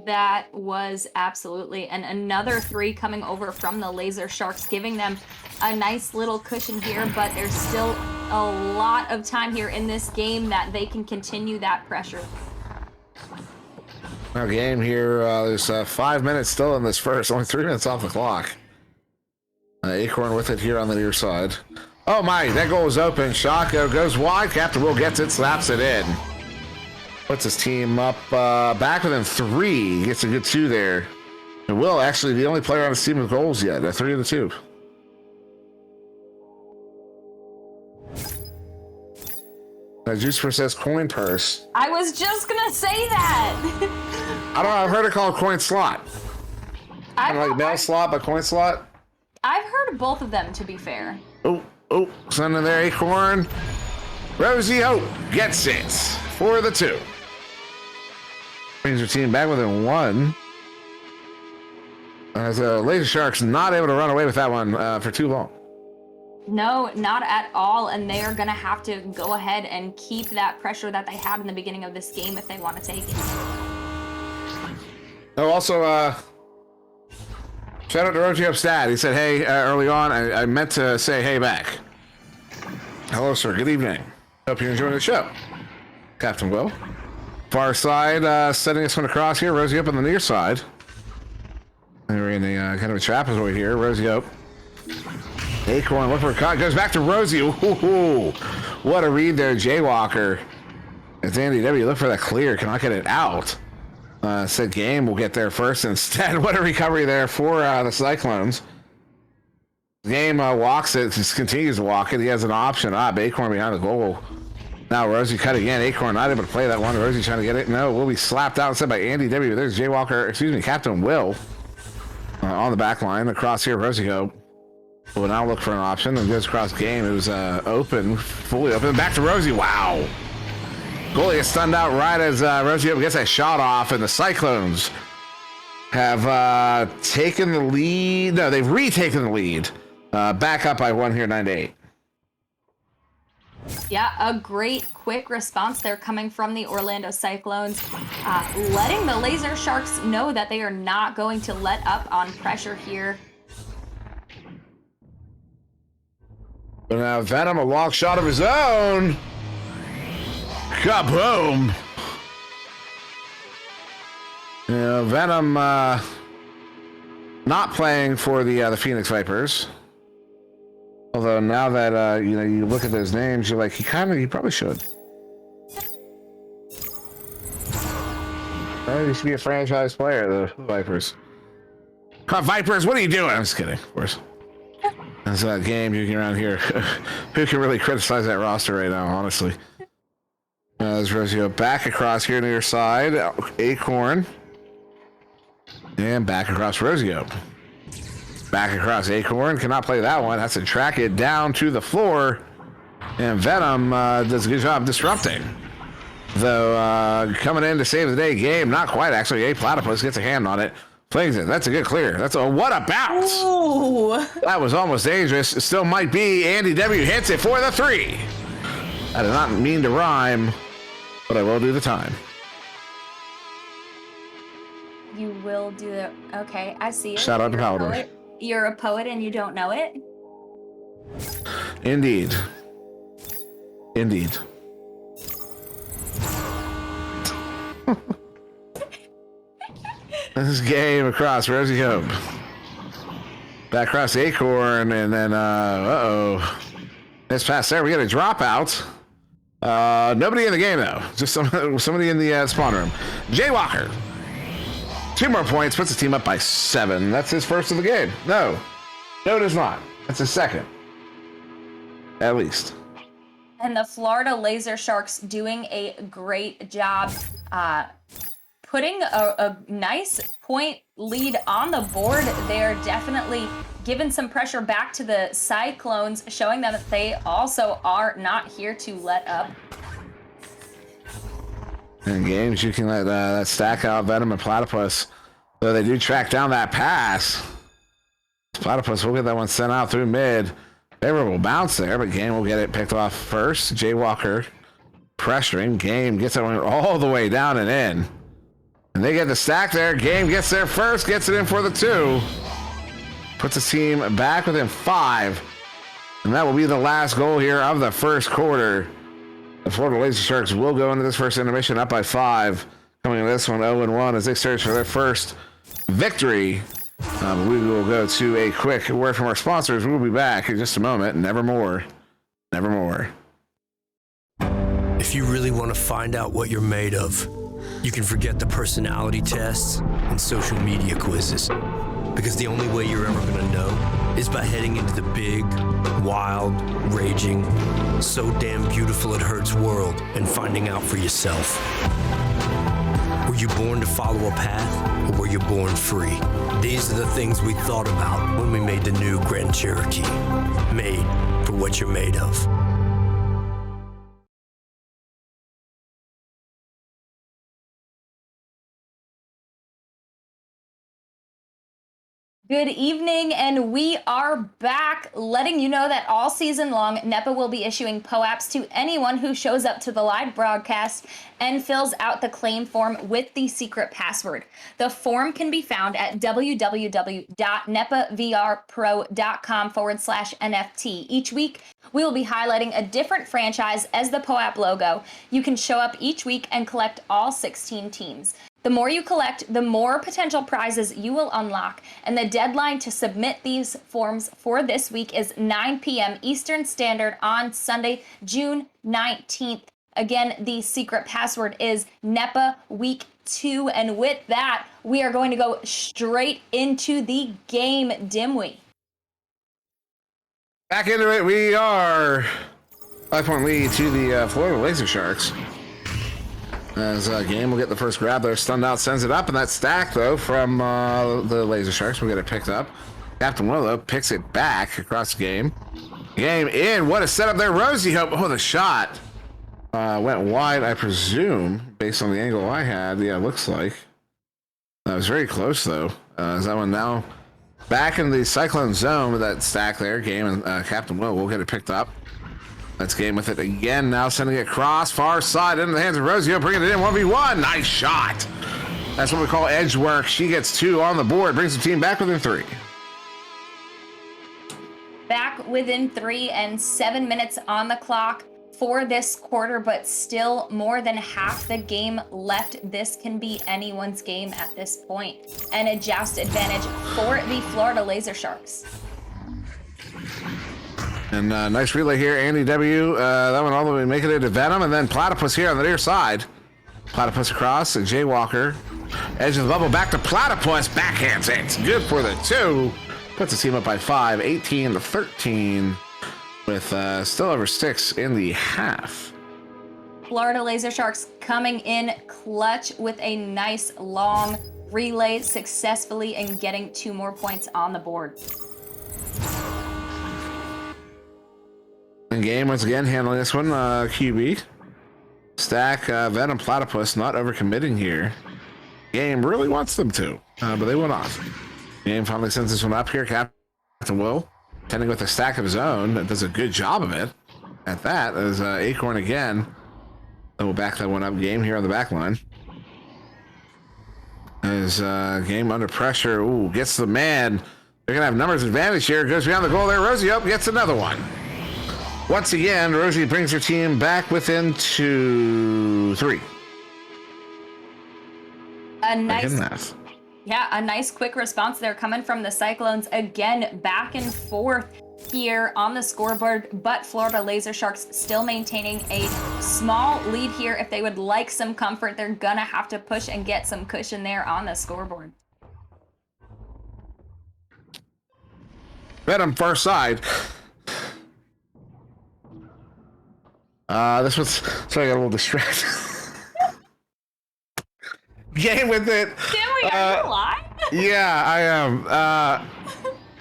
That was absolutely, and another 3 coming over from the Laser Sharks, giving them a nice little cushion here, but there's still a lot of time here in this game that they can continue that pressure. Our game here, there's 5 minutes still in this first, only 3 minutes off the clock. Acorn with it here on the near side. Oh my, that goal is open. Shot goes wide. Captain Will gets it, slaps it in. Puts his team up back within 3. Gets a good 2 there. And Will actually the only player on his team with goals yet. 3 of the 2. Juicer says coin purse. I was just gonna say that. I don't know. I've heard it called coin slot. Kind of like mail slot, but coin slot. I've heard both of them, to be fair. Oh, send in there, Acorn. Rosie Hope gets it for the 2. Brings her team back within 1. As Laser Sharks not able to run away with that one for too long. No, not at all. And they are going to have to go ahead and keep that pressure that they had in the beginning of this game if they want to take it. Oh, also, shout out to Roji Upstat. He said, hey, early on, I meant to say hey back. Hello, sir. Good evening. Hope you're enjoying the show. Captain Will. Far side, setting this one across here. Rosie up on the near side. And we're in a kind of a trapezoid here. Rosie up. Acorn, look for a cut. Goes back to Rosie. Ooh, what a read there, Jaywalker. It's Andy W. Look for that clear. Cannot get it out. Said Game will get there first instead. What a recovery there for the Cyclones. Game walks it, just continues to walk it. He has an option. Acorn behind the goal. Now Rosie cut again. Acorn not able to play that one. Rosie trying to get it. No, will be slapped out instead by Andy W. There's Jaywalker, excuse me, Captain Will on the back line. Across here, Rosie go. Will now look for an option and goes across Game. It was open, fully open. Back to Rosie. Wow. Goalie gets stunned out right as Rosie gets that shot off, and the Cyclones have taken the lead. No, they've retaken the lead. Back up by one here, 9-8. Yeah, a great quick response there coming from the Orlando Cyclones, letting the Laser Sharks know that they are not going to let up on pressure here. But now Venom, a long shot of his own. Kaboom! Yeah, Venom not playing for the Phoenix Vipers. Although now that you look at those names, you're like, he probably should. He should be a franchise player, the Vipers. Vipers, what are you doing? I'm just kidding, of course. That's that game you can around here. Who can really criticize that roster right now, honestly? There's Rosio back across here near side. Acorn. And back across Rosio. Back across Acorn. Cannot play that one. Has to track it down to the floor. And Venom does a good job disrupting. Though coming in to save the day game. Not quite, actually. A Platypus gets a hand on it. Flings it. That's a good clear. What a bounce. Ooh. That was almost dangerous. It still might be. Andy W. hits it for the 3. I did not mean to rhyme, but I will do the time. You will do it. Okay, I see it. Shout out to Paladin. You're a poet and you don't know it? Indeed. Indeed. This game across Rosie Hope. Back across Acorn, and then, this pass there. We got a dropout. Nobody in the game, though. Just somebody in the spawn room. Jaywalker. 2 more points, puts the team up by 7. That's his first of the game. No, it is not. That's his second. At least. And the Florida Laser Sharks doing a great job putting a nice point lead on the board. They're definitely giving some pressure back to the Cyclones, showing them that they also are not here to let up. In games, you can let that stack out Venom and Platypus. Though they do track down that pass. Platypus will get that one sent out through mid. Favorable bounce there, but Game will get it picked off first. Jaywalker pressuring. Game gets that one all the way down and in. And they get the stack there. Game gets there first, gets it in for the 2. Puts the team back within 5. And that will be the last goal here of the first quarter. The Florida Laser Sharks will go into this first intermission up by 5. Coming into this one 0-1 as they search for their first victory. We will go to a quick word from our sponsors. We'll be back in just a moment. Nevermore. Nevermore. If you really want to find out what you're made of, you can forget the personality tests and social media quizzes. Because the only way you're ever going to know is by heading into the big, wild, raging, so damn beautiful it hurts world and finding out for yourself. Were you born to follow a path, or were you born free? These are the things we thought about when we made the new Grand Cherokee. Made for what you're made of. Good evening, and we are back, letting you know that all season long, NEPA will be issuing POAPs to anyone who shows up to the live broadcast and fills out the claim form with the secret password. The form can be found at www.nepavrpro.com/NFT. Each week, we will be highlighting a different franchise as the POAP logo. You can show up each week and collect all 16 teams. The more you collect, the more potential prizes you will unlock, and the deadline to submit these forms for this week is 9 p.m. Eastern Standard on Sunday, June 19th. Again, the secret password is NEPA Week 2, and with that, we are going to go straight into the game, Dimwee. Back into it, we are 5-point lead to the Florida Laser Sharks. As Game will get the first grab there, stunned out, sends it up, and that stack though from the Laser Sharks will get it picked up. Captain Willow picks it back across the game. Game in, what a setup there, Rosie Hope. Oh, the shot went wide, I presume, based on the angle I had. Yeah, it looks like. That was very close though. As that one now back in the Cyclone zone with that stack there. Game and Captain Willow will get it picked up. Let's Game with it again. Now sending it across, far side into the hands of Rosio, bringing it in 1v1. Nice shot. That's what we call edge work. She gets 2 on the board, brings the team back within 3. Back within 3 and 7 minutes on the clock for this quarter, but still more than half the game left. This can be anyone's game at this point. And a joust advantage for the Florida Laser Sharks. And nice relay here, Andy W. That one all the way making it to Venom, and then Platypus here on the near side. Platypus across, and Jaywalker. Edge of the bubble, back to Platypus, backhands it. Good for the 2. Puts the team up by 5, 18-13, with still over 6 in the half. Florida Laser Sharks coming in clutch with a nice long relay successfully and getting 2 more points on the board. And Game once again handling this one, QB. Stack, Venom, Platypus not overcommitting here. Game really wants them to, but they went off. Game finally sends this one up here. Captain Will, tending with a stack of his own, that does a good job of it. At that, as Acorn again, we'll back that one up. Game here on the back line. As Game under pressure, ooh, gets the man. They're gonna have numbers advantage here. Goes beyond the goal there. Rosie up, gets another one. Once again, Rosie brings her team back within 3. A nice quick response there coming from the Cyclones. Again, back and forth here on the scoreboard, but Florida Laser Sharks still maintaining a small lead here. If they would like some comfort, they're gonna have to push and get some cushion there on the scoreboard. Venom far side. This was, sorry, I got a little distracted. Game with it. Timmy, are you alive? Yeah, I am.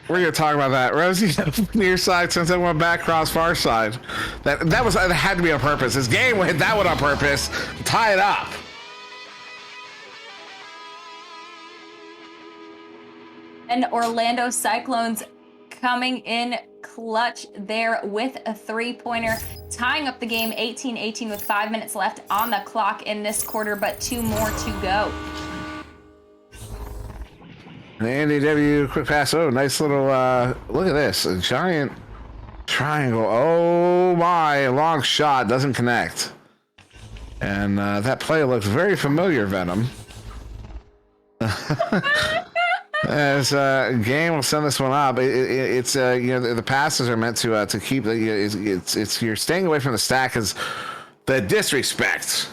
We're gonna talk about that. Rosie near side since I went back cross far side. That had to be on purpose. This Game hit that one on purpose to tie it up. And Orlando Cyclones coming in clutch there with a 3-pointer, tying up the game 18-18 with 5 minutes left on the clock in this quarter, but 2 more to go. And Andy W, quick pass. Oh, nice little, look at this. A giant triangle. Oh my, long shot, doesn't connect. And that play looks very familiar, Venom. As Game will send this one up, it's the passes are meant to keep it's you're staying away from the stack because the disrespect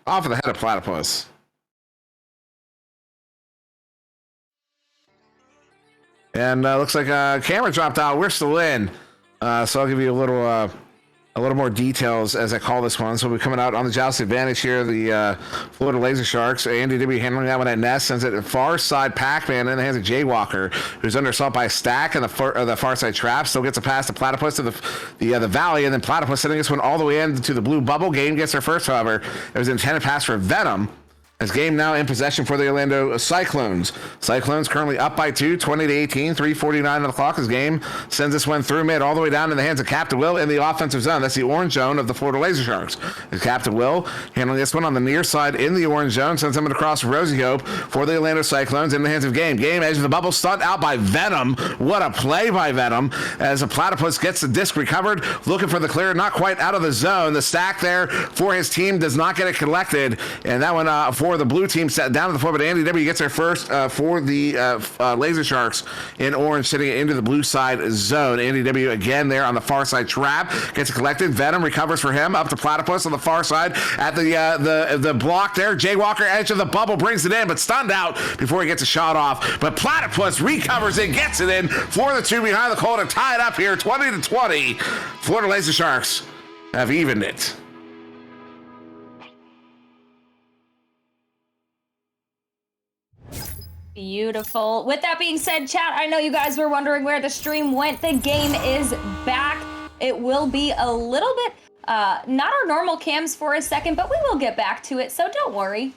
off of the head of Platypus. And looks like camera dropped out. We're still in, so I'll give you a little more details as I call this one. So we'll be coming out on the joust advantage here. The Florida Laser Sharks. Andy W handling that one at Nest, sends it to far side Pac-Man in the hands of Jaywalker, who's under assault by a stack and the far side trap. Still gets a pass to Platypus to the Valley, and then Platypus sending this one all the way into the blue bubble. Game gets their first, however. It was an intended pass for Venom. As game now in possession for the Orlando Cyclones. Cyclones currently up by 2, 20-18, 3:49 on the clock. As game sends this one through mid all the way down in the hands of Captain Will in the offensive zone. That's the orange zone of the Florida Laser Sharks. As Captain Will handling this one on the near side in the orange zone, sends him across Rosie Hope for the Orlando Cyclones in the hands of Game. Game edge of the bubble, stunned out by Venom. What a play by Venom as a Platypus gets the disc recovered, looking for the clear, not quite out of the zone. The stack there for his team does not get it collected, and that one for the blue team set down to the floor, but Andy W gets there first for the Laser Sharks in orange, sitting into the blue side zone. Andy W again there on the far side trap, gets it collected. Venom recovers for him up to Platypus on the far side at the block there. Jay Walker, edge of the bubble, brings it in, but stunned out before he gets a shot off. But Platypus recovers it, gets it in for the two behind the goal to tie it up here, 20-20. Florida Laser Sharks have evened it. Beautiful. With that being said, chat, I know you guys were wondering where the stream went. The game is back. It will be a little bit, not our normal cams for a second, but we will get back to it, so don't worry.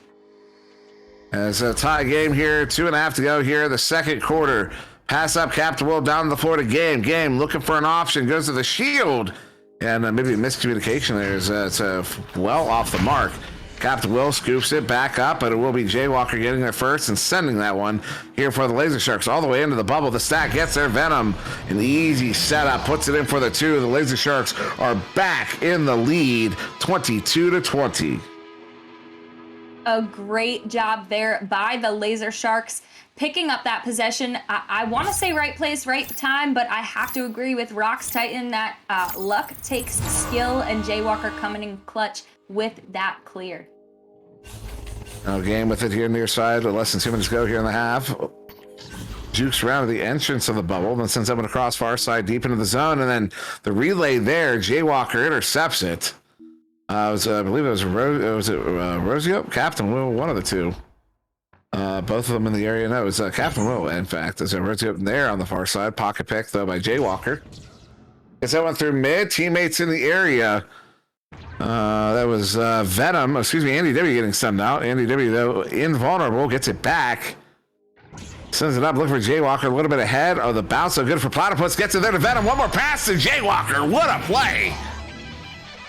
As a tie game here, 2.5 to go here, the second quarter. Pass up, Captain Will down the floor to Game. Game looking for an option, goes to the shield. And maybe a miscommunication there. It's well off the mark. Captain Will scoops it back up, but it will be Jay Walker getting there first and sending that one here for the Laser Sharks all the way into the bubble. The stack gets there. Venom, an easy setup, puts it in for the two. The Laser Sharks are back in the lead, 22-20. A great job there by the Laser Sharks, picking up that possession. I want to say right place, right time, but I have to agree with Rox Titan that luck takes skill, and Jay Walker coming in clutch with that clear. Now Game with it here near side, less than 2 minutes to go here in the half. Jukes around to the entrance of the bubble, then sends someone across far side deep into the zone, and then the relay there, Jay Walker intercepts it. I believe it was Rosie, Captain Will, one of the two. Both of them in the area. No, it was Captain Will, in fact. There's a Rosie up there on the far side. Pocket pick, though, by Jay Walker. Gets that one through mid. Teammates in the area. That was Venom. Excuse me, Andy W getting stunned out. Andy W, though, invulnerable. Gets it back. Sends it up. Looking for Jay Walker. A little bit ahead. Oh, the bounce. So good for Platypus. Gets it there to Venom. One more pass to Jay Walker. What a play.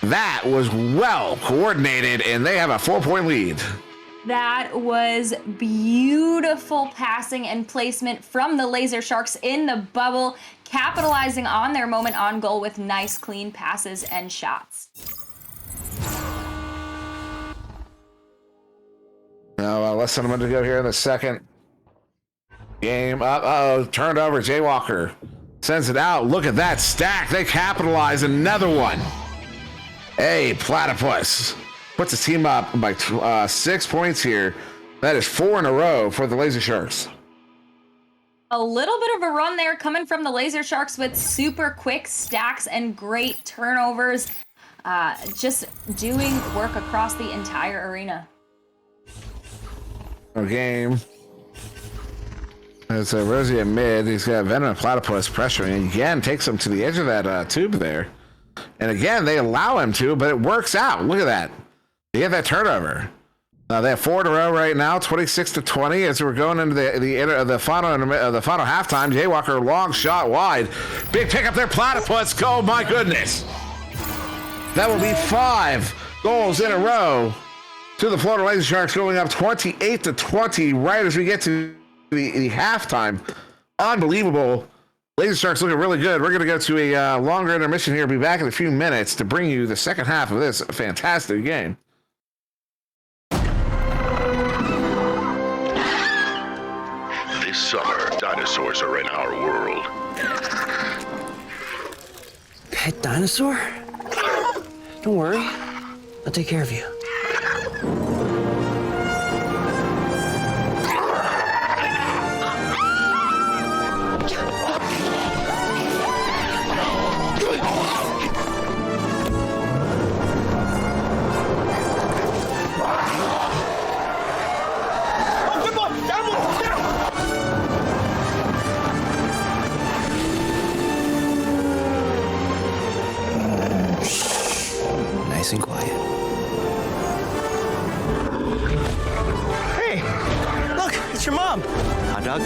That was well coordinated, and they have a 4-point lead. That was beautiful passing and placement from the Laser Sharks in the bubble, capitalizing on their moment on goal with nice, clean passes and shots. Now, less than a minute to go here in the second game. Uh-oh, turned over. Jay Walker sends it out. Look at that stack. They capitalize. Another one. Hey, Platypus puts his team up by 6 points here. That is 4 in a row for the Laser Sharks. A little bit of a run there coming from the Laser Sharks with super quick stacks and great turnovers. Just doing work across the entire arena. Game. It's Rosie at mid. He's got Venom and Platypus pressuring. Again, takes him to the edge of that tube there. And again, they allow him to, but it works out. Look at that. They get that turnover. They have 4 in a row right now, 26-20. As we're going into the final halftime, Jay Walker, long shot wide. Big pick up there, Platypus. Oh, my goodness. That will be 5 goals in a row to the Florida Laser Sharks, going up 28-20 right as we get to the halftime. Unbelievable. Laser Sharks looking really good. We're going to go to a longer intermission here. Be back in a few minutes to bring you the second half of this fantastic game. This summer, dinosaurs are in our world. Pet dinosaur? Don't worry. I'll take care of you. Nice and quiet. your mom. Hot dog?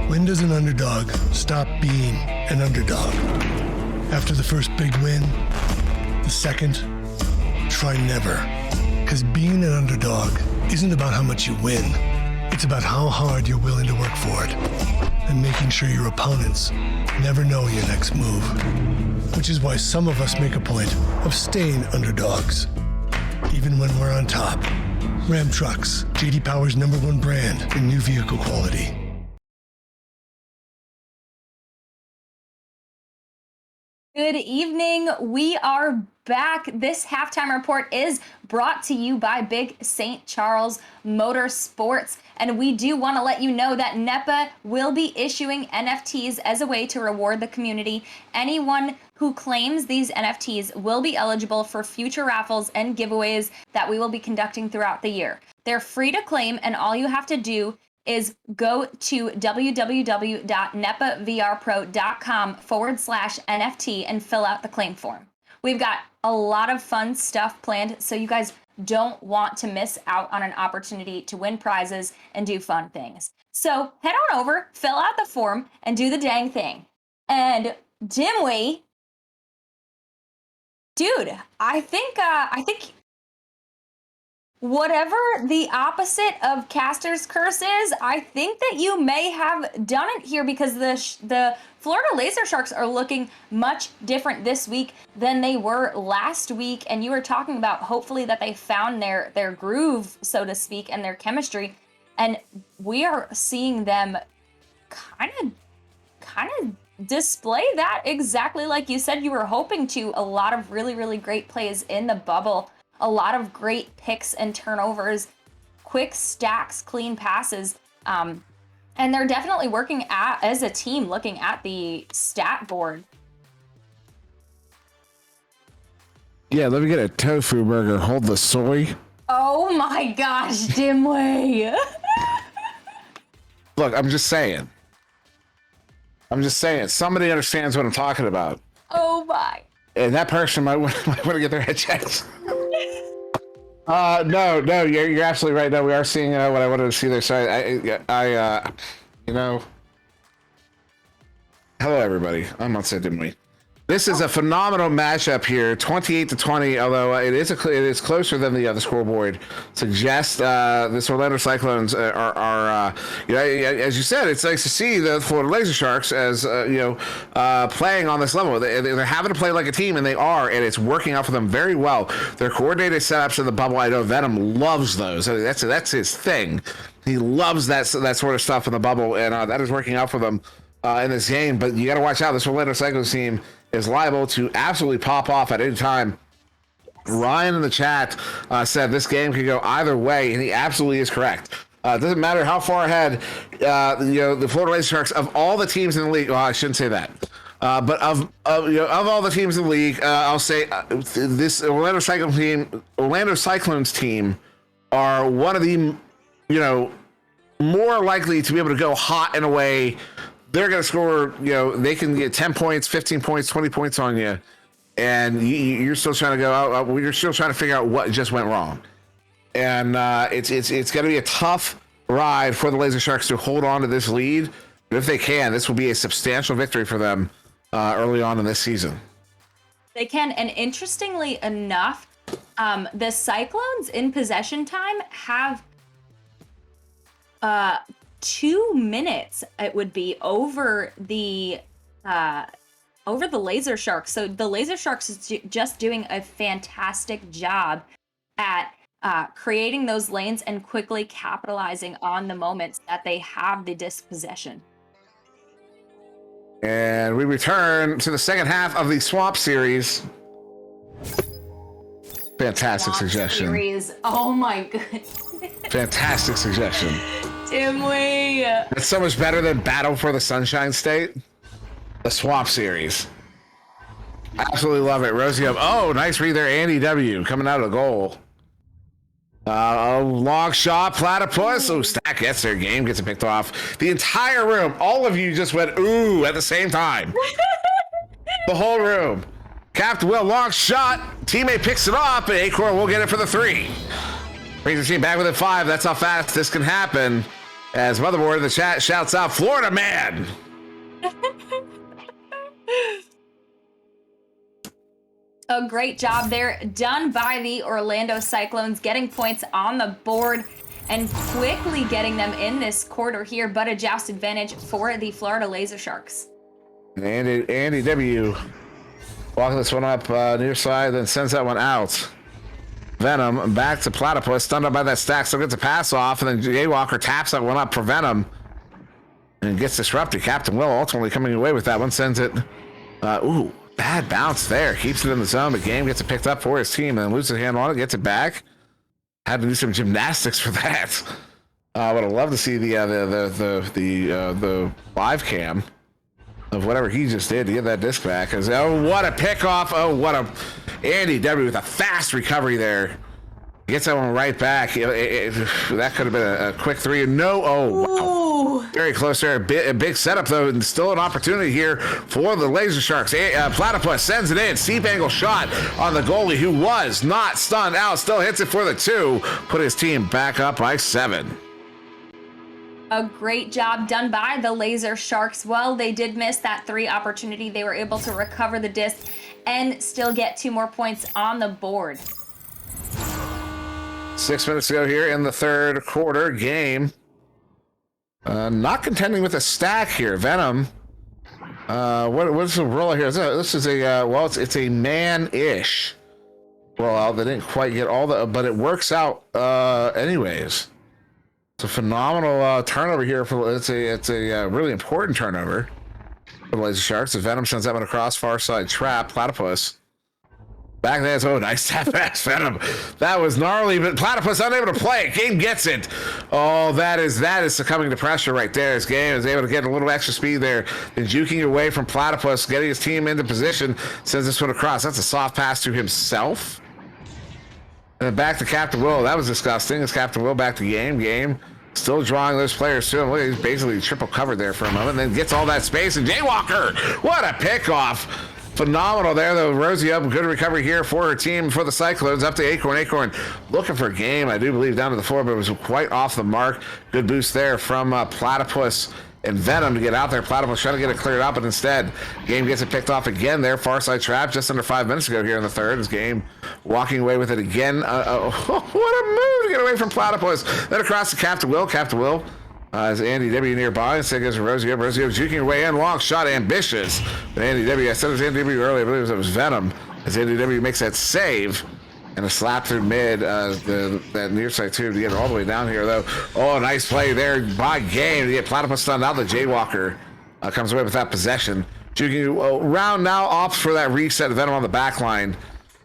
When does an underdog stop being an underdog? After the first big win? The second? Try never. Because being an underdog isn't about how much you win. It's about how hard you're willing to work for it. And making sure your opponents never know your next move. Which is why some of us make a point of staying underdogs, even when we're on top. Ram Trucks, J.D. Power's #1 brand in new vehicle quality. Good evening. We are back. This halftime report is brought to you by Big St. Charles Motorsports. And we do want to let you know that NEPA will be issuing NFTs as a way to reward the community. Anyone who claims these NFTs will be eligible for future raffles and giveaways that we will be conducting throughout the year. They're free to claim, and all you have to do is go to www.nepavrpro.com/NFT and fill out the claim form. We've got a lot of fun stuff planned, so you guys don't want to miss out on an opportunity to win prizes and do fun things. So head on over, fill out the form, and do the dang thing. And Dimwee, dude, I think whatever the opposite of Caster's curse is, I think that you may have done it here, because the Florida Laser Sharks are looking much different this week than they were last week. And you were talking about hopefully that they found their groove, so to speak, and their chemistry. And we are seeing them kind of display that exactly like you said you were hoping to. A lot of really, really great plays in the bubble. A lot of great picks and turnovers, quick stacks, clean passes. And they're definitely working as a team, looking at the stat board. Yeah, let me get a tofu burger. Hold the soy. Oh my gosh, Dimway. Look, I'm just saying. Somebody understands what I'm talking about. Oh my. And that person might want to get their head checked. No, you're absolutely right. No, we are seeing what I wanted to see there. So hello everybody. I'm on set, didn't we? This is a phenomenal matchup here, 28-20. Although it is closer than the scoreboard suggests. This Orlando Cyclones are as you said, it's nice to see the Florida Laser Sharks as playing on this level. They're having to play like a team, and they are, and it's working out for them very well. Their coordinated setups in the bubble, I know Venom loves those. I mean, that's his thing. He loves that sort of stuff in the bubble, and that is working out for them in this game. But you got to watch out. This Orlando Cyclones team is liable to absolutely pop off at any time. Ryan in the chat said this game could go either way, and he absolutely is correct. It doesn't matter how far ahead, the Florida Laser Sharks, of all the teams in the league, well, I shouldn't say that, but of all the teams in the league, I'll say this Orlando Cyclones team are one of the, more likely to be able to go hot in a way. They're going to score, they can get 10 points, 15 points, 20 points on you, and you're still trying to go out. You're still trying to figure out what just went wrong. And it's going to be a tough ride for the Laser Sharks to hold on to this lead. But if they can, this will be a substantial victory for them early on in this season. They can, and interestingly enough, the Cyclones in possession time have 2 minutes, it would be, over the Laser Sharks. So the Laser Sharks is just doing a fantastic job at creating those lanes and quickly capitalizing on the moments that they have the dispossession. And we return to the second half of the Swamp Series. Fantastic suggestion. Series. Oh my goodness. Fantastic suggestion. Dimwee. That's so much better than Battle for the Sunshine State. The Swamp Series. Absolutely love it. Rosie up. Oh, nice read there. Andy W. coming out of the goal. Long shot, Platypus. Oh, Stack gets there. Game gets it picked off. The entire room, all of you just went ooh at the same time. The whole room. Captain Will, long shot. Teammate picks it up, and Acorn will get it for the 3. Brings the team back within 5. That's how fast this can happen. As Motherboard in the chat shouts out, Florida man. A great job there done by the Orlando Cyclones, getting points on the board and quickly getting them in this quarter here, but a joust advantage for the Florida Laser Sharks. Andy W. walking this one up near side, then sends that one out. Venom back to Platypus, stunned up by that stack, still gets a pass off, and then Jaywalker taps that one up for Venom and gets disrupted. Captain Will ultimately coming away with that one, sends it. Ooh, bad bounce there. Keeps it in the zone, but Game gets it picked up for his team and loses a hand on it, gets it back. Had to do some gymnastics for that. Would have loved to see the live cam of whatever he just did to get that disc back. Oh, what a pickoff. Oh, what a Andy W with a fast recovery there. Gets that one right back. That could have been a quick 3. No, wow. Very close there. A big setup, though, and still an opportunity here for the Laser Sharks. Platypus sends it in. Steep angle shot on the goalie, who was not stunned out. Still hits it for the 2. Put his team back up by 7. A great job done by the Laser Sharks. Well, they did miss that 3 opportunity. They were able to recover the disc and still get 2 more points on the board. 6 minutes to go here in the third quarter. Game not contending with a stack here. Venom. What's the roll here? This is a it's a man-ish rollout. They didn't quite get all the, but it works out anyways. It's a phenomenal turnover here. It's a really important turnover for the Laser Sharks. The Venom sends that one across, far side trap. Platypus back there. Oh, nice tap pass, Venom. That was gnarly, but Platypus unable to play it. Game gets it. Oh, that is succumbing to pressure right there. His Game is able to get a little extra speed there. Then juking away from Platypus, getting his team into position, sends this one across. That's a soft pass to himself. And then back to Captain Will. That was disgusting. It's Captain Will back to Game still drawing those players to him. Look, he's basically triple covered there for a moment, and then gets all that space. And Jaywalker, what a pickoff. Phenomenal there, though. Rosie up, good recovery here for her team, for the Cyclones. Up to Acorn. Acorn looking for a Game, I do believe, down to the floor, but it was quite off the mark. Good boost there from Platypus and Venom to get out there. Platypus trying to get it cleared up, but instead, Game gets it picked off again there. Far side trap just under 5 minutes ago here in the third. His Game walking away with it again. What a move to get away from Platypus. Then across to Captain Will. Captain Will as Andy W nearby. Instead goes to Rosie up. Rosie up, juking her way in. Long shot, ambitious. But Andy W, I said it was Andy W earlier, I believe it was Venom. As Andy W makes that save. And a slap through mid, that near side too, to get it all the way down here, though. Oh, nice play there by Game to get Platypus stunned out. The Jaywalker comes away with that possession. Juking round now opts for that reset. Venom on the back line.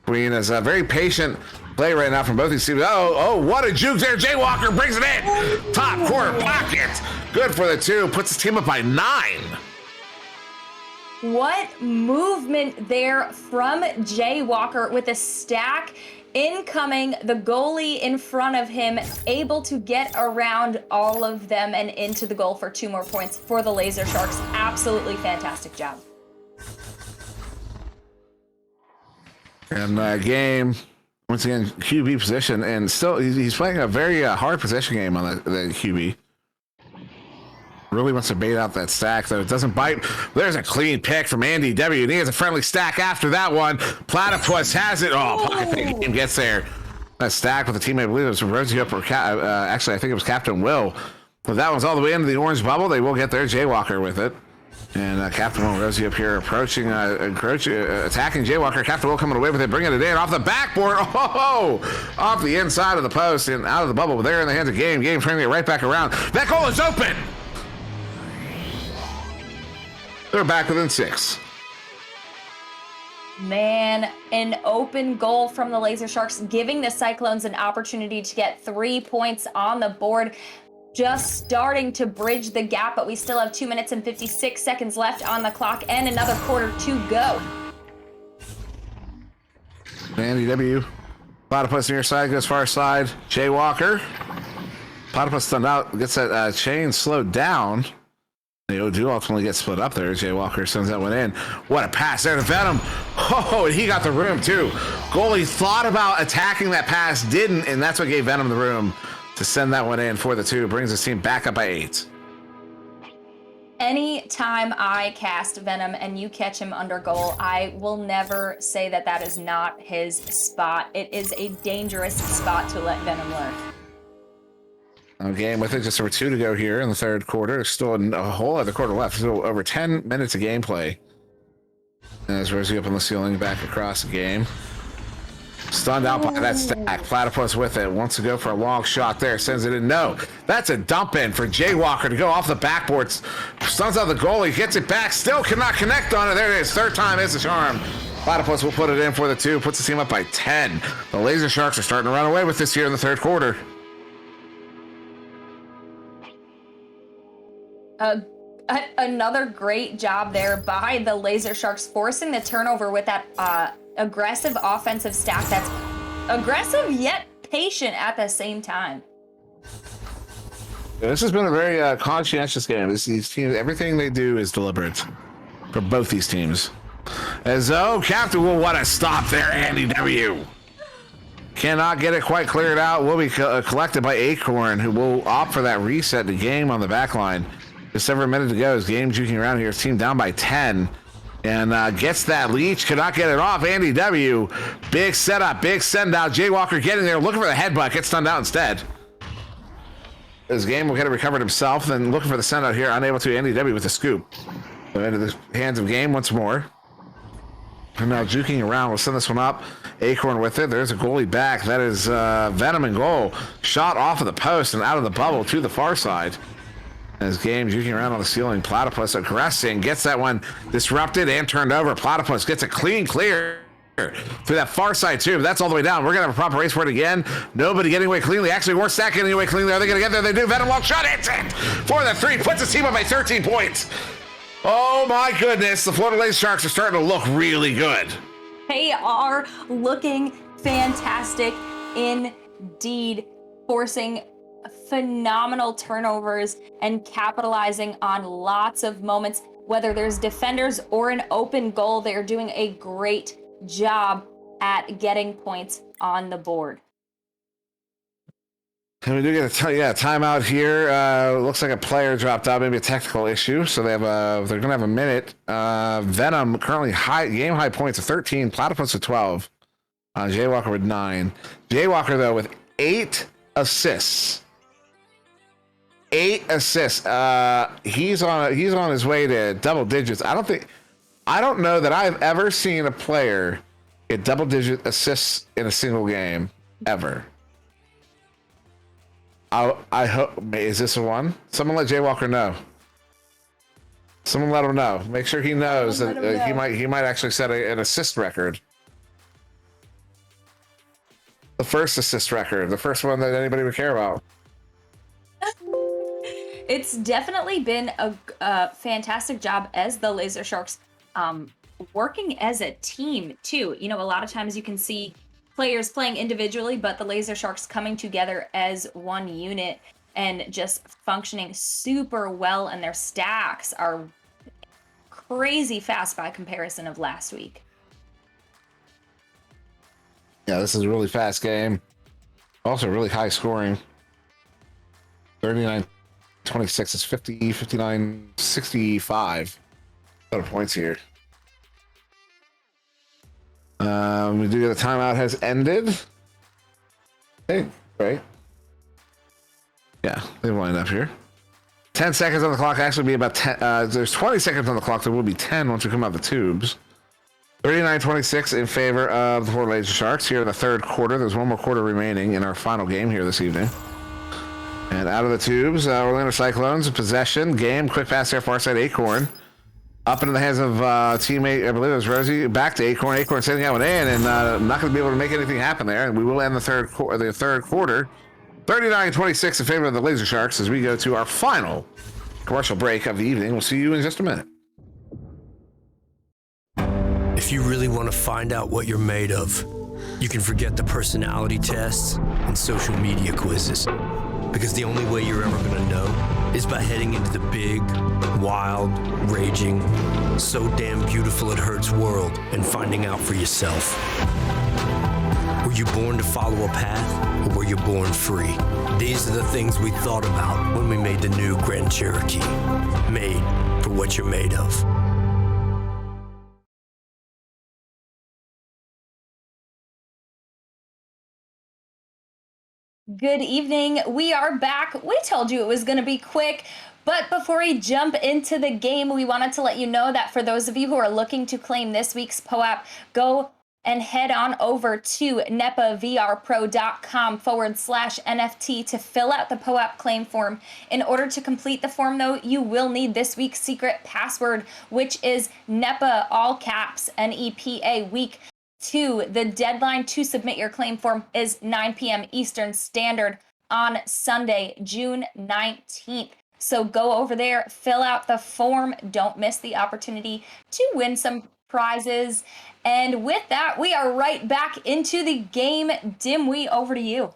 Queen is a very patient play right now from both these teams. Oh, what a juke there. Jaywalker brings it in. Top corner pocket. Good for the 2. Puts his team up by 9. What movement there from Jaywalker with a stack incoming, the goalie in front of him, able to get around all of them and into the goal for 2 more points for the Laser Sharks. Absolutely fantastic job. And Game, once again, QB position, and still he's playing a very hard possession game on the QB. Really wants to bait out that stack, though. It doesn't bite. There's a clean pick from Andy W. And he has a friendly stack after that one. Platypus has it. Oh, pocket pick. Game gets there. That stack with the teammate, I believe it was Rosie up, or actually, I think it was Captain Will. But that one's all the way into the orange bubble. They will get there. Jaywalker with it. And Captain Will, Rosie up here approaching, attacking Jaywalker. Captain Will coming away with it, bringing it in off the backboard. Oh, off the inside of the post and out of the bubble. But there in the hands of Game. Game trying to get right back around. That goal is open. They're back within 6. Man, an open goal from the Laser Sharks, giving the Cyclones an opportunity to get 3 points on the board. Just starting to bridge the gap, but we still have 2 minutes and 56 seconds left on the clock and another quarter to go. Andy W. Platypus near side, goes far side. Jaywalker. Platypus stunned out, gets that chain slowed down. The O2 ultimately gets split up there. Jaywalker sends that one in. What a pass there to Venom. Oh, and he got the room too. Goalie thought about attacking that pass, didn't, and that's what gave Venom the room to send that one in for the 2. Brings his team back up by 8. Anytime I cast Venom and you catch him under goal, I will never say that that is not his spot. It is a dangerous spot to let Venom lurk. Game with it, just over 2 to go here in the third quarter. There's still a whole other quarter left. Still over 10 minutes of gameplay. As Rosie up on the ceiling, back across the game. Stunned out by that stack. Platypus with it. Wants to go for a long shot there. Sends it in. No. That's a dump in for Jaywalker to go off the backboard. Stuns out the goalie. Gets it back. Still cannot connect on it. There it is. Third time is the charm. Platypus will put it in for the 2. Puts the team up by 10. The Laser Sharks are starting to run away with this here in the third quarter. Another great job there by the Laser Sharks, forcing the turnover with that aggressive offensive stack that's aggressive yet patient at the same time. This has been a very conscientious game. These teams, everything they do is deliberate for both these teams. As though Captain will want to stop there, Andy W. Cannot get it quite cleared out. Will be collected by Acorn, who will opt for that reset the game on the back line. Just over a minute to go. His game juking around here. His team down by 10. And gets that leech. Cannot get it off. Andy W. Big setup. Big send out. Jaywalker getting there. Looking for the headbutt. Gets stunned out instead. His game will get it recovered himself. Then looking for the send out here. Unable to. Andy W. with the scoop. So into the hands of game once more. And now juking around. We'll send this one up. Acorn with it. There's a goalie back. That is Venom in goal. Shot off of the post and out of the bubble to the far side. As game juking around on the ceiling, Platypus aggressing, gets that one disrupted and turned over. Platypus gets a clean clear through that far side too, but that's all the way down. We're gonna have a proper race for it again. Nobody getting away cleanly. Actually, we're stack getting away cleanly. Are they gonna get there? They do. Venom long shot hits it for the 3. Puts his team up by 13 points. Oh my goodness, the Florida Laser Sharks are starting to look really good. They are looking fantastic indeed, forcing phenomenal turnovers and capitalizing on lots of moments. Whether there's defenders or an open goal, they're doing a great job at getting points on the board. And we do get a timeout here. Looks like a player dropped out, maybe a technical issue. So they're gonna have a minute. Venom currently game high points of 13. Platypus with 12. Jaywalker with 9. Jaywalker though with 8 assists. 8 assists. He's on his way to double digits. I don't know that I've ever seen a player get double digit assists in a single game ever. I hope. Is this a one? Someone let Jaywalker know. Someone let him know. Make sure he knows that he might actually set an assist record. The first assist record, the first one that anybody would care about. It's definitely been a fantastic job as the Laser Sharks working as a team too. You know, a lot of times you can see players playing individually, but the Laser Sharks coming together as one unit and just functioning super well, and their stacks are crazy fast by comparison of last week. Yeah, this is a really fast game. Also really high scoring. 39-26 is 50, 59, 65. A lot of points here. We do get a timeout has ended. Hey, right? Yeah, they wind up here. 10 seconds on the clock. Actually, be about 10. There's 20 seconds on the clock. There will be 10 once we come out the tubes. 39-26 in favor of the Florida Laser Sharks here in the third quarter. There's one more quarter remaining in our final game here this evening. And out of the tubes, Orlando Cyclones, possession, game, quick pass there, far side, Acorn. Up into the hands of teammate, I believe it was Rosie, back to Acorn. Acorn sending that one in, and not going to be able to make anything happen there. And we will end the third quarter. 39-26 in favor of the Laser Sharks as we go to our final commercial break of the evening. We'll see you in just a minute. If you really want to find out what you're made of, You can forget the personality tests and social media quizzes, because the only way you're ever gonna know is by heading into the big, wild, raging, so damn beautiful it hurts world and finding out for yourself. Were you born to follow a path, or were you born free? These are the things we thought about when we made the new Grand Cherokee. Made for what you're made of. Good evening. We are back. We told you it was going to be quick, but before we jump into the game, we wanted to let you know that for those of you who are looking to claim this week's POAP, go and head on over to nepavrpro.com/NFT to fill out the POAP claim form. In order to complete the form, though, you will need this week's secret password, which is NEPA, all caps, NEPA, week 2. The deadline to submit your claim form is 9 p.m. Eastern Standard on Sunday, June 19th. So go over there, fill out the form. Don't miss the opportunity to win some prizes. And with that, we are right back into the game. Dimwee, over to you.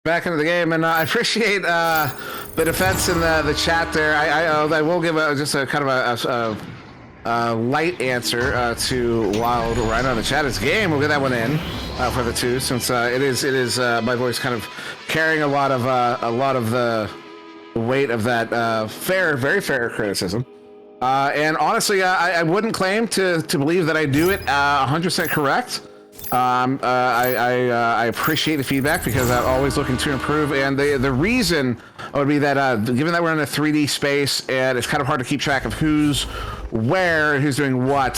Back into the game, and I appreciate the defense in the chat there. I will give just a kind of a light answer to Wild Rhino in the chat. It's game. We'll get that one in for the two, since it is my voice kind of carrying a lot of the weight of that very fair criticism. And honestly, I wouldn't claim to believe that I do it 100% correct. I appreciate the feedback, because I'm always looking to improve. And the reason would be that given that we're in a 3D space and it's kind of hard to keep track of who's where and who's doing what,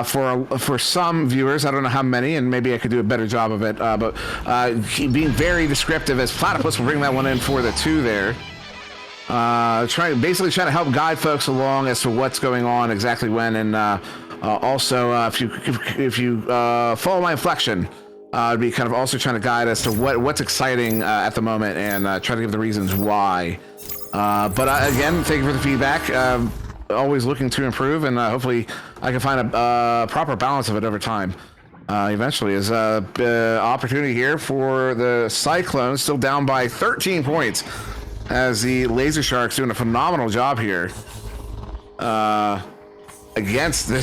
for some viewers, I don't know how many, and maybe I could do a better job of it, but being very descriptive, as Platypus will bring that one in for the two there. Basically trying to help guide folks along as to what's going on exactly when, and also if you follow my inflection, I'd be kind of also trying to guide as to what's exciting at the moment, and try to give the reasons why. But again, thank you for the feedback. Always looking to improve, and hopefully I can find a proper balance of it over time. Eventually, is opportunity here for the Cyclones, still down by 13 points. As the Laser Sharks doing a phenomenal job here against the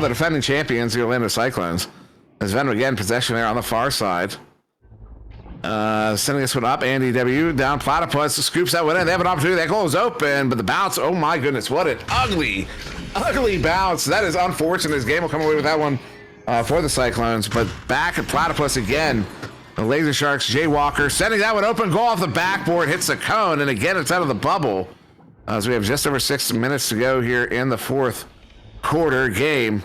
defending champions, the Orlando Cyclones. As Venom again, possession there on the far side. Sending this one up, Andy W. down Platypus, scoops that one in. They have an opportunity, that goal is open, but the bounce, oh my goodness, what an ugly bounce. That is unfortunate. This game will come away with that one for the Cyclones, but back at Platypus again. The Laser Sharks, Jay Walker, sending that one open, goal off the backboard, hits the cone, and again, it's out of the bubble. As we have just over 6 minutes to go here in the fourth quarter game.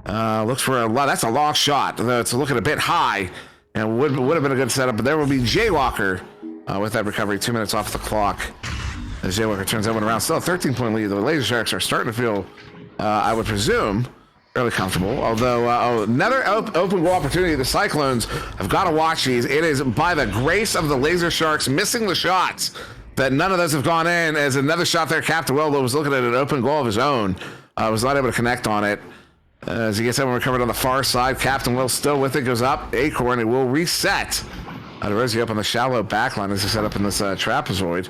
Looks for a lot. That's a long shot, though it's looking a bit high, and would have been a good setup, but there will be Jay Walker with that recovery, 2 minutes off the clock. As Jay Walker turns that one around, still a 13-point lead. The Laser Sharks are starting to feel, I would presume, fairly comfortable, although another open goal opportunity. The Cyclones have got to watch these. It is by the grace of the Laser Sharks missing the shots that none of those have gone in, as another shot there. Captain Will was looking at an open goal of his own, was not able to connect on it. As he gets that one recovered on the far side, Captain Will still with it, goes up, Acorn, it will reset. Rosie up on the shallow back line as he set up in this trapezoid.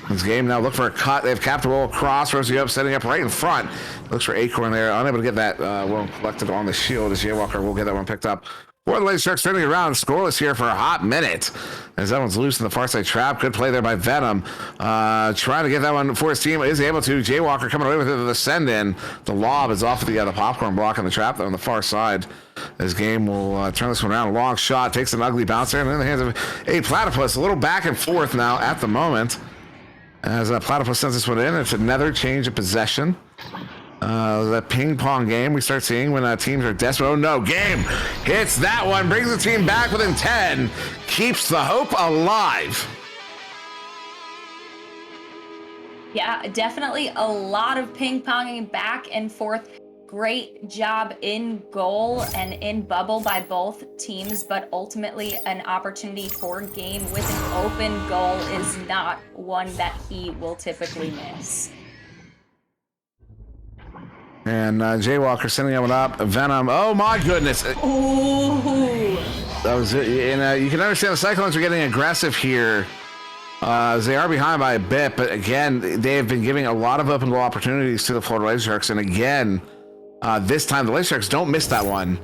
This game now look for a cut. They have Captain Will across, Rosie up, setting up right in front. Looks for Acorn there, unable to get that well collected on the shield, as Jay Walker will get that one picked up. For the Laser Sharks turning around, scoreless here for a hot minute. As that one's loose in the far side trap. Good play there by Venom. Trying to get that one for his team. Is able to. Jay Walker coming away with it with the send in. The lob is off the popcorn block on the trap there on the far side. This game will turn this one around. A long shot. Takes an ugly bounce there. And in the hands of a Platypus. A little back and forth now at the moment. As Platypus sends this one in. It's another change of possession. The ping pong game we start seeing when teams are desperate. Oh no, game hits that one, brings the team back within 10, keeps the hope alive. Yeah, definitely a lot of ping ponging back and forth. Great job in goal and in bubble by both teams, but ultimately an opportunity for game with an open goal is not one that he will typically miss. And Jay Walker sending that one up. Venom. Oh my goodness. Ooh. You can understand the Cyclones are getting aggressive here. They are behind by a bit, but again, they have been giving a lot of open goal opportunities to the Florida Laser Sharks. And again, this time the Laser Sharks don't miss that one.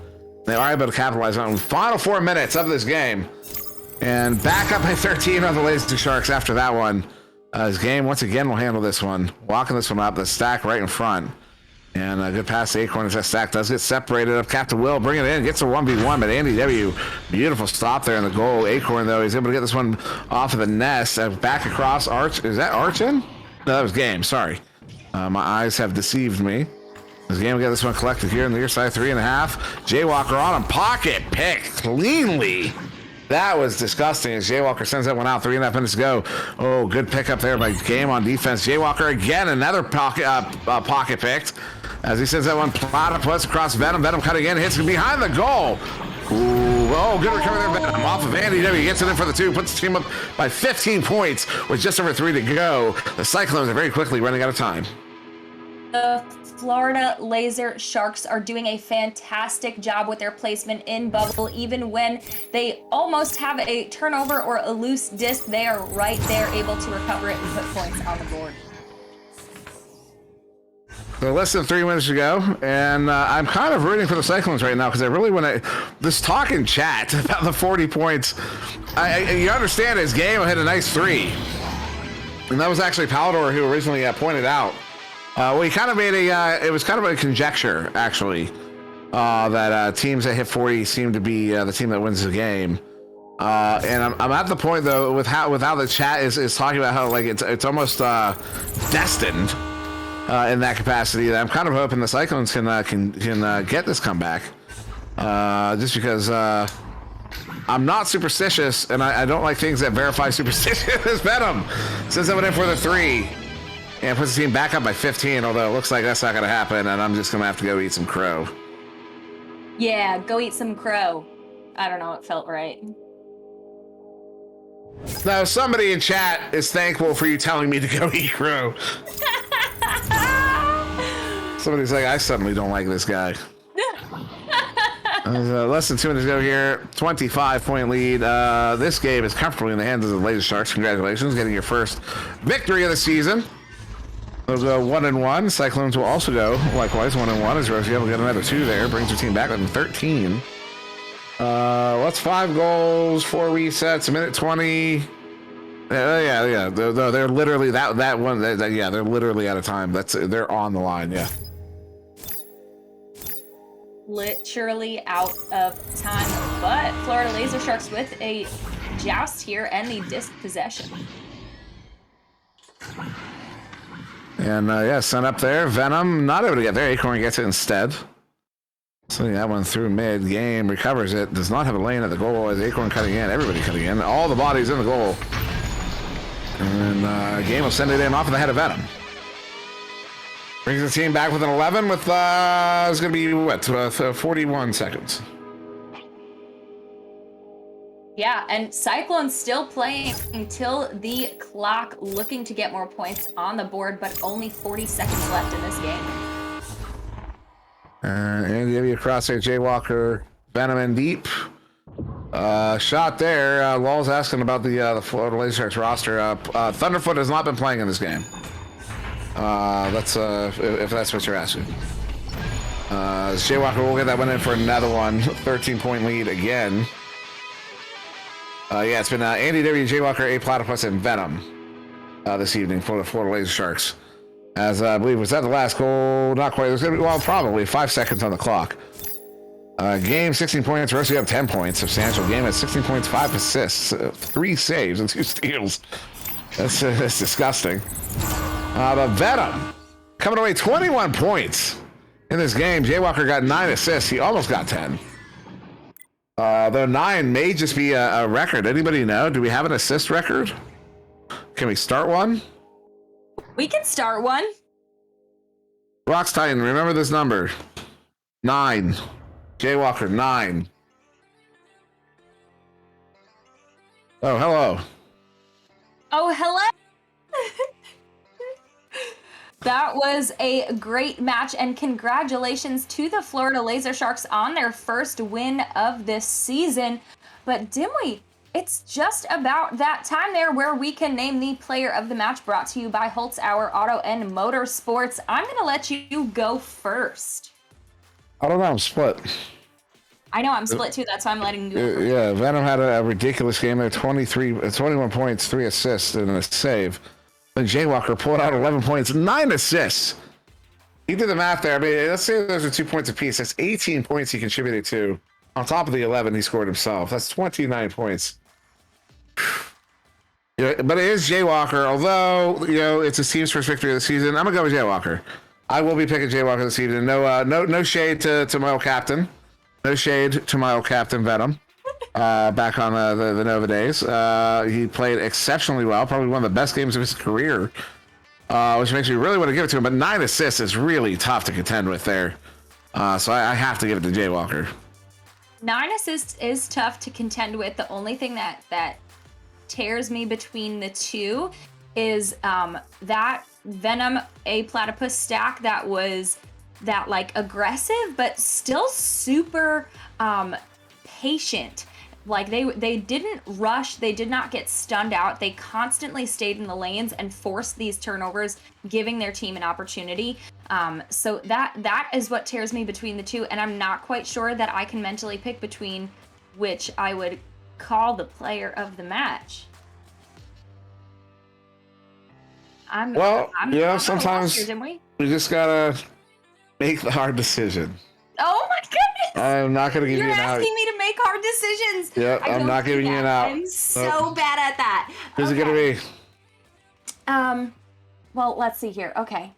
They are able to capitalize on it. Final 4 minutes of this game. And back up by 13 on the Laser Sharks after that one. His game, once again, will handle this one. Walking this one up, the stack right in front. And a good pass to Acorn as that stack does get separated up. Captain Will bring it in, gets a 1v1, but Andy W, beautiful stop there in the goal. Acorn, though, he's able to get this one off of the nest. Back across Arch. Is that Arch in? No, that was Game. Sorry. My eyes have deceived me. This Game will get this one collected here in the near side, 3.5. Jaywalker on him. Pocket pick cleanly. That was disgusting as Jaywalker sends that one out. 3.5 minutes to go. Oh, good pickup there by Game on defense. Jaywalker again, another pocket picked. As he sends that one platypus across Venom. Venom cutting in, hits him behind the goal. Ooh, oh, good recovery there, Venom. Off of Andy W. Gets it in for the 2. Puts the team up by 15 points with just over 3 to go. The Cyclones are very quickly running out of time. The Florida Laser Sharks are doing a fantastic job with their placement in bubble. Even when they almost have a turnover or a loose disc, they are right there able to recover it and put points on the board. So less than 3 minutes to go, and I'm kind of rooting for the Cyclones right now because I really want to. This talk in chat about the 40 points. You understand his game had a nice 3, and that was actually Palador who originally pointed out. Well, he kind of made it was kind of a conjecture actually that teams that hit 40 seem to be the team that wins the game. And I'm at the point though with how the chat is talking about how like it's almost destined. In that capacity, that I'm kind of hoping the Cyclones can get this comeback, just because I'm not superstitious and I don't like things that verify superstition. As Venom sends that one in for the 3 and puts the team back up by 15. Although it looks like that's not going to happen, and I'm just going to have to go eat some crow. Yeah, go eat some crow. I don't know, it felt right. Now somebody in chat is thankful for you telling me to go eat crow. Somebody's like, I suddenly don't like this guy. Less than 2 minutes to go here. 25-point lead. This game is comfortably in the hands of the Laser Sharks. Congratulations, getting your first victory of the season. They'll go 1-1. Cyclones will also go likewise 1-1 as Rosie will get another 2 there. Brings her team back within 13. What's 5 goals, 4 resets, a minute 20. Yeah. They're literally that one. Yeah, they're literally out of time. They're on the line. Yeah. Literally out of time, but Florida Laser Sharks with a joust here and the disc possession. And sent up there. Venom not able to get there. Acorn gets it instead. So that one through mid game, recovers it. Does not have a lane at the goal as Acorn cutting in. Everybody cutting in. All the bodies in the goal. And Game will send it in off of the head of Venom. Brings the team back with an 11 with, it's going to be, 41 seconds. Yeah, and Cyclones still playing until the clock, looking to get more points on the board, but only 40 seconds left in this game. And give you a crosshair, Jaywalker, Venom in deep. Shot there. Law's asking about the Florida Laser Sharks roster. Thunderfoot has not been playing in this game. That's if that's what you're asking. Jaywalker will get that one in for another one. 13-point lead again. It's been Andy W, Jaywalker, A Platypus, and Venom this evening for the Florida Laser Sharks. As I believe was that the last goal? Not quite. There's gonna be probably 5 seconds on the clock. Game 16 points. Rosie up 10 points. Substantial game at 16 points, 5 assists, 3 saves, and 2 steals. That's disgusting. But Venom coming away 21 points in this game. Jaywalker got 9 assists. He almost got 10. Though 9 may just be a record. Anybody know? Do we have an assist record? Can we start one? We can start one. Rocks Titan, remember this number. 9. Jaywalker, 9. Oh, hello. Oh, hello. That was a great match, and congratulations to the Florida Laser Sharks on their first win of this season. But Dimwee, it's just about that time there where we can name the player of the match, brought to you by Holtz Hour Auto and Motorsports. I'm going to let you go first. I don't know. I'm split. I know I'm split too. That's why I'm letting you go first. Yeah, Venom had a ridiculous game there. 21 points, 3 assists, and a save. Then Jaywalker pulled out 11 points, 9 assists. He did the math there. I mean, let's say those are 2 points apiece. That's 18 points he contributed to. On top of the 11 he scored himself. That's 29 points. Yeah, but it is Jaywalker. Although, it's his team's first victory of the season, I'm going to go with Jaywalker. I will be picking Jaywalker this evening. No shade to my old captain. No shade to my old captain, Venom. Back on the Nova days. He played exceptionally well. Probably one of the best games of his career. Which makes me really want to give it to him. But 9 assists is really tough to contend with there. So I have to give it to Jaywalker. 9 assists is tough to contend with. The only thing that tears me between the two is that Venom A Platypus stack that was that like aggressive but still super patient. Like they didn't rush, they did not get stunned out. They constantly stayed in the lanes and forced these turnovers, giving their team an opportunity. So that is what tears me between the two, and I'm not quite sure that I can mentally pick between which I would call the player of the match. Sometimes we just gotta make the hard decision. Oh my goodness! I'm not gonna give you an out. You're asking me to make hard decisions. Yep, I'm not giving you an out. I'm so bad at that. Who's it gonna be? Well, let's see here. Okay.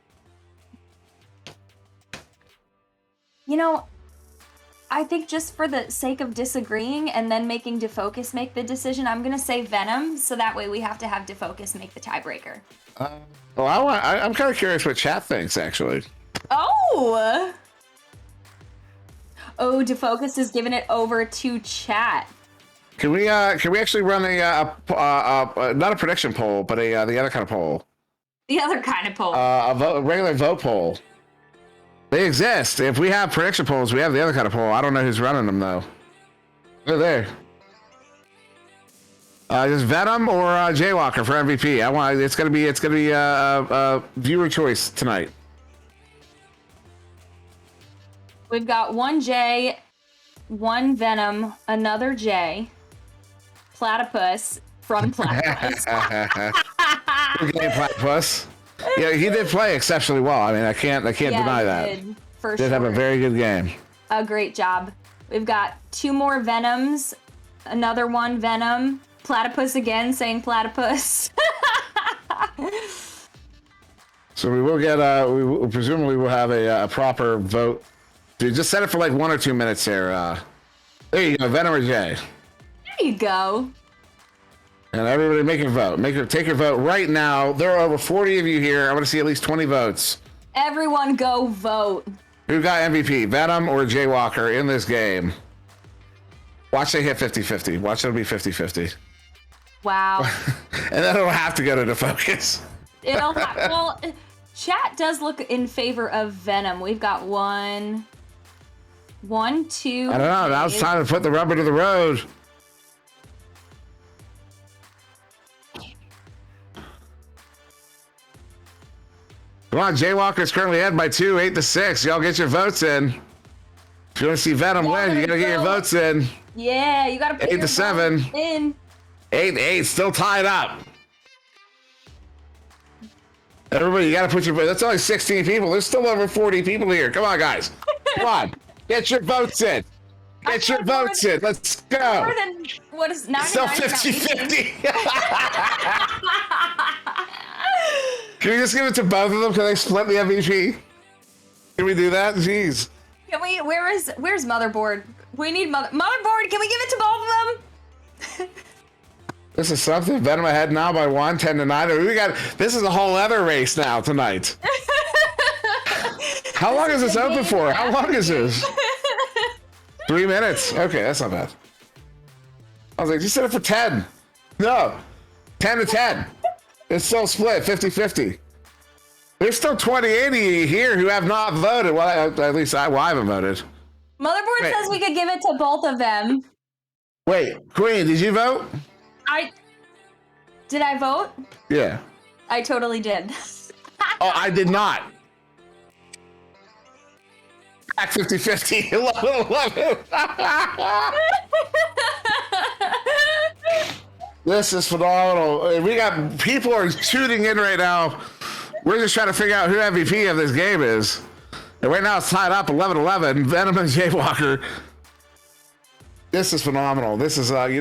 I think just for the sake of disagreeing and then making Defocus make the decision, I'm gonna say Venom, so that way we have to have Defocus make the tiebreaker. I'm kind of curious what chat thinks, actually. Oh, Defocus is giving it over to chat. Can we actually run not a prediction poll, but the other kind of poll? The other kind of poll. A regular vote poll. They exist. If we have prediction polls, we have the other kind of poll. I don't know who's running them though. They're there. Just Venom or Jaywalker for MVP. It's gonna be viewer choice tonight. We've got one J, one Venom, another J, Platypus from Platypus. Good game, Platypus. Yeah, he did play exceptionally well. I mean, I can't deny that. Did, for did sure. have a very good game. A great job. We've got 2 more Venoms, another one Venom, Platypus again saying Platypus. So we will get we presumably will have a proper vote. Dude, just set it for like 1 or 2 minutes here. There you go, Venom or Jay. There you go. And everybody make your vote. Take your vote right now. There are over 40 of you here. I want to see at least 20 votes. Everyone go vote. Who got MVP, Venom or Jaywalker in this game? Watch they hit 50-50. Watch it'll be 50-50. Wow. And then it'll have to go to the focus. Well, chat does look in favor of Venom. We've got 1, 2. I don't know. Now it's time to put the rubber to the road. Come on, Jaywalker's currently ahead by 2, 8-6. Y'all get your votes in. If you want to see Venom win, you gotta get your votes in. Yeah, you gotta put 8-7 votes in. 8-8, still tied up. Everybody, you gotta put your votes. That's only 16 people. There's still over 40 people here. Come on, guys. Come on, get your votes in. Get your votes in. Let's go. More than what is 99? Still 50-50. Can we just give it to both of them? Can they split the MVP? Can we do that? Jeez. Can we? Where's Motherboard? We need Motherboard. Can we give it to both of them? This is something. Venom ahead now by 1, 10-9. This is a whole other race now tonight. How long is this open for? How long is this? 3 minutes. Okay, that's not bad. I was like, you said it for 10. No, 10-10. It's still split, 50-50. There's still 20-80 here who have not voted. Well, at least I haven't voted. Motherboard says we could give it to both of them. Wait, Queen, did you vote? Did I vote? Yeah. I totally did. Oh, I did not. Back 50-50. 11-11. This is phenomenal. We got people are tuning in right now. We're just trying to figure out who MVP of this game is. And right now it's tied up 11-11. Venom and Jaywalker. This is phenomenal. This is, I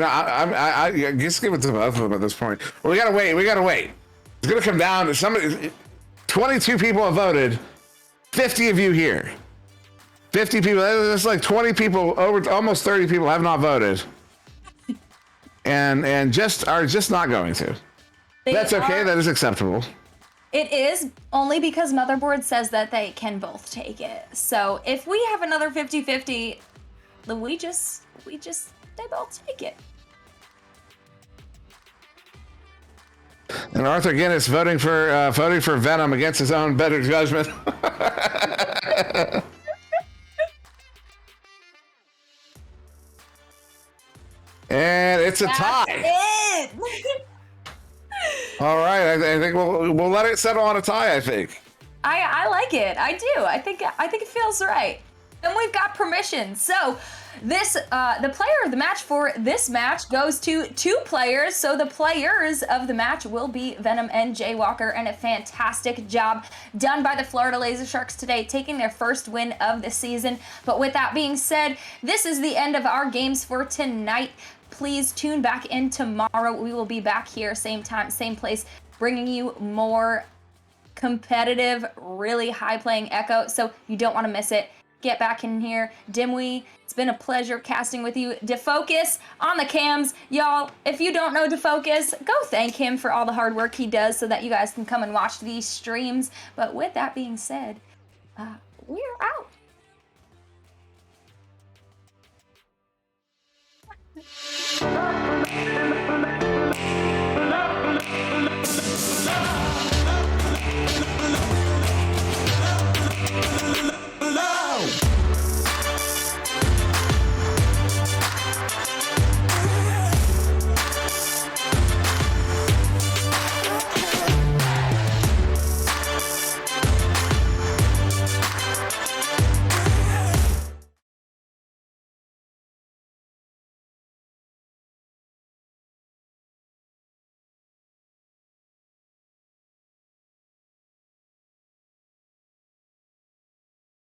just give it to both of them at this point. Well, we gotta wait. It's gonna come down to somebody. 22 people have voted. 50 of you here. 50 people. That's like 20 people, over almost 30 people have not voted. And are just not going to. That's okay. That is acceptable. It is only because Motherboard says that they can both take it. So if we have another 50-50, they both take it. And Arthur Guinness voting for Venom against his own better judgment. And it's a tie. It. All right, I think we'll let it settle on a tie. I think. I like it. I do. I think it feels right. And we've got permission. So this the player of the match for this match goes to 2 players. So the players of the match will be Venom and Jaywalker, and a fantastic job done by the Florida Laser Sharks today, taking their first win of the season. But with that being said, this is the end of our games for tonight. Please tune back in tomorrow. We will be back here, same time, same place, bringing you more competitive, really high-playing Echo, so you don't want to miss it. Get back in here. Dimwee, it's been a pleasure casting with you. Defocus on the cams. Y'all, if you don't know Defocus, go thank him for all the hard work he does so that you guys can come and watch these streams. But with that being said, we're out. La, la, la, la, la, la, la, la, la, la.